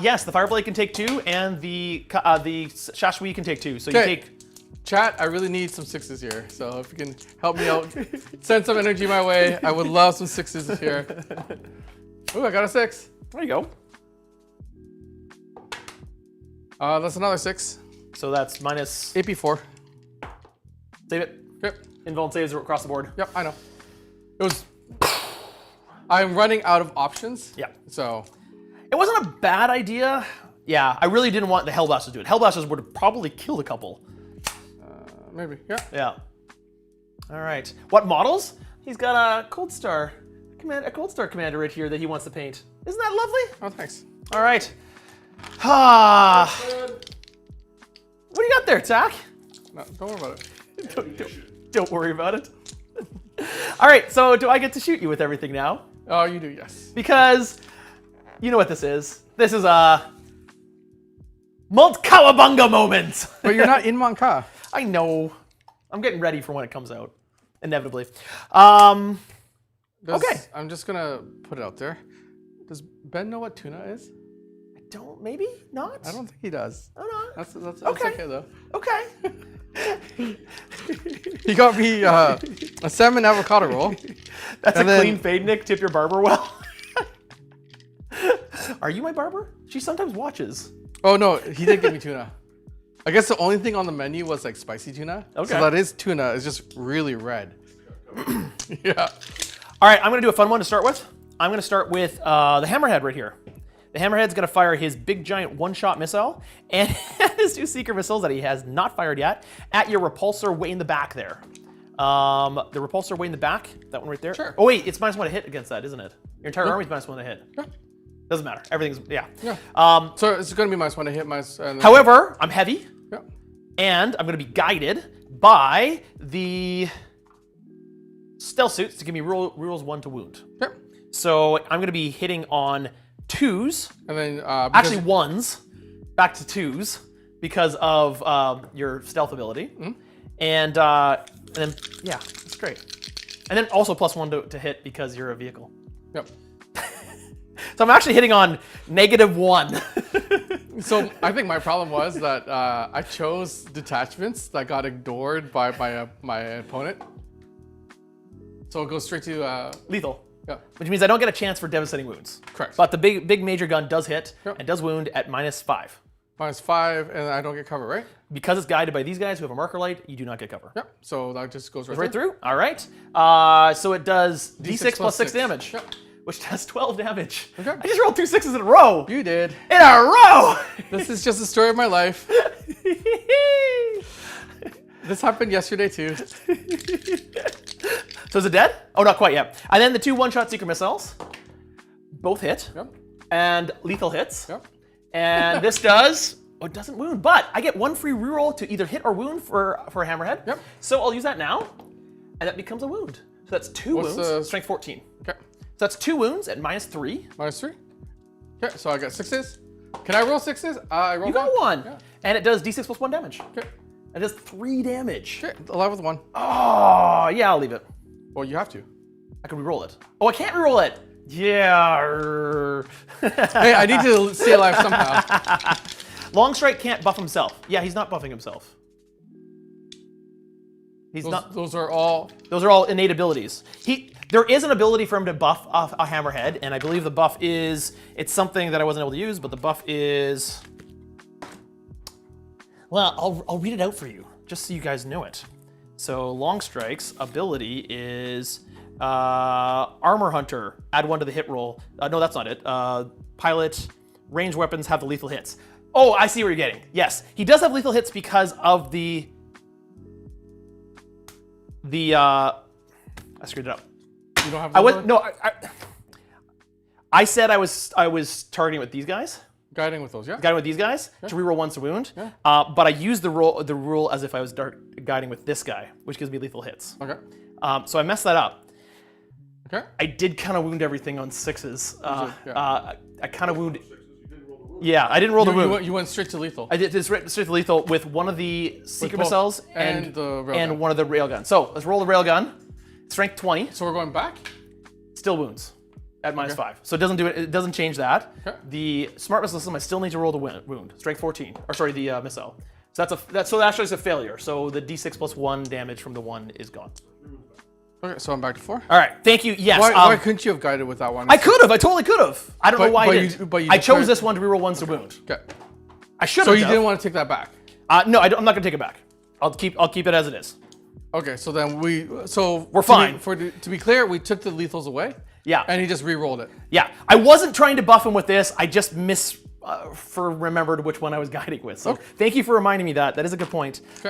Yes, the Fireblade can take 2, and the Shashwi can take 2. So you Okay. take... Chat, I really need some 6s here. So if you can help me out, send some energy my way. I would love some 6s here. Ooh, I got a 6. There you go. That's another 6. So that's minus... AP 4. Save it. Yep. Invuln saves across the board. Yep, I know. It was... I'm running out of options. Yeah. So... It wasn't a bad idea. Yeah, I really didn't want the Hellblasters to do it. Hellblasters would have probably killed a couple. Maybe, yeah. Yeah. All right. What models? He's got a Cold Star commander right here that he wants to paint. Isn't that lovely? Oh, thanks. All right. Ah. What do you got there, Tack? No, don't worry about it. Don't worry about it. All right. So do I get to shoot you with everything now? Oh, you do, yes. Because you know what this is. This is a Malt Kawabunga moment. But you're not in Monka. I know. I'm getting ready for when it comes out, inevitably. Okay. I'm just gonna put it out there. Does Ben know what tuna is? I don't. Maybe not. I don't think he does. Oh no. That's Okay. okay though. Okay. He got me a salmon avocado roll. That's And a then- clean fade, Nick. Tip your barber well. Are you my barber? She sometimes watches. Oh no, he did give me tuna. I guess the only thing on the menu was like spicy tuna. Okay. So that is tuna. It's just really red. Yeah. All right, I'm going to do a fun one to start with. I'm going to start with the Hammerhead right here. The Hammerhead's going to fire his big giant one-shot missile and his 2 seeker missiles that he has not fired yet at your repulsor way in the back there. The repulsor way in the back, that one right there. Sure. Oh wait, it's -1 to hit against that, isn't it? Your entire army's -1 to hit. Yeah. Doesn't matter. Everything's, yeah. Yeah. So it's gonna be -1 to hit and then, However, I'm heavy, yeah. and I'm going to be guided by the stealth suits to give me rules 1 to wound. Yep. So I'm going to be hitting on 2s. And then Actually, 1s. Back to 2s because of your stealth ability. And then, yeah, that's great. And then also +1 to hit because you're a vehicle. Yep. So I'm actually hitting on -1. So I think my problem was that I chose detachments that got ignored by my opponent. So it goes straight to Lethal. yeah. Which means I don't get a chance for devastating wounds. Correct. But the big major gun does hit Yep. and does wound at -5. -5, and I don't get cover, right? Because it's guided by these guys who have a marker light, you do not get cover. Yep. So that just goes right, Right through. through. All right. So it does D6 plus 6 damage, Yep. which does 12 damage. Okay. I just rolled 2 6s in a row. You did. In a row. This is just the story of my life. This happened yesterday too. So is it dead? Oh, not quite yet. And then the 2 one-shot secret missiles, both hit, Yep. and lethal hits. Yep. And this does, oh, it doesn't wound, but I get 1 free reroll to either hit or wound for a hammerhead. Yep. So I'll use that now, and that becomes a wound. So that's 2 What's wounds, the- strength 14. Okay. So that's 2 wounds at -3. -3. Okay. So I got 6s. Can I roll 6s? I roll You got 1. Yeah. And it does D6 plus 1 damage. Okay. It does 3 damage. Okay. Alive with 1. Oh, yeah, I'll leave it. Well, you have to. I can reroll it. Oh, I can't reroll it. Yeah. Hey, I need to stay alive somehow. Longstrike can't buff himself. Yeah, he's not buffing himself. He's not. Those are all. Those are all innate abilities. There is an ability for him to buff a hammerhead, and I believe the buff is, it's something that I wasn't able to use, but the buff is, well, I'll read it out for you, just so you guys know it. So Longstrike's ability is Armor Hunter, add 1 to the hit roll. No, that's not it. Pilot, ranged weapons have the lethal hits. Oh, I see where you're getting. Yes, he does have lethal hits because of the I screwed it up. You don't have. I was no. I said I was targeting with these guys, guiding with those. Yeah. guiding with these guys to reroll 1 to wound. But I used the rule as if I was guiding with this guy, which gives me lethal hits. Okay. So I messed that up. Okay. I did kind of wound everything on 6s. Yeah. I kind of wounded. Yeah, I didn't roll the wound. You went straight to lethal. I did this straight to lethal with one of the secret both. missiles And the railgun. one of the railguns. So let's roll the railgun. Strength 20. So we're going back. Still wounds at -5. So it doesn't do it. It doesn't change that. Okay. The smart missile system, I still need to roll the wound. Strength 14. Or sorry, the missile. So so actually it's a failure. So the D6 plus 1 damage from the 1 is gone. Okay. So I'm back to 4. All right. Thank you. Yes. Why couldn't you have guided with that one? I could have. I totally could have. I don't know why I didn't. but you I chose declared- this one to reroll 1s to wound. Okay. I should So have. you didn't want to take that back. No, I'm not gonna take it back. I'll keep it as it is. Okay. So then we're fine. To be clear, we took the lethals away. Yeah. And he just re-rolled it. Yeah. I wasn't trying to buff him with this. I just remembered which one I was guiding with. So thank you for reminding me that. That is a good point. Okay.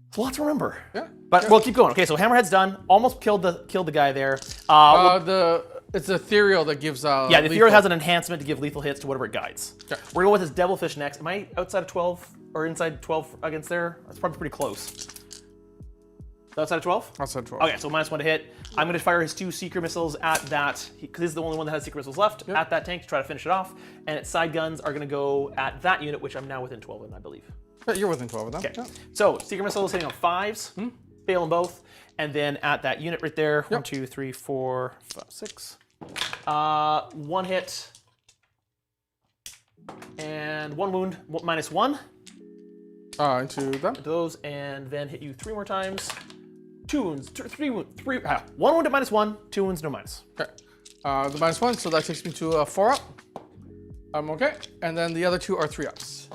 It's a lot to remember. Yeah. But we'll keep going. Okay, so Hammerhead's done. Almost killed the guy there. It's ethereal that gives out. Yeah, the Ethereal has an enhancement to give lethal hits to whatever it guides. Okay. We're going with his Devilfish next. Am I outside of 12 or inside 12 against there? That's probably pretty close. Outside of 12? Outside 12. Okay, so -1 to hit. I'm going to fire his 2 secret missiles at that, because he's the only one that has secret missiles left, at that tank to try to finish it off. And its side guns are going to go at that unit, which I'm now within 12 of, I believe. Yeah, you're within 12 of them. Okay, Yeah. so secret missiles hitting on 5s, failing both. And then at that unit right there, 1, 2, 3, 4, 5, 6. 1 hit. And 1 wound, -1. Into them. Those, and then hit you 3 more times. 2 wounds, 3 wounds, 1 wound at -1, 2 wounds, no minus. Okay. The -1, so that takes me to 4 up. Okay. And then the other 2 are 3 ups.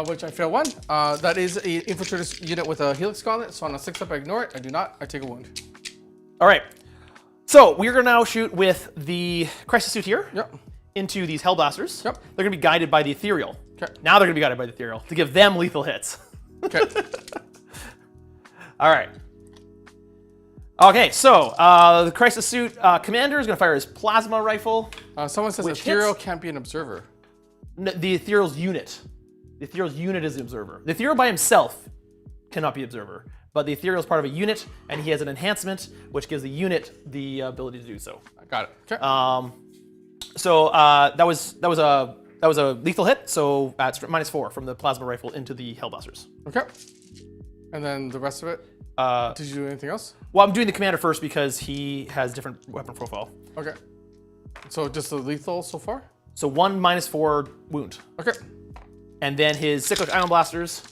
Which I fail 1. That is an infiltrator's unit with a helix gauntlet. So on a 6 up, I ignore it. I do not. I take a wound. All right. So we're gonna now shoot with the crisis suit here Yep. into these hellblasters. Yep. They're gonna be guided by the ethereal. Okay. Now they're gonna be guided by the ethereal to give them lethal hits. Okay. All right. Okay, so the crisis suit commander is gonna fire his plasma rifle. Someone says Which ethereal hits? can't be an observer. The ethereal's unit. The ethereal's unit is the observer. The ethereal by himself cannot be observer, but the ethereal is part of a unit, and he has an enhancement which gives the unit the ability to do so. Got it. Okay. So that was a lethal hit. So it's -4 from the plasma rifle into the Hellblasters. Okay. And then the rest of it. Did you do anything else? Well, I'm doing the commander first because he has different weapon profile. Okay. So just the lethal so far? So 1 -4 wound. Okay. And then his cyclic ion blasters.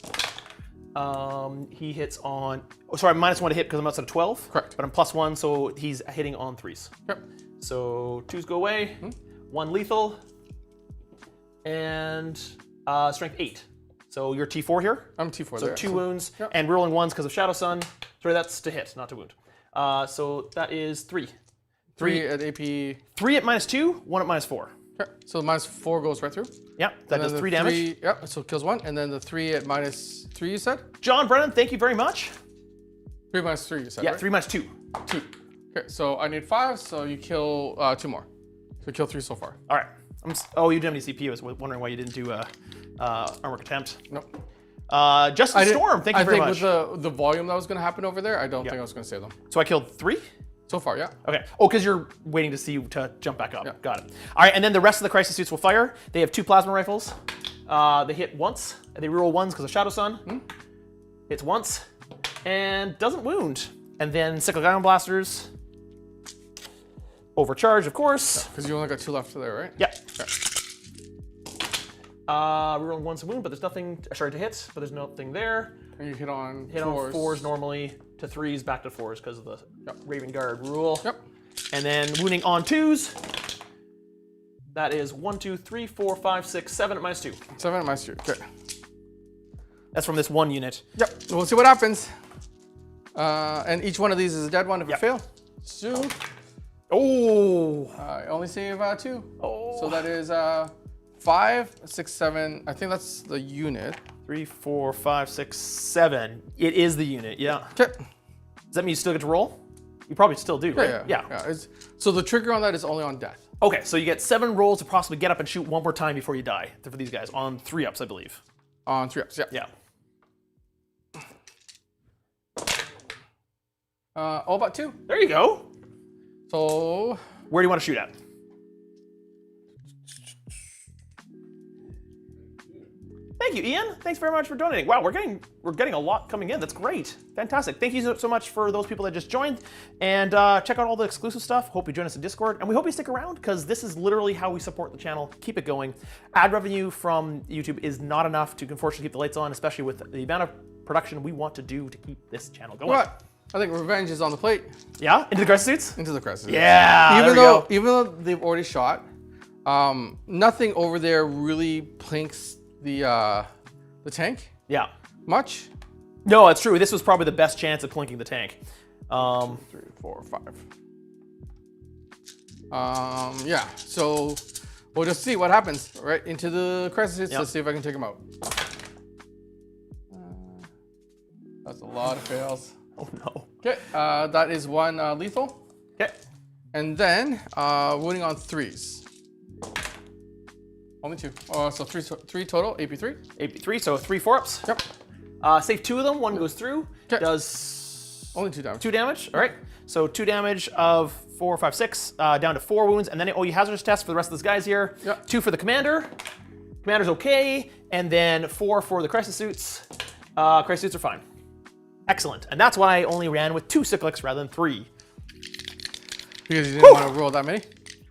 He hits on. Oh, sorry, -1 to hit because I'm outside of 12. Correct. But I'm +1, so he's hitting on 3s. Okay. So 2s go away. 1 lethal. And strength 8. So you're T4 here. I'm T4 So there. 2 wounds. Yep. And rolling 1s because of Shadow Sun. Sorry, that's to hit, not to wound. So that is 3. 3 at AP. 3 at -2, 1 at -4. Okay. So the -4 goes right through. Yeah, that does 3 damage. Yep. So it kills 1, and then the 3 at -3 you said. John Brennan, thank you very much. 3 -3 you said. Yeah, right? 3 -2. 2. Okay. So I need 5. So you kill 2 more. So you kill 3 so far. All right. Oh, you didn't have any CP. I was wondering why you didn't do armor attempt. Nope. Justin Storm, thank you very much. I think with the volume that was going to happen over there, I don't think I was going to save them. So I killed 3? So far, yeah. Okay. Oh, because you're waiting to see to jump back up. Yeah. Got it. All right, and then the rest of the crisis suits will fire. They have 2 plasma rifles. They hit once. They reroll 1s because of Shadow Sun. Hits once and doesn't wound. And then cyclic ion blasters. Overcharge, of course. Because you only got 2 left there, right? Yeah. Okay. Rerolling 1's a wound, but there's nothing. Sorry, to hit, but there's nothing there. And you hit on Hit 4s. on 4s normally, to 3s, back to 4s because of the Raven Guard rule. Yep. And then wounding on 2s. That is 1, 2, 3, 4, 5, 6, 7 at -2. 7 at -2. Okay. That's from this 1 unit. Yep. We'll see what happens. And each one of these is a dead one if Yep. it fails. So Oh. I only save 2. Oh. So that is 5, 6, 7. I think that's the unit. 3, 4, 5, 6, 7. It is the unit, yeah. Okay. Does that mean you still get to roll? You probably still do, right? Yeah. So the trigger on that is only on death. Okay, so you get 7 rolls to possibly get up and shoot 1 more time before you die for these guys on 3-ups, I believe. On 3 ups, yeah. Yeah. All but 2. There you go. So Where do you want to shoot at? Thank you, Ian. Thanks very much for donating. Wow, we're getting a lot coming in. That's great. Fantastic. Thank you so much for those people that just joined. And check out all the exclusive stuff. Hope you join us in Discord. And we hope you stick around because this is literally how we support the channel. Keep it going. Ad revenue from YouTube is not enough to unfortunately keep the lights on, especially with the amount of production we want to do to keep this channel going. what? I think revenge is on the plate. Yeah? Into the crisis suits? Into the crisis. Yeah. Even though they've already shot, nothing over there really plinks the tank Yeah. much. No, it's true. This was probably the best chance of plinking the tank. 2, 3, 4, 5. Yeah. So we'll just see what happens. Right into the crisis hits. Yep. Let's see if I can take him out. That's a lot of fails. Oh no. Okay. That is 1 lethal, Okay. and then wounding on 3s. Only 2. So 3 total. AP3. AP3, so 3 4-ups. Yep. Save 2 of them. 1 goes through. Okay. Does Only 2 damage. 2 damage. All right. So 2 damage of 4, 5, 6, down to 4 wounds, and then you hazardous test for the rest of those guys here. Yep. 2 for the commander. Commander's okay, and then 4 for the crisis suits. Crisis suits are fine. Excellent, and that's why I only ran with 2 cyclics rather than 3. Because you didn't want to roll that many.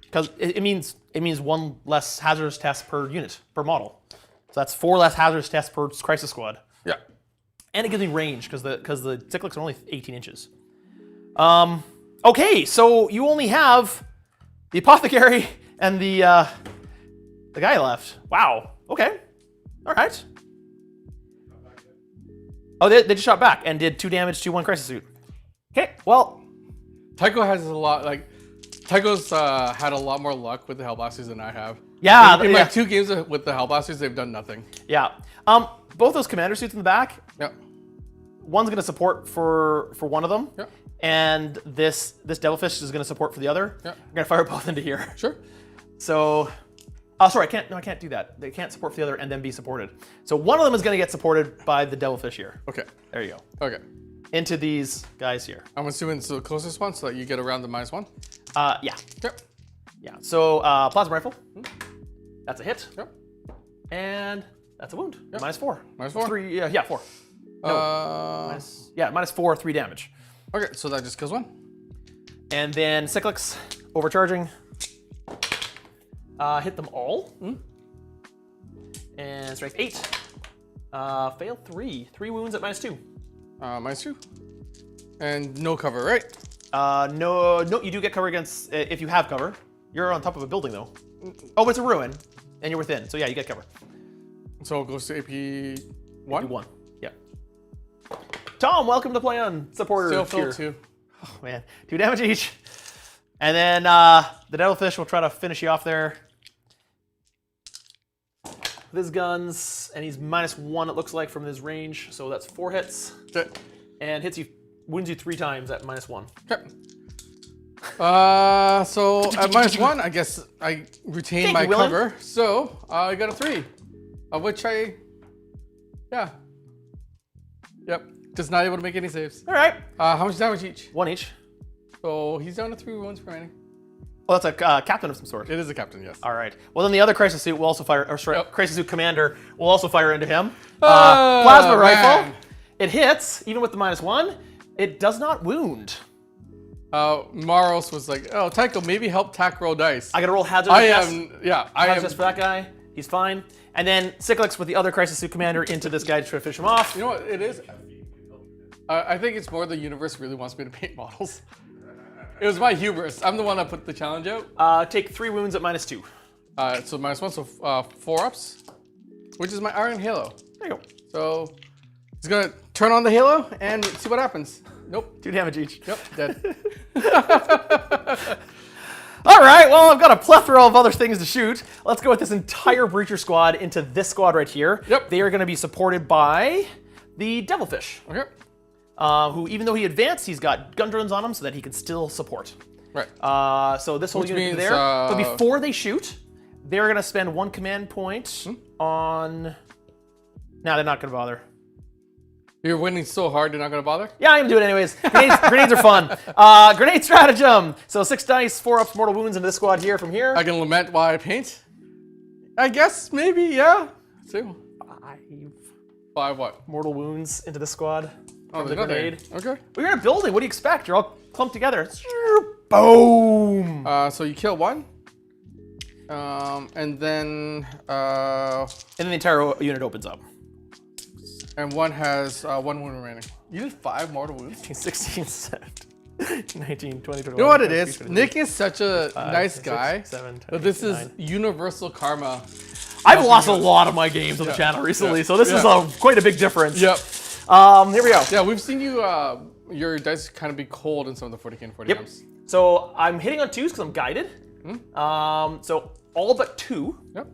Because it means 1 less hazardous test per unit, per model. So that's 4 less hazardous tests per crisis squad. Yeah. And it gives me range because the cyclics are only 18 inches. Okay, so you only have the apothecary and the guy left. Wow. Okay. All right. Oh, they just shot back and did 2 damage to 1 crisis suit. Okay. Well, Tycho has a lot. Tycho's had a lot more luck with the Hellblasters than I have. yeah. In my yeah. 2 games with the Hellblasters, they've done nothing. Yeah. Both those commander suits in the back. Yep. One's going to support for one of them. Yep. And this devilfish is going to support for the other. Yep. I'm going to fire both into here. Sure. So, sorry, I can't do that. They can't support for the other and then be supported. So one of them is going to get supported by the devilfish here. Okay. There you go. Okay. Into these guys here. I'm assuming it's the closest one so that you get around the -1. Yeah. Yep. Yeah. So plasma rifle. That's a hit. Yep. And that's a wound. Yep. -4. -4? 3. Yeah, 4. -4, 3 damage. Okay, so that just kills one. And then Cyclics overcharging. Hit them all. And strength 8. Fail 3. 3 wounds at -2. -2. And no cover, right? No, you do get cover against if you have cover. You're on top of a building though. Oh, but it's a ruin, and you're within. So yeah, you get cover. So it goes to AP 1. 1. Yeah. Tom, welcome to play on supporter. Still tier. filled 2. Oh man, 2 damage each. And then the Devilfish will try to finish you off there with his guns, and he's -1. It looks like from his range, so that's 4 hits. Okay. And wounds you 3 times at -1. Okay. So at -1, I guess I retain Thank my you, Willem. cover. So I got a 3, of which yeah. Yep. Just not able to make any saves. All right. How much damage each? 1 each. So he's down to 3 wounds remaining. Well, that's a captain of some sort. It is a captain, yes. All right. Well, then the other crisis suit will also fire, or sorry, Yep. crisis suit commander will also fire into him. Oh, Plasma rifle. man. It hits, even with the -1. It does not wound. Maros was like, oh, Tycho, maybe help Tack roll dice. I gotta roll hazard. I test. am, yeah, I Hazard am. test for that guy. He's fine. And then Cyclics with the other crisis suit commander into this guy to try to fish him off. You know what it is? I think it's more the universe really wants me to paint models. It was my hubris. I'm the one that put the challenge out. Take 3 wounds at -2. So -1, so 4 ups, which is my Iron Halo. There you go. So it's gonna turn on the Halo and see what happens. Nope. 2 damage each. Yep. Dead. All right, well, I've got a plethora of other things to shoot. Let's go with this entire Breacher squad into this squad right here. Yep. They are going to be supported by the Devilfish, Okay. who, even though he advanced, he's got gun drones on him so that he can still support. Right. So this whole Which unit is means, there. But before they shoot, they're going to spend 1 command point on... Nah, they're not going to bother. You're winning so hard, you're not gonna bother. Yeah, I'm gonna do it anyways. Grenades are fun. Grenade stratagem. So 6 dice, 4 ups, mortal wounds into this squad here from here. I can lament while I paint. I guess maybe, yeah. 2. 5 what? Mortal wounds into this squad. Oh, From the there's nothing. grenade. Okay. Well, you're in a building. What do you expect? You're all clumped together. Boom. So you kill 1. And then And then the entire unit opens up. and 1 has 1 wound remaining. You did 5 mortal wounds. 16, 17, 19, 20, 21. You know what it 22, is? 23, Nick is such a 25, nice 26, guy. 27, But this is 29. universal karma. I've lost a lot of my games on the channel recently, so this is quite a big difference. Yep. Here we go. Yeah, we've seen you. Your dice kind of be cold in some of the 40K and 40 Yep. Ms. So I'm hitting on 2s because I'm guided. So all but 2. Yep.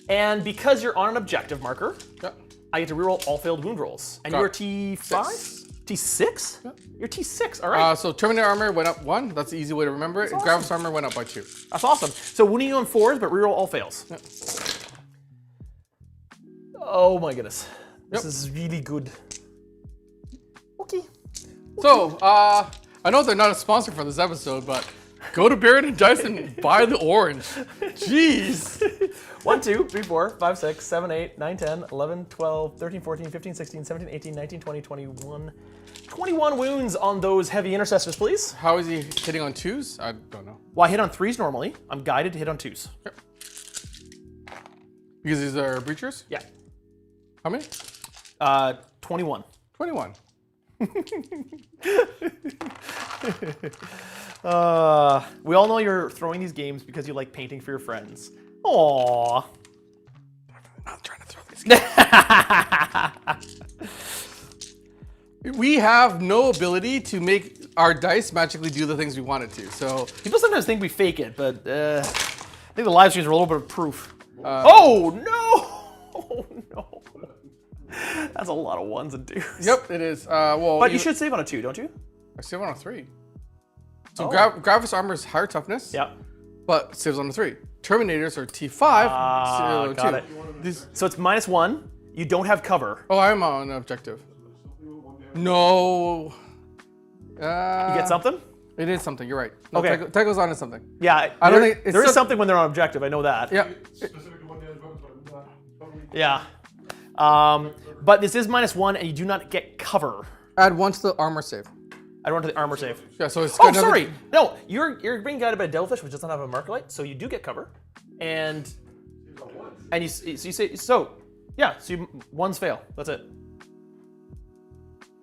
And because you're on an objective marker, Yep. I get to reroll all failed wound rolls. And Got you're it. T5? Six. T6? Yep. You're T6, all right. So Terminator armor went up 1. That's the easy way to remember it. That's Gravis armor went up by 2. That's awesome. So wounding you on 4s, but reroll all fails. Yep. Oh my goodness. This Yep. is really good. Okay. So I know they're not a sponsor for this episode, but go to Barrett and Dice and buy the orange. Jeez. 1, 2, 3, 4, 5, 6, 7, 8, 9, 10, 11, 12, 13, 14, 15, 16, 17, 18, 19, 20, 21. 21 wounds on those heavy intercessors, please. How is he hitting on 2s? I don't know. Well, I hit on 3s normally. I'm guided to hit on 2s. Yep. Because these are breachers? Yeah. How many? 21. 21. We all know you're throwing these games because you like painting for your friends. Aww. Not trying to throw these games. We have no ability to make our dice magically do the things we want it to. So People sometimes think we fake it, but I think the live streams are a little bit of proof. Oh no! Oh no! That's a lot of 1s and 2s. yep, it is. Well, But you should save on a 2, don't you? I save on a 3. So Oh. Gravis armor is higher toughness. Yeah. But saves on a 3. Terminators are T5. got 2. it. So it's -1. You don't have cover. Oh, I'm on objective. No. You get something? It is something. You're right. No, Okay. Tycho's on to something. Yeah, I don't think it's there is still- something when they're on objective. I know that. Yeah. Specific to one damage weapons, but I'm not totally. Yeah. But this is -1, and you do not get cover. Add 1 to the armor save. I don't want to the armor save. Yeah. So it's Oh, another- sorry. No, you're being guided by a devilfish, which doesn't have a mark light, so you do get cover, and you say so. Yeah. So ones fail. That's it.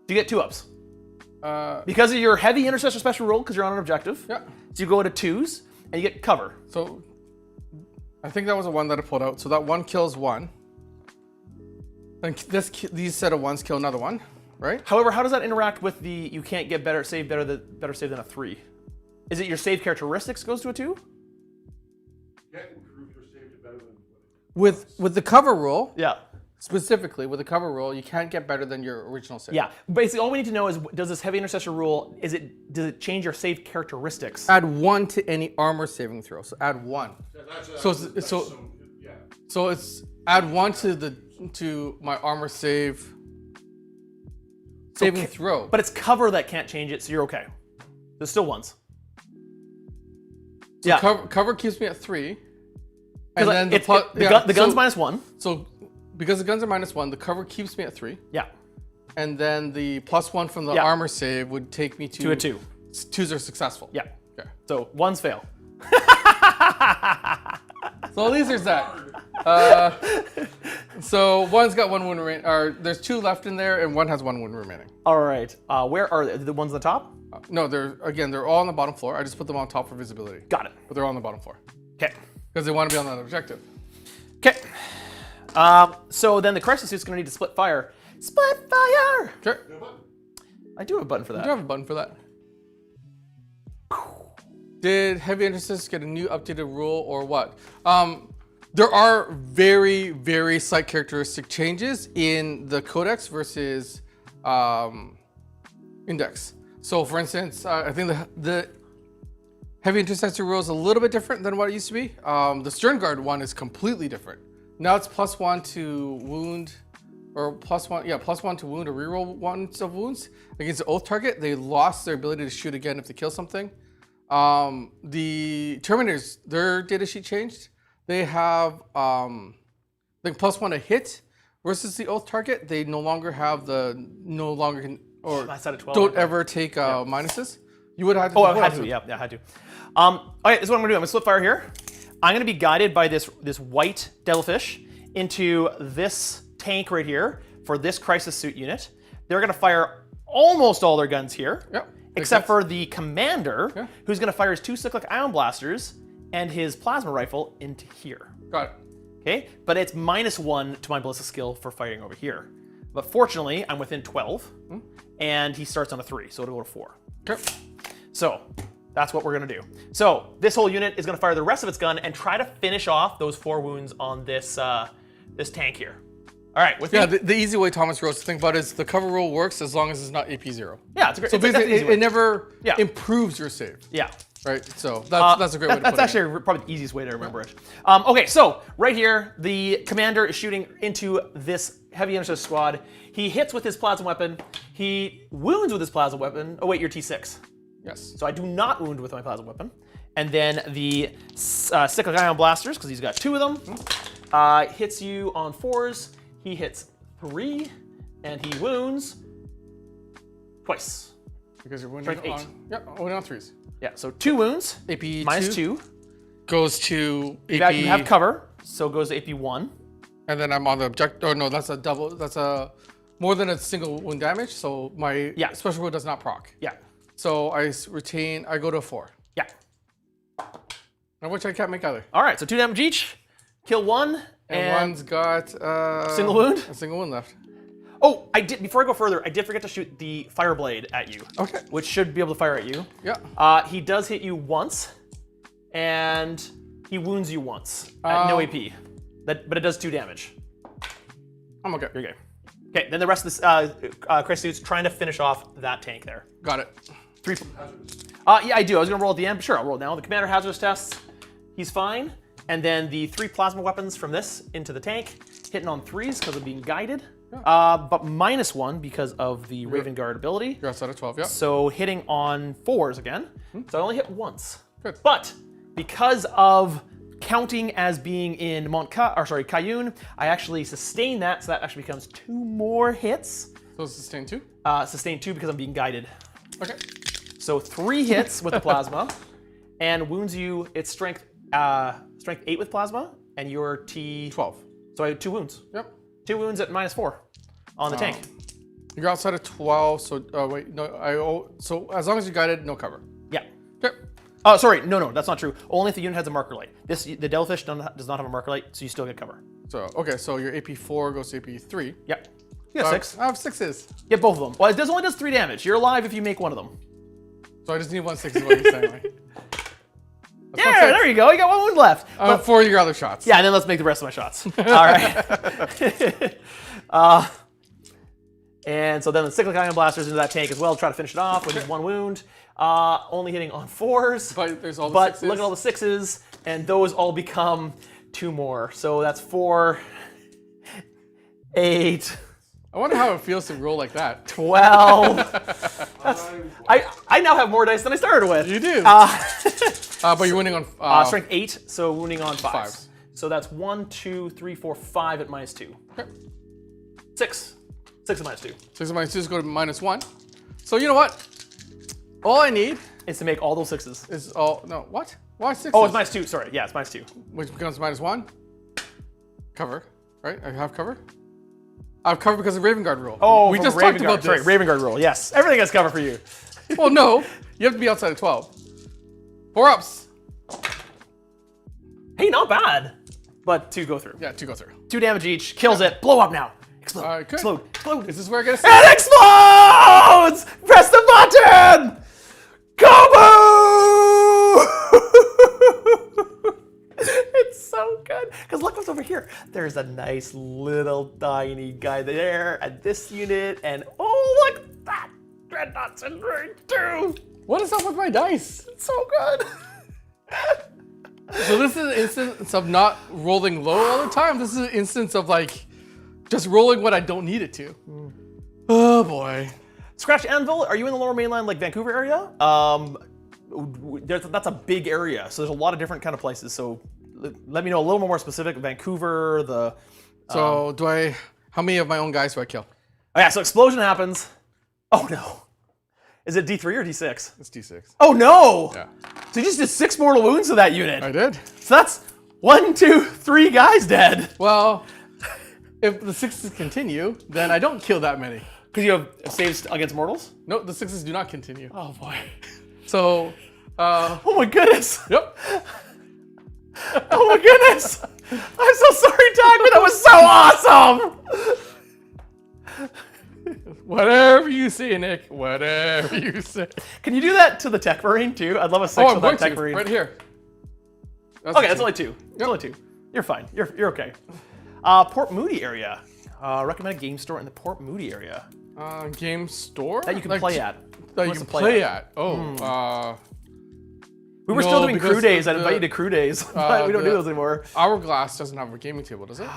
You get 2-ups because of your heavy intercessor special roll because you're on an objective. Yeah. So you go to 2s and you get cover. So I think that was a 1 that I pulled out. So that 1 kills 1. Then these set of 1s kill another 1, right? However, how does that interact with the you can't get better save than a 3? Is it your save characteristics goes to a 2? Can't improve your save to better than. With the cover rule, Yeah. specifically with the cover rule, you can't get better than your original save. Yeah. Basically, all we need to know is does this heavy intercessor rule does it change your save characteristics? Add 1 to any armor saving throw. So add 1. So yeah. So it's add 1 to my armor saving throw. But it's cover that can't change it, so you're okay. There's still ones. So yeah. Cover keeps me at 3. And Like, then the gun's -1. So because the guns are -1, the cover keeps me at 3. Yeah. And then the +1 from the Yeah. armor save would take me to To a 2. 2s are successful. Yeah. Okay. So ones fail. So at least there's that. So 1's got 1 wound remaining. Or there's 2 left in there, and 1 has 1 wound remaining. All right. Where are the ones on the top? No, they're all on the bottom floor. I just put them on top for visibility. Got it. But they're all on the bottom floor Okay. because they want to be on that objective. Okay. So then the crisis suit's going to need to split fire. Split fire! Sure. I do have a button for I that. do have a button for that. Did Heavy Intercessors get a new updated rule or what? There are very, very slight characteristic changes in the Codex versus Index. So for instance, I think the Heavy Intercessor rule is a little bit different than what it used to be. The Stern Guard one is completely different. Now it's +1 to wound, or +1 to wound or reroll 1 of wounds against the oath target. They lost their ability to shoot again if they kill something. The Terminators, their data sheet changed. They have I think +1 to hit versus the oath target. They no longer have That's at a 12. don't ever take minuses. You would have to. Oh, I had to. Yeah, I had to. Okay, this is what I'm gonna do. I'm gonna split fire here. I'm gonna be guided by this white devilfish into this tank right here for this crisis suit unit. They're gonna fire almost all their guns here, Yep. except for the commander, Yeah. who's gonna fire his 2 cyclic ion blasters and his plasma rifle into here. Got it. Okay, but it's -1 to my ballistic skill for firing over here. But fortunately, I'm within 12, and he starts on a 3, so it'll go to 4. Okay. So that's what we're gonna do. So this whole unit is gonna fire the rest of its gun and try to finish off those 4 wounds on this this tank here. All right, with Yeah, me? the easy way Thomas Rose to think about it is the cover rule works as long as it's not AP 0. Yeah, it's a great. So that's basically, the easy way. it never Yeah. improves your save, Yeah. right? So that's a great way to put That's it. actually probably the easiest way to remember it. Okay, so right here, the commander is shooting into this heavy intercessor squad. He hits with his plasma weapon. He wounds with his plasma weapon. Oh wait, you're T6. Yes. So I do not wound with my plasma weapon. And then the cyclic ion blasters, because he's got 2 of them, hits you on 4s. He hits 3, and he wounds twice. Because you're wounding Strength 8. on. Yeah, wounding on 3s. Yeah, so 2 wounds, AP -2. goes to AP. You have cover, so it goes to AP 1. And then I'm on the object. Oh no, that's a double. That's a more than a single wound damage. So my special rule does not proc. Yeah, So I retain. I go to a 4. yeah. Which I can't make either. All right, so 2 damage each. Kill 1, And one's got single wound. a single wound left. Oh, I did. Before I go further, I did forget to shoot the fire blade at you. Okay. Which should be able to fire at you. Yeah. He does hit you once, and he wounds you once at no AP. But it does 2 damage. I'm okay. You're okay. Okay, then the rest of this crisis suit's trying to finish off that tank there. Got it. 3. Yeah, I do. I was gonna roll at the end, but sure, I'll roll it now. The commander hazardous tests, he's fine. And then the 3 plasma weapons from this into the tank, hitting on 3s because of being guided. but -1 because of the Raven Guard ability. You're outside of 12, yeah. So hitting on 4s again. So I only hit once. Good. But because of counting as being in Cayune, I actually sustain that, so that actually becomes 2 more hits. So sustain 2? Sustain 2 because I'm being guided. Okay. So 3 hits with the plasma, and wounds you. It's strength 8 with plasma, and your T 12. So I have 2 wounds. Yep. 2 wounds at -4 on the tank. You're outside of 12, so wait, no, so as long as you're guided, no cover. Yeah. Okay. Oh, sorry, no, that's not true. Only if the unit has a marker light. The Devilfish does not have a marker light, so you still get cover. So, okay, so your AP4 goes to AP3. Yep. You got 6. I have 6s. Get both of them. Well, it only does 3 damage. You're alive if you make one of them. So I just need 1 6 is what you're saying, right? Yeah, there you go. You got 1 wound left. But for your other shots. Yeah, and then let's make the rest of my shots. All right. And so then the cyclic ion blasters into that tank as well to try to finish it off with his 1 wound. Only hitting on 4s. But there's all the But 6s. look at all the 6s, and those all become 2 more. So that's 4, 8, I wonder how it feels to roll like that. 12. I now have more dice than I started with. You do. But you're winning on Strength 8, so wounding on 5s. Fives. So that's 1, 2, 3, 4, 5 at -2. Okay. 6. 6 at -2. 6 minus 2 is go to -1. So you know what? All I need Is to make all those 6s. is all, no, what? Why 6? Oh, it's -2. Sorry. Yeah, it's -2. Which becomes -1. Cover, right? I have cover. I have cover because of Raven Guard rule. Oh, we from just Raven talked Guard. about this. Sorry, Raven Guard rule. Yes, everything has cover for you. Well, no, you have to be outside of 12. 4 ups. Hey, not bad. But 2 go through. Yeah, 2 go through. 2 damage each. Kills it. Blow up now. Explode. All right, good. Explode. Explode. Is this where I get a It explodes! Press the button! Kaboom! It's so good. Because look what's over here. There's a nice little tiny guy there at this unit. And oh, look at that. Dreadnought's in range too. What is up with my dice? It's so good. So this is an instance of not rolling low all the time. This is an instance of like just rolling what I don't need it to. Oh boy. Scratch Anvil, are you in the Lower Mainland, like Vancouver area? That's a big area, so there's a lot of different kind of places. So let me know a little more specific. Vancouver, So how many of my own guys do I kill? Oh yeah, so explosion happens. Oh no. Is it D3 or D6? It's D6. Oh no! Yeah. So you just did 6 mortal wounds to that unit. I did. So that's 1, 2, 3 guys dead. Well, if the 6s continue, then I don't kill that many. Because you have saves against mortals? No, the 6s do not continue. Oh boy. So, Oh my goodness. yep. Oh my goodness. I'm so sorry, Dagman. That was so awesome. Whatever you say, Nick. Whatever you say. Can you do that to the Tech Marine too? I'd love a 6 Oh, I'm with going that Tech to. Marine. Right here. Okay, that's only 2. It's only 2. You're fine. You're okay. Port Moody area. Recommend a game store in the Port Moody area Game store? that you can play at. That you can play at. Oh, We were No, still doing because crew days. the- I'd invite you to crew days, but we don't do those anymore. Hourglass doesn't have a gaming table, does it?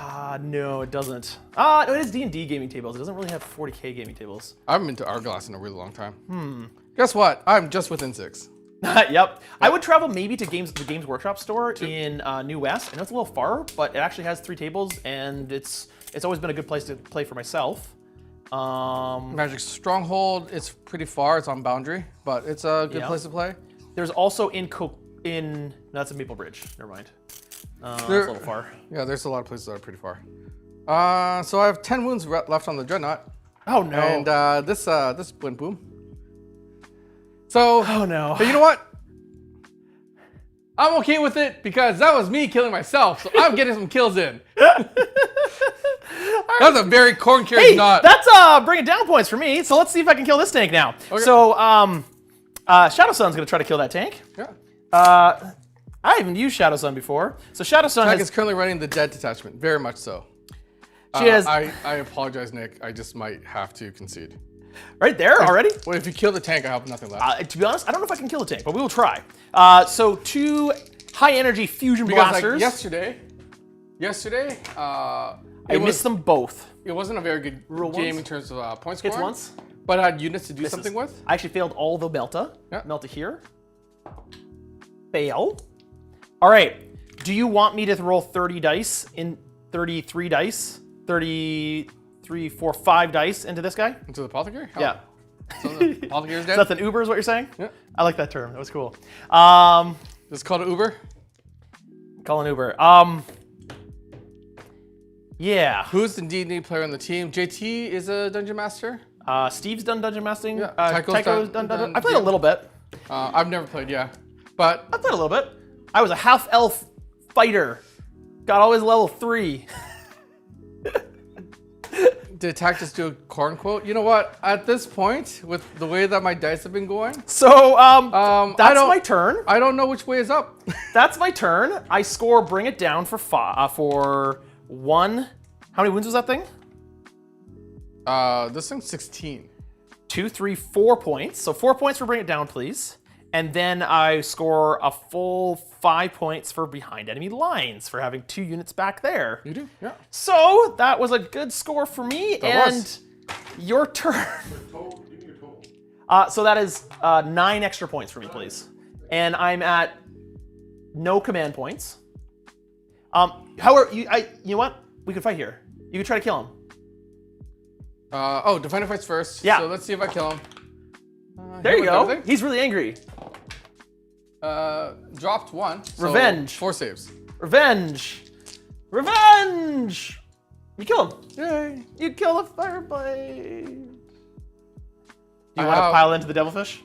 No, it doesn't. No, it is D&D gaming tables. It doesn't really have 40K gaming tables. I haven't been to Hourglass in a really long time. Guess what? I'm just within 6. Yep. I would travel maybe to the Games Workshop store in New West. I know it's a little far, but it actually has 3 tables, and it's always been a good place to play for myself. Magic Stronghold, it's pretty far. It's on Boundary, but it's a good Yeah. place to play. There's also no, that's in Maple Bridge. Never mind. That's a little far. Yeah, there's a lot of places that are pretty far. So I have 10 wounds left on the Dreadnought. Oh no. And this went boom. So, Oh no. but you know what? I'm okay with it because that was me killing myself, so I'm getting some kills in. That's a very corn carried Hey, knot. that's bringing down points for me. So let's see if I can kill this tank now. Okay. So Shadow Sun's gonna try to kill that tank. Yeah. I haven't used Shadow Sun before. So Shadow Sun Tank has, is currently running the dead detachment, very much so. she has I apologize, Nick. I just might have to concede. right there already. Well, if you kill the tank, I have nothing left. To be honest, I don't know if I can kill the tank, but we will try. So 2 high energy fusion Because like blasters. yesterday, I missed them both. It wasn't a very good Rule game once. in terms of point Hits scoring. once. But I had units to do something with. I actually failed all the Melta. Yeah. Melta here. Fail. All right. Do you want me to roll 30 dice in 33 dice? 33, 4, 5 dice into this guy? Into the apothecary? Hell Yeah. So the apothecary's So dead? that's an Uber is what you're saying? Yeah. I like that term. That was cool. It's called an Uber. Call an Uber. Yeah. Who's the D&D player on the team? JT is a dungeon master. Steve's done dungeon mastering. Yeah, Tycho's done dungeon. I played a yeah. little bit. I've never played, yeah. But I played a little bit. I was a half elf fighter. Got always level 3. did Attack just do a corn quote? You know what? At this point, with the way that my dice have been going, So I that's don't- my turn. I don't know which way is up. That's my turn. I score bring it down for 1. How many wounds was that thing? This thing's 16. 2, 3, 4 points. So 4 points for bring it down, please. And then I score a full 5 points for behind enemy lines for having 2 units back there. You do? Yeah. So that was a good score for me. That and was. your turn. Total, give me your total. So that is 9 extra points for me, please. And I'm at no command points. However, you know what? We could fight here. You could try to kill him. Defender fights first. Yeah. So let's see if I kill him. There hit you with go. everything. He's really angry. Dropped 1. So Revenge. 4 saves. Revenge! Revenge! You kill him. Yay. You kill the fireblade. Do you I want to have- pile into the devilfish?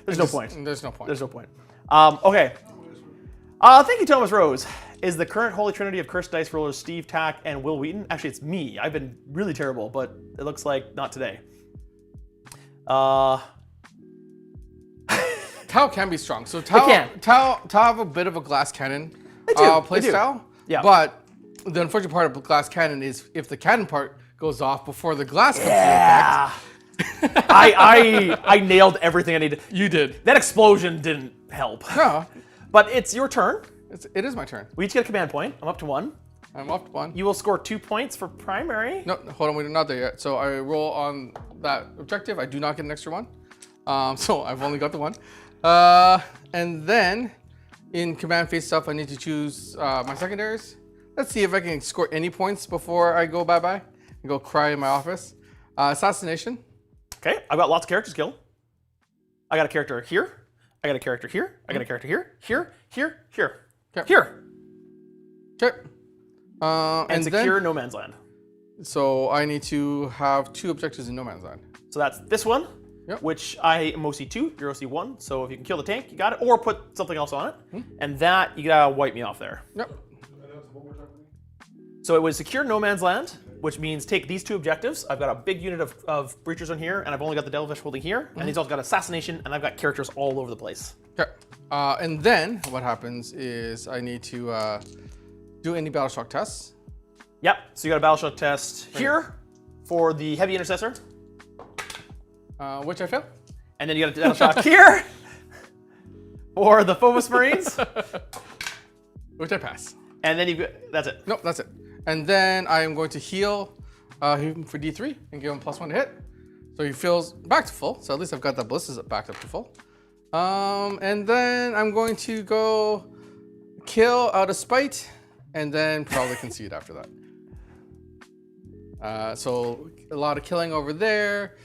There's no point. There's no point. There's no point. Okay. Thank you, Thomas Rose. Is the current Holy Trinity of cursed dice rollers Steve Tack and Will Wheaton? Actually, it's me. I've been really terrible, but it looks like not today. Tau can be strong. So Tau can. have a bit of a glass cannon They do. play They do. style. Yeah. But the unfortunate part of a glass cannon is if the cannon part goes off before the glass comes Yeah. I nailed everything I needed. into effect. You did. That explosion didn't help. No. But it's your turn. It is my turn. We each get a command point. I'm up to 1. I'm up to 1. You will score 2 points for primary. No, hold on, we're not there yet. So I roll on that objective. I do not get an extra 1. So I've only got the 1. And then in command phase stuff, I need to choose my secondaries. Let's see if I can score any points before I go bye-bye and go cry in my office. Assassination. Okay, I've got lots of characters killed. I got a character here. I got a character here. I got a character here. Here. Okay. Here. Okay. And And secure then, no man's land. so I need to have 2 objectives in no man's land. So that's this one, Yep. which I am OC 2, you're OC 1. So if you can kill the tank, you got it. Or put something else on it. And that, you gotta wipe me off there. Yep. So it was secure no man's land, which means take these 2 objectives. I've got a big unit of breachers on here, and I've only got the Devilfish holding here. And he's also got assassination, and I've got characters all over the place. Okay. And then what happens is I need to do any battle shock tests. Yep, so you got a battle shock test here for the heavy intercessor. Which I fail. And then you got a battle shock here for the Phobos Marines. Which I pass. And then you've got, that's it. Nope, that's it. And then I am going to heal him for D3 and give him +1 to hit. So he feels back to full. So at least I've got that ballistas back up to full. And then I'm going to go kill out of spite and then probably concede after that. So a lot of killing over there.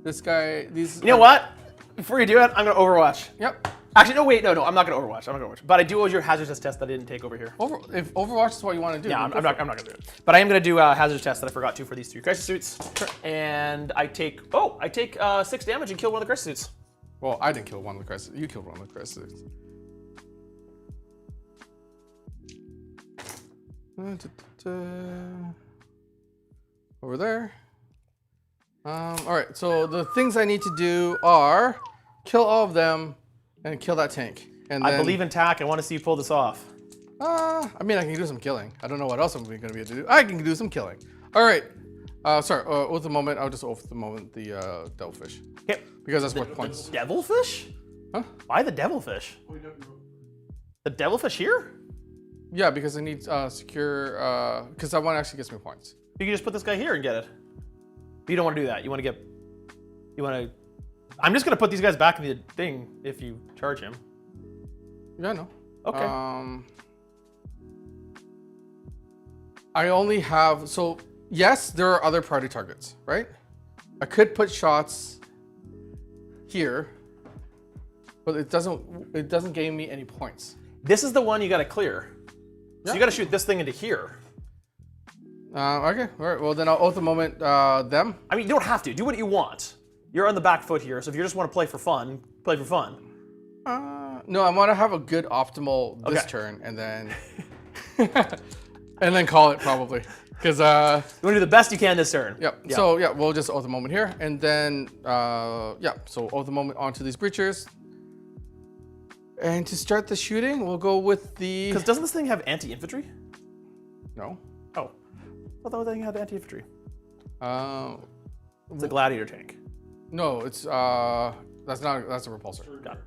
This guy, these. You know what? Before you do it, I'm gonna Overwatch. Yep. Actually, no, wait, no, I'm not gonna Overwatch. I'm not gonna Overwatch. But I do owe your hazardous test that I didn't take over here. If Overwatch is what you want to do. Yeah, then I'm go not for it. gonna do it. But I am gonna do a hazardous test that I forgot to for these 3 crisis suits. And I take 6 damage and kill one of the crisis suits. Well, I didn't kill one of the crisis. You killed one of the crisis. Over there. All right, so the things I need to do are kill all of them and kill that tank. And then, I believe in TAC. I want to see you pull this off. I mean, I can do some killing. I don't know what else I'm going to be able to do. I can do some killing. All right. Sorry, with the moment, I'll just off the moment the devilfish. Okay. Because that's worth points. Devilfish? Huh? Why the devilfish? The devilfish here? Yeah, because I need secure. Because that one actually gets me points. You can just put this guy here and get it. But you don't want to do that. You want to get. You want to. I'm just gonna put these guys back in the thing if you charge him. Yeah, no. Okay. I only have yes, there are other priority targets, right? I could put shots here, but it doesn't gain me any points. This is the one you got to clear. So Yeah. you got to shoot this thing into here. Okay, all right. Well, then I'll oath the moment them. I mean, you don't have to. Do what you want. You're on the back foot here, so if you just want to play for fun, play for fun. No, I want to have a good optimal this Okay. turn, and then and then call it probably because You want to do the best you can this turn. Yep. Yeah. So yeah, we'll just oath the moment here, and then so oath the moment onto these breachers. And to start the shooting, we'll go with the. Because doesn't this thing have anti-infantry? No. Oh, I thought that thing had anti-infantry. It's a gladiator tank. No, it's that's a repulsor. Got it.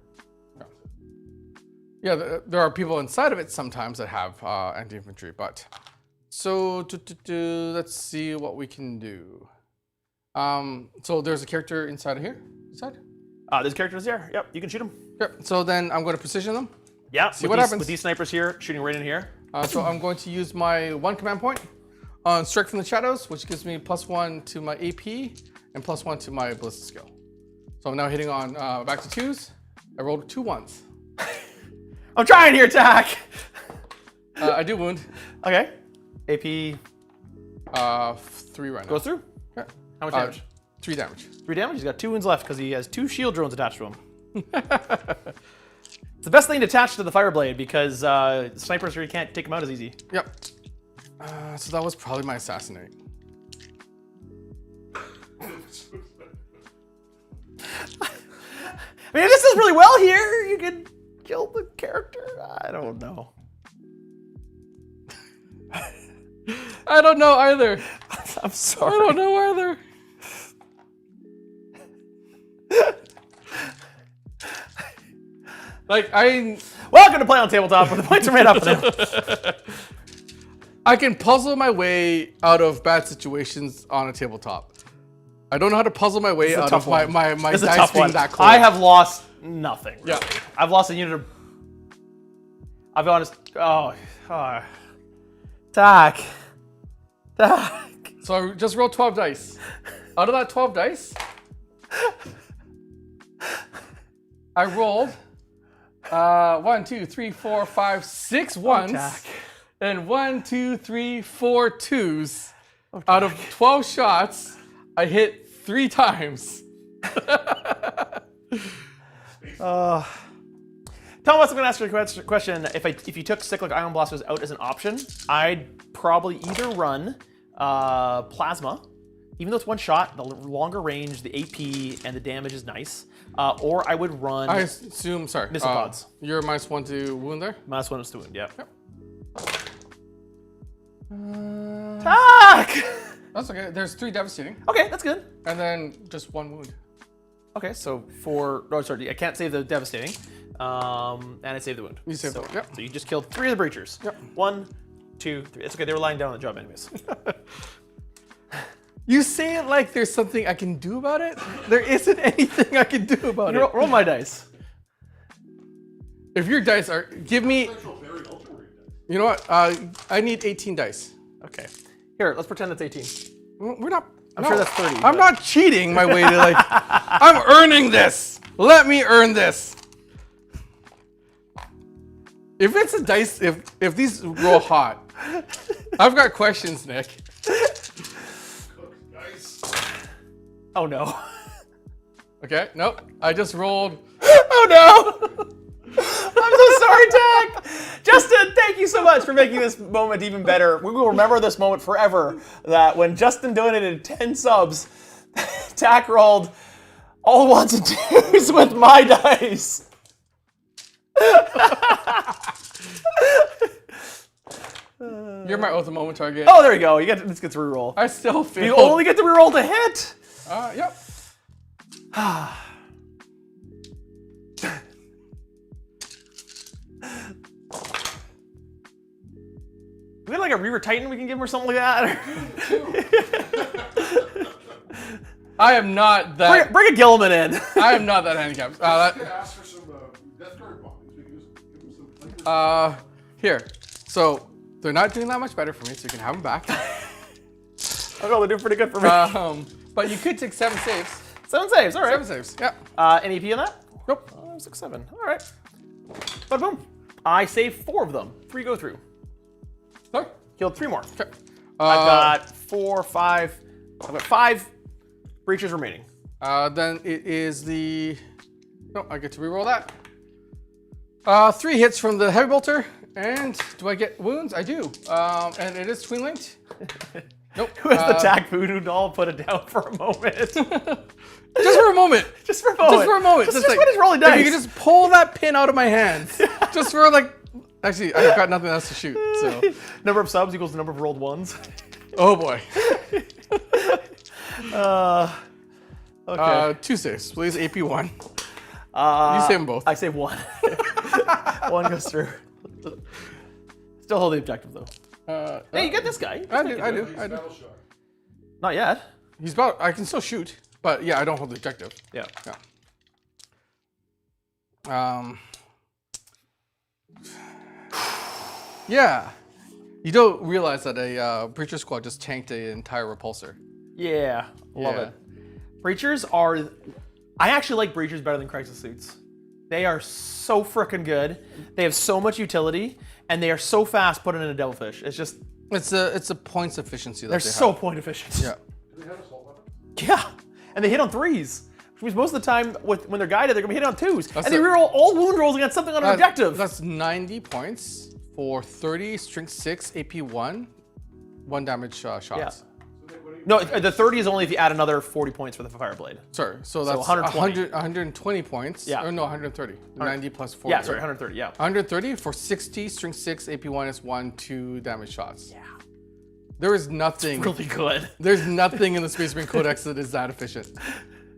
Yeah, there are people inside of it sometimes that have anti-infantry, but so let's see what we can do. So there's a character inside of here. Inside. There's characters there. Yep, you can shoot them. Yep. So then I'm going to precision them. Yeah. See what happens With these snipers here, shooting right in here. So I'm going to use my 1 command point on Strike from the Shadows, which gives me +1 to my AP and +1 to my ballistic skill. So I'm now hitting on back to 2s. I rolled 2 1s. I'm trying here, Tack. I do wound. Okay. AP 3 right now. goes through. Yeah. How much damage? 3 damage. 3 damage. He's got 2 wounds left because he has 2 shield drones attached to him. It's the best thing to attach to the Fireblade because snipers here, you can't take them out as easy. Yep. So that was probably my assassinate. I mean, if this does really well here, you can kill the character. I don't know. I don't know either. I'm sorry. I don't know either. Welcome to Play on Tabletop, where the points are made up for them. I can puzzle my way out of bad situations on a tabletop. I don't know how to puzzle my way out of my It's a dice tough being one. that close. I have lost nothing. Really. Yeah. I've lost a unit of. I'll be honest. Tack. So I just rolled 12 dice. Out of that 12 dice, I rolled 1, 2, 3, 4, 5, 6 ones, Tack. and 1, 2, 3, 4 twos. Out of 12 shots, I hit 3 times. Thomas, I'm going to ask you a question. If you took cyclic ion blasters out as an option, I'd probably either run plasma, even though it's 1 shot, the longer range, the AP, and the damage is nice, or I would run I assume, sorry. missile pods. You're -1 to wound there? -1 is to wound, yeah. Yep. Tack! That's okay. There's 3 devastating, Okay, that's good. and then just 1 wound. Okay, so I can't save the devastating, and I save the wound. You saved so, the wound, yep. So you just killed 3 of the breachers. Yep. 1, 2, 3. It's okay, they were lying down on the job anyways. You say it like there's something I can do about it. There isn't anything I can do about it. Roll my dice. If your dice are, give me, you know what? I need 18 dice. Okay. Here, let's pretend that's 18. We're not. I'm sure that's 30. I'm not cheating my way to like. I'm earning this. Let me earn this. If it's a dice, if these roll hot, I've got questions, Nick. Oh no. Okay. Nope. I just rolled. Oh no! I'm so sorry, Tack! Justin, thank you so much for making this moment even better. We will remember this moment forever, that when Justin donated 10 subs, Tack rolled all 1s and 2s with my dice. You're my oath of moment target. Oh, there you go. This gets reroll. I still feel. You only get to reroll to hit. Yep. We got like a Reaver Titan we can give him or something like that. I am not that. Bring a Gilliman in. I am not that handicapped. Ask for some Death Guard bodies. We can just give them some flavors. Here. So they're not doing that much better for me, so you can have them back. I know they're doing pretty good for me. But you could take 7 saves. 7 saves, all right. 7 saves. Yeah. Any EP on that? Nope. 6, 7. All right. But boom. I saved 4 of them. 3 go through. Sorry. Killed 3 more. Okay. I've got 4, 5. I've got 5 breaches remaining. Then it is the. No, I get to reroll that. 3 hits from the heavy bolter, and do I get wounds? I do. And it is twin linked. Nope. Who has the tag voodoo doll? Put it down for a moment. Just for a moment. Just for a moment. Just for a moment. Just like, when he's rolling dice. If you can just pull that pin out of my hands. Just for like. Actually, I've got nothing else to shoot. So. Number of subs equals the number of rolled ones. Oh boy. Okay. 2 saves, please. AP 1. You save them both. I save 1. 1 goes through. Still hold the objective though. Hey, you get this guy. I do. Metal Shark. Not yet. He's about. I can still shoot, but yeah, I don't hold the objective. Yeah. Yeah. You don't realize that a Breacher Squad just tanked an entire repulsor. Yeah. Love Yeah. it. Breachers are. I actually like breachers better than crisis suits. They are so freaking good. They have so much utility, and they are so fast putting in a devilfish. It's just. It's a points efficiency that They're they so have. point efficient. Yeah. Do they have assault weapons? Yeah, and they hit on 3s, which means most of the time when they're guided, they're gonna be hitting on 2s, and they it. reroll all wound rolls against something on an objective. That's 90 points for 30 strength 6 AP 1, 1 damage shots. Yeah. So what do you No, the 30 is only if you add another 40 points for the fire blade. Sorry, so that's 120. 120 points. Yeah. Or no, 130. 90 plus 40. Yeah, sorry, 130. Yeah. 130 for 60 strength 6 AP 1 is 1, 2 damage shots. Yeah. There is nothing. Really good. There's nothing in the Space Marine Codex that is that efficient.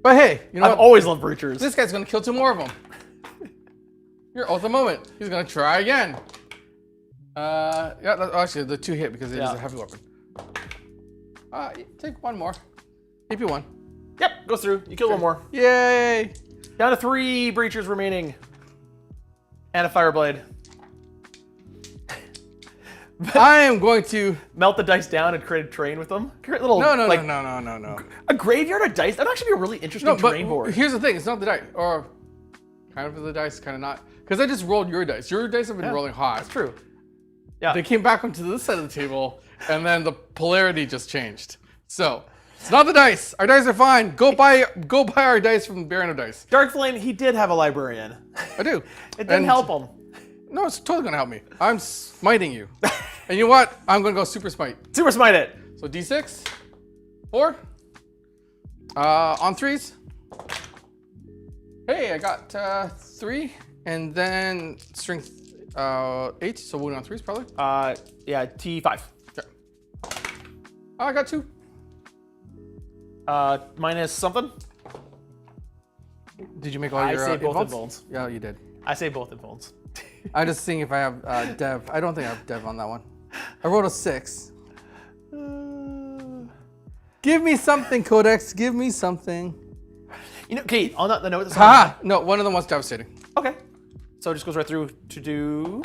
But hey, you know I've what? always loved breachers. This guy's gonna kill 2 more of them. You're at the moment. He's gonna try again. Actually, the 2 hit because it is a heavy weapon. Take 1 more. AP 1. Yep, goes through. You kill 1 more. Yay! Down to 3 breachers remaining, and a fire blade. I am going to. Melt the dice down and create a terrain with them. Create little No. a graveyard of dice. That would actually be a really interesting terrain board. Here's the thing: it's not the dice, or kind of the dice, kind of not. Because I just rolled your dice. Your dice have been rolling hot. That's true. Yeah. They came back onto this side of the table, and then the polarity just changed. So it's not the dice. Our dice are fine. Go buy our dice from Baron of Dice. Dark Flame, he did have a librarian. I do. It didn't help him. No, it's totally gonna help me. I'm smiting you. And you know what? I'm gonna go super smite. Super smite it. So D6, 4. On 3s. Hey, I got 3, and then strength 8. So wound on 3s probably. Yeah, T5. Okay. I got 2. Minus something. Did you make all I your saved both invulns? invulns. Yeah, you did. I say both invulns. I'm just seeing if I have Dev. I don't think I have Dev on that one. I rolled a 6. Give me something, Codex. Give me something. You know, Kate, on the note. No, one of them was devastating. Okay. So it just goes right through to do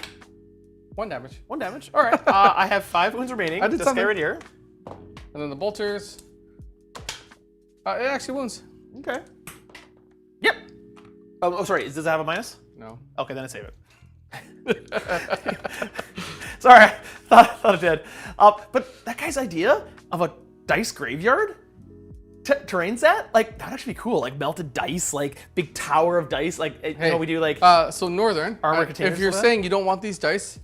1 damage. 1 damage. All right. I have 5 wounds remaining. I did This something. guy right here. And then the bolters. It actually wounds. Okay. Yep. Oh, sorry. Does it have a minus? No. Okay, then I save it. Sorry, thought it did. But that guy's idea of a dice graveyard terrain set, like that'd actually be cool. Like melted dice, like big tower of dice. Like you know, we do like So Northern. Armor containers if you're for that? saying you don't want these dice,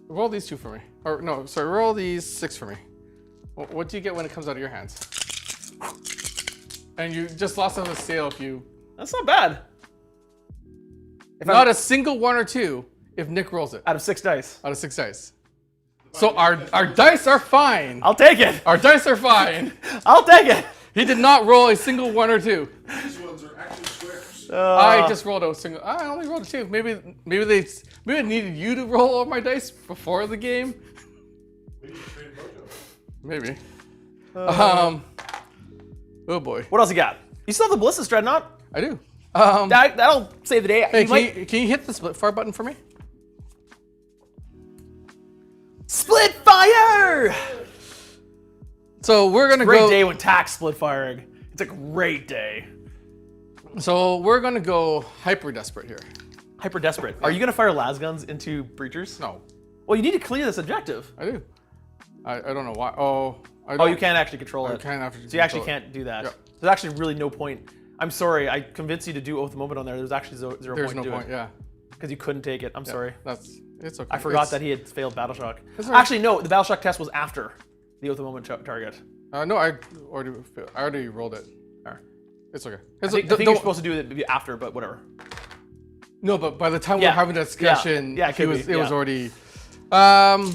roll these 2 for me. Or no, sorry, roll these 6 for me. What do you get when it comes out of your hands? And you just lost on the sale if you. That's not bad. Not a single 1 or 2 if Nick rolls it Out of 6 dice. out of 6 dice. So our dice are fine. I'll take it. Our dice are fine. I'll take it. He did not roll a single 1 or 2. These ones are actually squares. I just rolled a single. I only rolled a 2. Maybe I needed you to roll all my dice before the game. Maybe. Oh boy. What else you got? You still have the Ballistic Dreadnought? I do. That'll save the day. Hey, can you hit the split fire button for me? Split fire! So we're gonna Great go. day when tax split firing. It's a great day. So we're gonna go hyper desperate here. Hyper desperate. Are you gonna fire las guns into breachers? No, Well, you need to clear this objective. I do. I don't know why. Oh, Oh, you can't actually control it. can't actually So you actually control it. can't do that. Yep. There's actually really no point. I'm sorry, I convinced you to do Oath of Moment on there. There's actually zero There's point no to point. it. Yeah. Because you couldn't take it. I'm sorry. It's okay. I forgot that he had failed Battle Shock. That's all right. Actually, no, the Battle Shock test was after the Oath of Moment target. No, I already rolled it. Alright. It's okay. I think you're supposed to do it after, but whatever. No, but by the time Yeah. we're having that discussion, Yeah, it it was yeah. already. But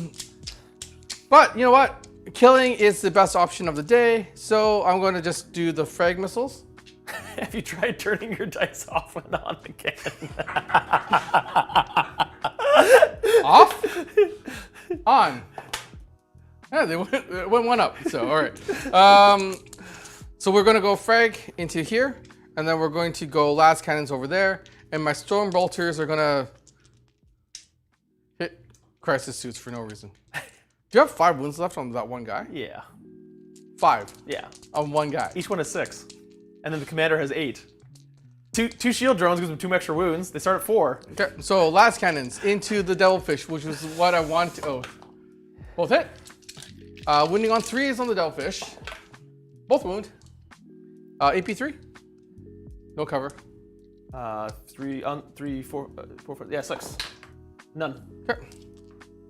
you know what? Killing is the best option of the day, so I'm going to just do the frag missiles. Have you tried turning your dice off and on again? Off? On. Yeah, it went one up. So all right. So we're going to go frag into here, and then we're going to go las cannons over there, and my storm bolters are going to hit crisis suits for no reason. Do you have 5 wounds left on that one guy? Yeah. 5 Yeah. on one guy. Each one is 6. And then the commander has 8. Two shield drones gives them 2 extra wounds. They start at 4. Okay, so las cannons into the devilfish, which was what I want to. Oh, both hit. Wounding on 3s on the devilfish. Both wound. AP3. No cover. 3, 4, 4, yeah, 6. None. Okay.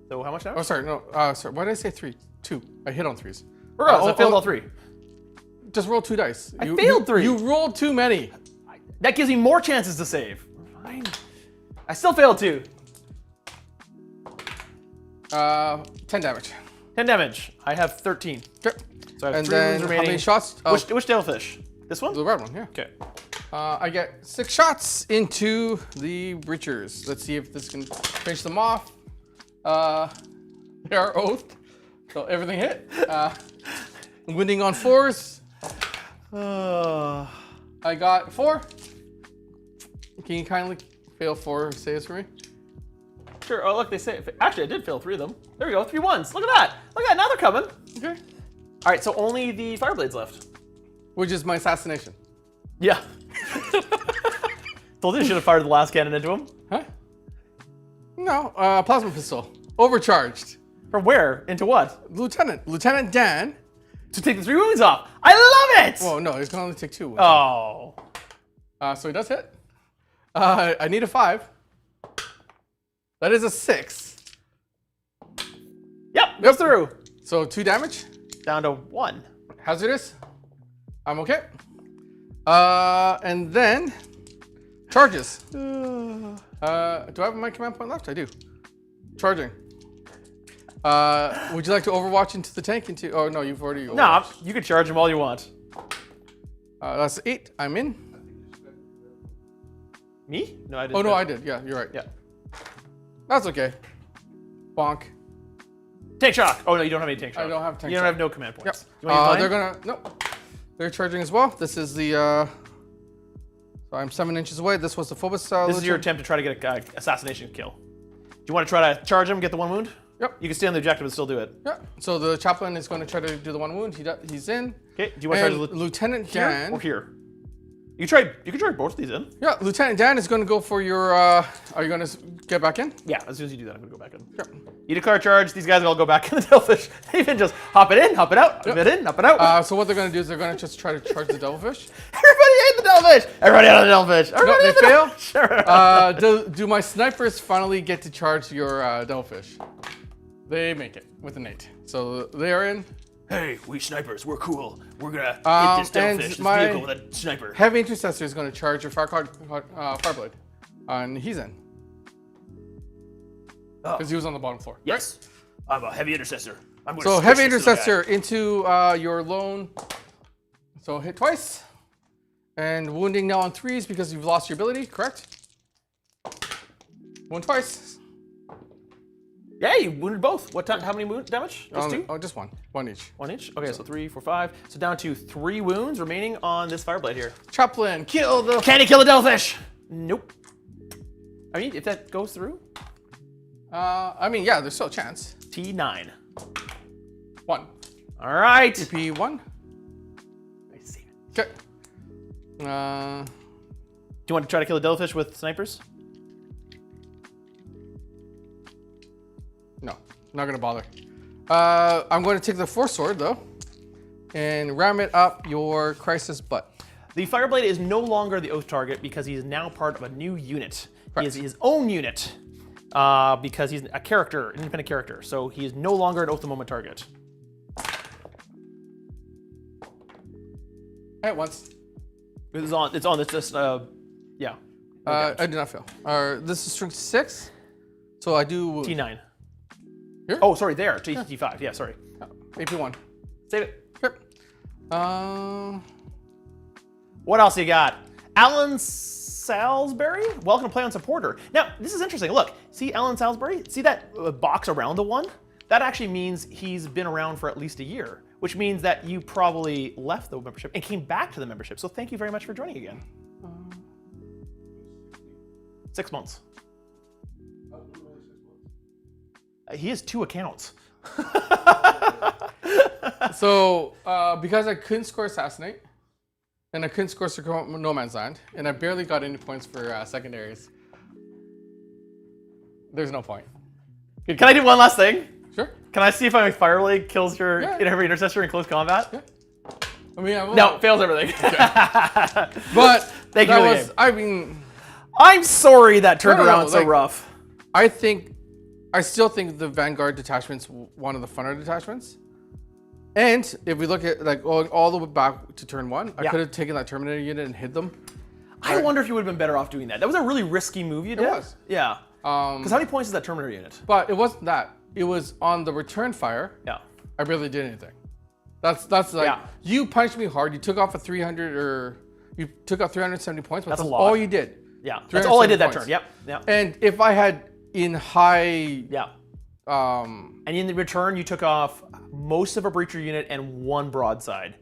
So how much now? Oh, sorry. No. Sorry. Why did I say 3? 2. I hit on 3s. Regardless, I failed all 3. Just roll 2 dice. I failed 3. You rolled too many. That gives me more chances to save. Fine. I still failed 2. 10 damage. 10 damage. I have 13. Okay. So I have And 3 then wounds how remaining. many shots? Oh, Which devilfish? This one? the red one. Yeah. Okay. I get 6 shots into the breachers. Let's see if this can finish them off. They are oathed, so everything hit. Winning on 4s. I got 4. Can you kindly fail 4 saves for me? Sure. Oh, look, they say. Actually, I did fail 3 of them. There we go. 3 1s. Look at that. Look at that. Now they're coming. Okay. All right. So only the Fireblades left. Which is my assassination. Yeah. Told you I should have fired the last cannon into him. Huh? No, plasma pistol. Overcharged. From where? Into what? Lieutenant Dan. To take the 3 wounds off. I love it! Whoa, no, he's gonna only take 2 wounds. Oh. So he does hit. I need a 5. That is a 6. Yep, goes through. So 2 damage. Down to 1. Hazardous. I'm okay. And then charges. Do I have my command point left? I do. Charging. Would you like to overwatch into the tank? Oh no, you've already. No, overwatched. you can charge him all you want. That's 8. I'm in. Me? No, I didn't. Oh no, I did. Yeah, you're right. Yeah. That's okay. Bonk. Tank shock. Oh no, you don't have any tank shock. I don't have tank You don't shock. have no command Yep. points. You want They're gonna. Nope. They're charging as well. This is the. So I'm 7 inches away. This was the Phobos. This is your attempt to try to get an assassination kill. Do you want to try to charge him, get the 1 wound? Yep. You can stay on the objective and still do it. Yeah. So the chaplain is going to try to do the 1 wound. He's in. Okay. Do you want to And try to Lieutenant here Dan. or here? You can try both of these in. Yeah, Lieutenant Dan is going to go for your. Are you going to get back in? Yeah. As soon as you do that, I'm gonna go back in. Yep. You declare charge. These guys all go back in the Devilfish. They even just hop it in, hop it out, hop it in, hop it out. So what they're going to do is they're going to just try to charge the Devilfish. Everybody ate the Devilfish. Everybody ate the Devilfish. No, Everybody they ate the fail. Devilfish. Do my snipers finally get to charge your Devilfish? They make it with an 8. So they are in. Hey, we snipers, we're cool. We're gonna hit this and Devilfish, this my- vehicle with a sniper. Heavy Intercessor is going to charge your Fireblade. And he's in. Oh. Because he was on the bottom floor. Yes. I'm a heavy intercessor. I'm gonna So squish Heavy this little Intercessor into your lone. So hit twice. And wounding now on 3s because you've lost your ability, correct? Wound twice. Yeah, you wounded both. What time? How many wound damage? Just two? Oh, just one. One each. One each? Okay, so 3, 4, 5. So down to 3 wounds remaining on this Fireblade here. Chaplain, kill the... Can he kill the Devilfish? Nope. I mean, if that goes through. I mean, yeah, there's still a chance. T9. 1. All right. EP 1. I see. Okay. Do you want to try to kill the Devilfish with snipers? No, not gonna bother. I'm going to take the Force Sword though, and ram it up your Crisis butt. The Fireblade is no longer the Oath target because he is now part of a new unit. He is his own unit because he's a character, an independent character. So he is no longer an Oath the Moment target. At once. It's on. It's on. It's just yeah. I did not fail. This is strength 6, so I do T9. Here? Oh, sorry, there. T5. Yeah, sorry. AP 1. Save it. Yep. What else you got? Alan Salisbury? Welcome to Play on Supporter. Now, this is interesting. Look, see Alan Salisbury? See that box around the one? That actually means he's been around for at least a year, which means that you probably left the membership and came back to the membership. So thank you very much for joining again. 6 months. He has 2 accounts. So, because I couldn't score Assassinate, and I couldn't score No Man's Land, and I barely got any points for secondaries, there's no point. Can I do one last thing? Sure. Can I see if my Fireblade kills your every intercessor in close combat? Yeah. I mean, I will. No, fails everything. Okay. But Thank you that for the was, game. I mean, I'm sorry that turned around so like, rough. I still think the Vanguard detachment's one of the funner detachments. And if we look at like all the way back to turn 1, I could have taken that Terminator unit and hid them. I wonder if you would have been better off doing that. That was a really risky move you did. It was. Yeah. Because how many points is that Terminator unit? But it wasn't that. It was on the return fire. Yeah. I barely did anything. That's like, you punched me hard. You took off a 300 or you took off 370 points, but that's a lot. all you did. Yeah. That's all I did that turn. Yep. Yep. And if I had in high... Yeah. And in the return, you took off most of a breacher unit and 1 broadside.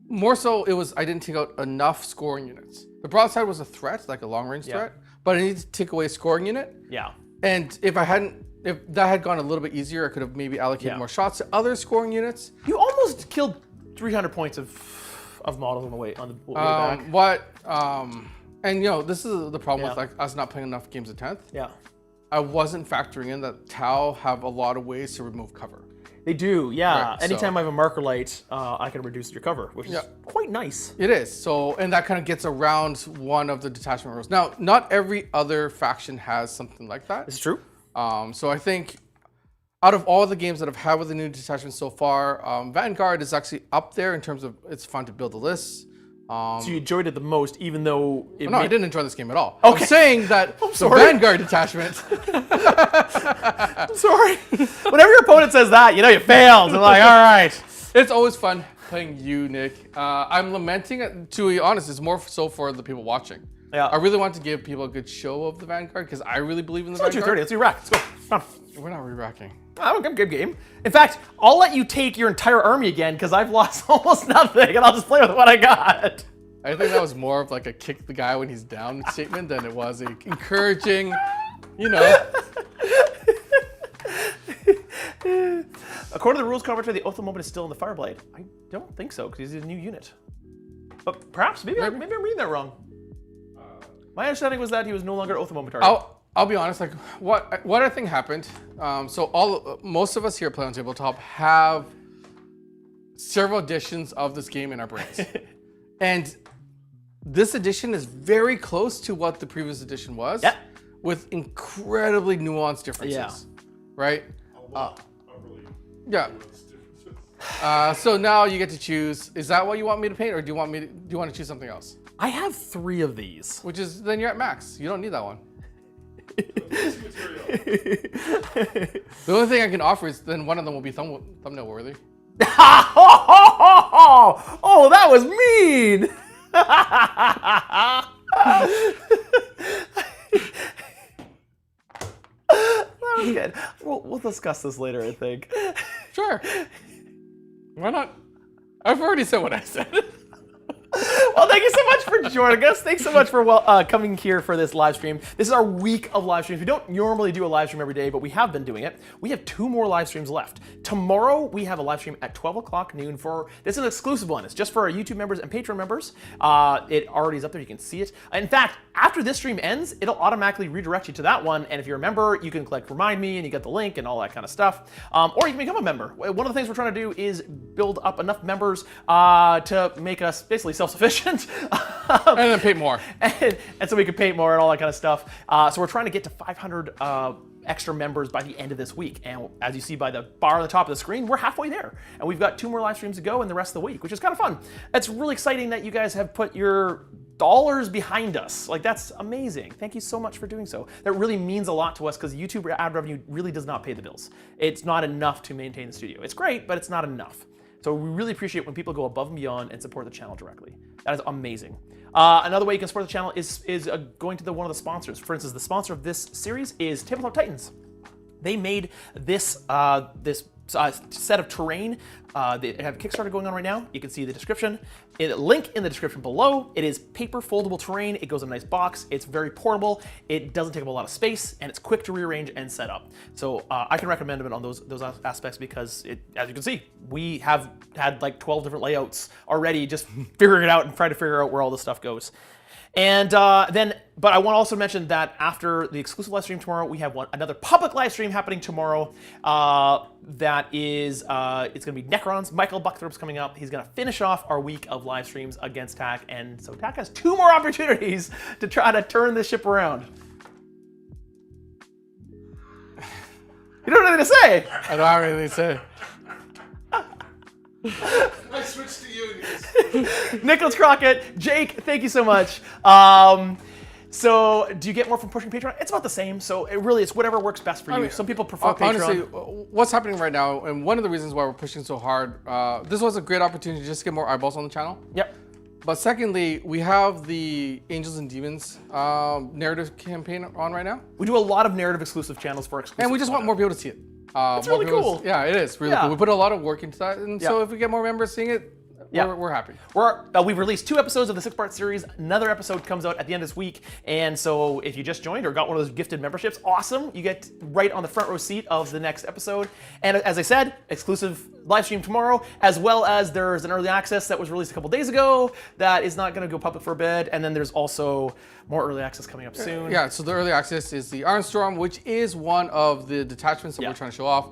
More so, it was I didn't take out enough scoring units. The broadside was a threat, like a long-range threat, but I needed to take away a scoring unit. Yeah. And if that had gone a little bit easier, I could have maybe allocated more shots to other scoring units. You almost killed 300 points of models on the way back. And you know, this is the problem with like us not playing enough games of 10th. Yeah. I wasn't factoring in that Tau have a lot of ways to remove cover. They do, yeah. Right, Anytime I have a marker light, I can reduce your cover, which is quite nice. It is. So, and that kind of gets around one of the detachment rules. Now, not every other faction has something like that. It's true. So I think out of all the games that I've had with the new detachment so far, Vanguard is actually up there in terms of it's fun to build the lists. So you enjoyed it the most, even though it I didn't enjoy this game at all. Okay. I'm saying that the Vanguard detachment. I'm sorry. Whenever your opponent says that, you know you failed. I'm like, all right. It's always fun playing you, Nick. I'm lamenting it, to be honest, it's more so for the people watching. Yeah. I really want to give people a good show of the Vanguard because I really believe in the Vanguard. 230. Let's do rack. Let's go. Come on. We're not re-racking. I'm a good game. In fact, I'll let you take your entire army again because I've lost almost nothing, and I'll just play with what I got. I think that was more of like a kick the guy when he's down statement than it was a encouraging, you know. According to the rules commentary, the Oath of the Moment is still in the Fireblade. I don't think so because he's a new unit. But perhaps, maybe I'm reading that wrong. My understanding was that he was no longer Oath of the Moment target. I'll be honest, like what I think happened. So most of us here at Play on Tabletop have several editions of this game in our brains, and this edition is very close to what the previous edition was, with incredibly nuanced differences, right? So now you get to choose. Is that what you want me to paint, or do you want to choose something else? I have 3 of these. Which is then you're at max. You don't need that one. The only thing I can offer is then one of them will be thumbnail worthy. Oh, that was mean. That was man. We'll discuss this later, I think. Sure. Why not? I've already said what I said. Well, thank you so much for joining us. Thanks so much for coming here for this live stream. This is our week of live streams. We don't normally do a live stream every day, but we have been doing it. We have 2 more live streams left. Tomorrow, we have a live stream at 12 o'clock noon for, this is an exclusive one. It's just for our YouTube members and Patreon members. It already is up there. You can see it. In fact, after this stream ends, it'll automatically redirect you to that one. And if you're a member, you can click Remind Me and you get the link and all that kind of stuff. Or you can become a member. One of the things we're trying to do is build up enough members to make us basically self-sufficient. And then pay more. And so we can paint more and all that kind of stuff. So we're trying to get to 500 extra members by the end of this week. And as you see by the bar on the top of the screen, we're halfway there. And we've got 2 more live streams to go in the rest of the week, which is kind of fun. It's really exciting that you guys have put your dollars behind us. Like, that's amazing. Thank you so much for doing so. That really means a lot to us because YouTube ad revenue really does not pay the bills. It's not enough to maintain the studio. It's great, but it's not enough. So we really appreciate when people go above and beyond and support the channel directly. That is amazing. Another way you can support the channel is going to one of the sponsors. For instance, the sponsor of this series is Tabletop Titans. They made this set of terrain. They have a Kickstarter going on right now. You can see the description. Link in the description below. It is paper foldable terrain. It goes in a nice box. It's very portable. It doesn't take up a lot of space, and it's quick to rearrange and set up. So I can recommend it on those aspects because, as you can see, we have had like 12 different layouts already, just figuring it out and trying to figure out where all this stuff goes. And but I want to also mention that after the exclusive live stream tomorrow, we have another public live stream happening tomorrow. That is, it's going to be Necrons. Michael Buckthorpe's coming up. He's going to finish off our week of live streams against TAC, and so TAC has 2 more opportunities to try to turn this ship around. You don't have anything to say. I don't have anything to say. I switched to you. Nicholas Crockett, Jake, thank you so much. So do you get more from pushing Patreon? It's about the same. So it's whatever works best for you. Some people prefer Patreon. Honestly, what's happening right now, and one of the reasons why we're pushing so hard, this was a great opportunity to just get more eyeballs on the channel. Yep. But secondly, we have the Angels and Demons narrative campaign on right now. We do a lot of narrative exclusive channels for exclusive And we just want more people to see it. It's really cool. Yeah, it is really cool. We put a lot of work into that. And so if we get more members seeing it, we're happy. We've released 2 episodes of the 6-part series. Another episode comes out at the end of this week. And so if you just joined or got one of those gifted memberships, awesome. You get right on the front row seat of the next episode. And as I said, exclusive live stream tomorrow, as well as there's an early access that was released a couple days ago that is not going to go public for a bit. And then there's also more early access coming up soon. Yeah, so the early access is the Iron Storm, which is one of the detachments that we're trying to show off.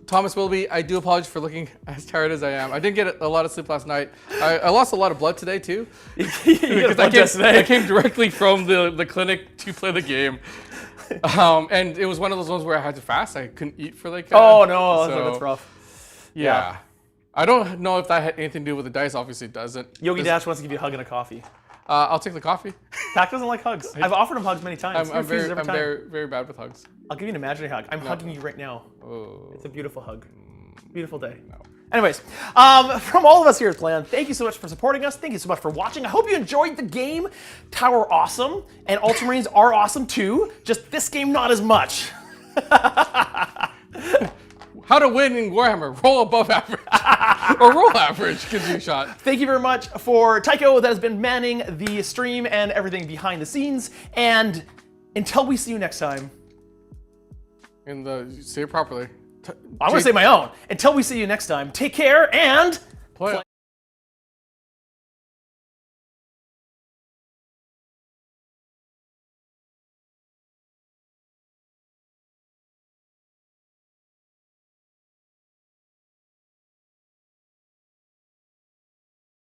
Thomas Willoughby, I do apologize for looking as tired as I am. I didn't get a lot of sleep last night. I lost a lot of blood today too. Because I came directly from the clinic to play the game. And it was one of those ones where I had to fast. I couldn't eat for like... oh no, that's rough. Yeah. I don't know if that had anything to do with the dice. Obviously it doesn't. Yogi Dash wants to give you a hug and a coffee. I'll take the coffee. Tack doesn't like hugs. I've offered him hugs many times. I'm very, very bad with hugs. I'll give you an imaginary hug. I'm hugging you right now. Oh. It's a beautiful hug. Beautiful day. No. Anyways, from all of us here at Plan, thank you so much for supporting us. Thank you so much for watching. I hope you enjoyed the game. Tower awesome, and Ultramarines are awesome too. Just this game, not as much. How to win in Warhammer, roll above average. Or roll average gives you a shot. Thank you very much for Tycho that has been manning the stream and everything behind the scenes. And until we see you next time. Say it properly. I'm going to say my own. Until we see you next time, take care and...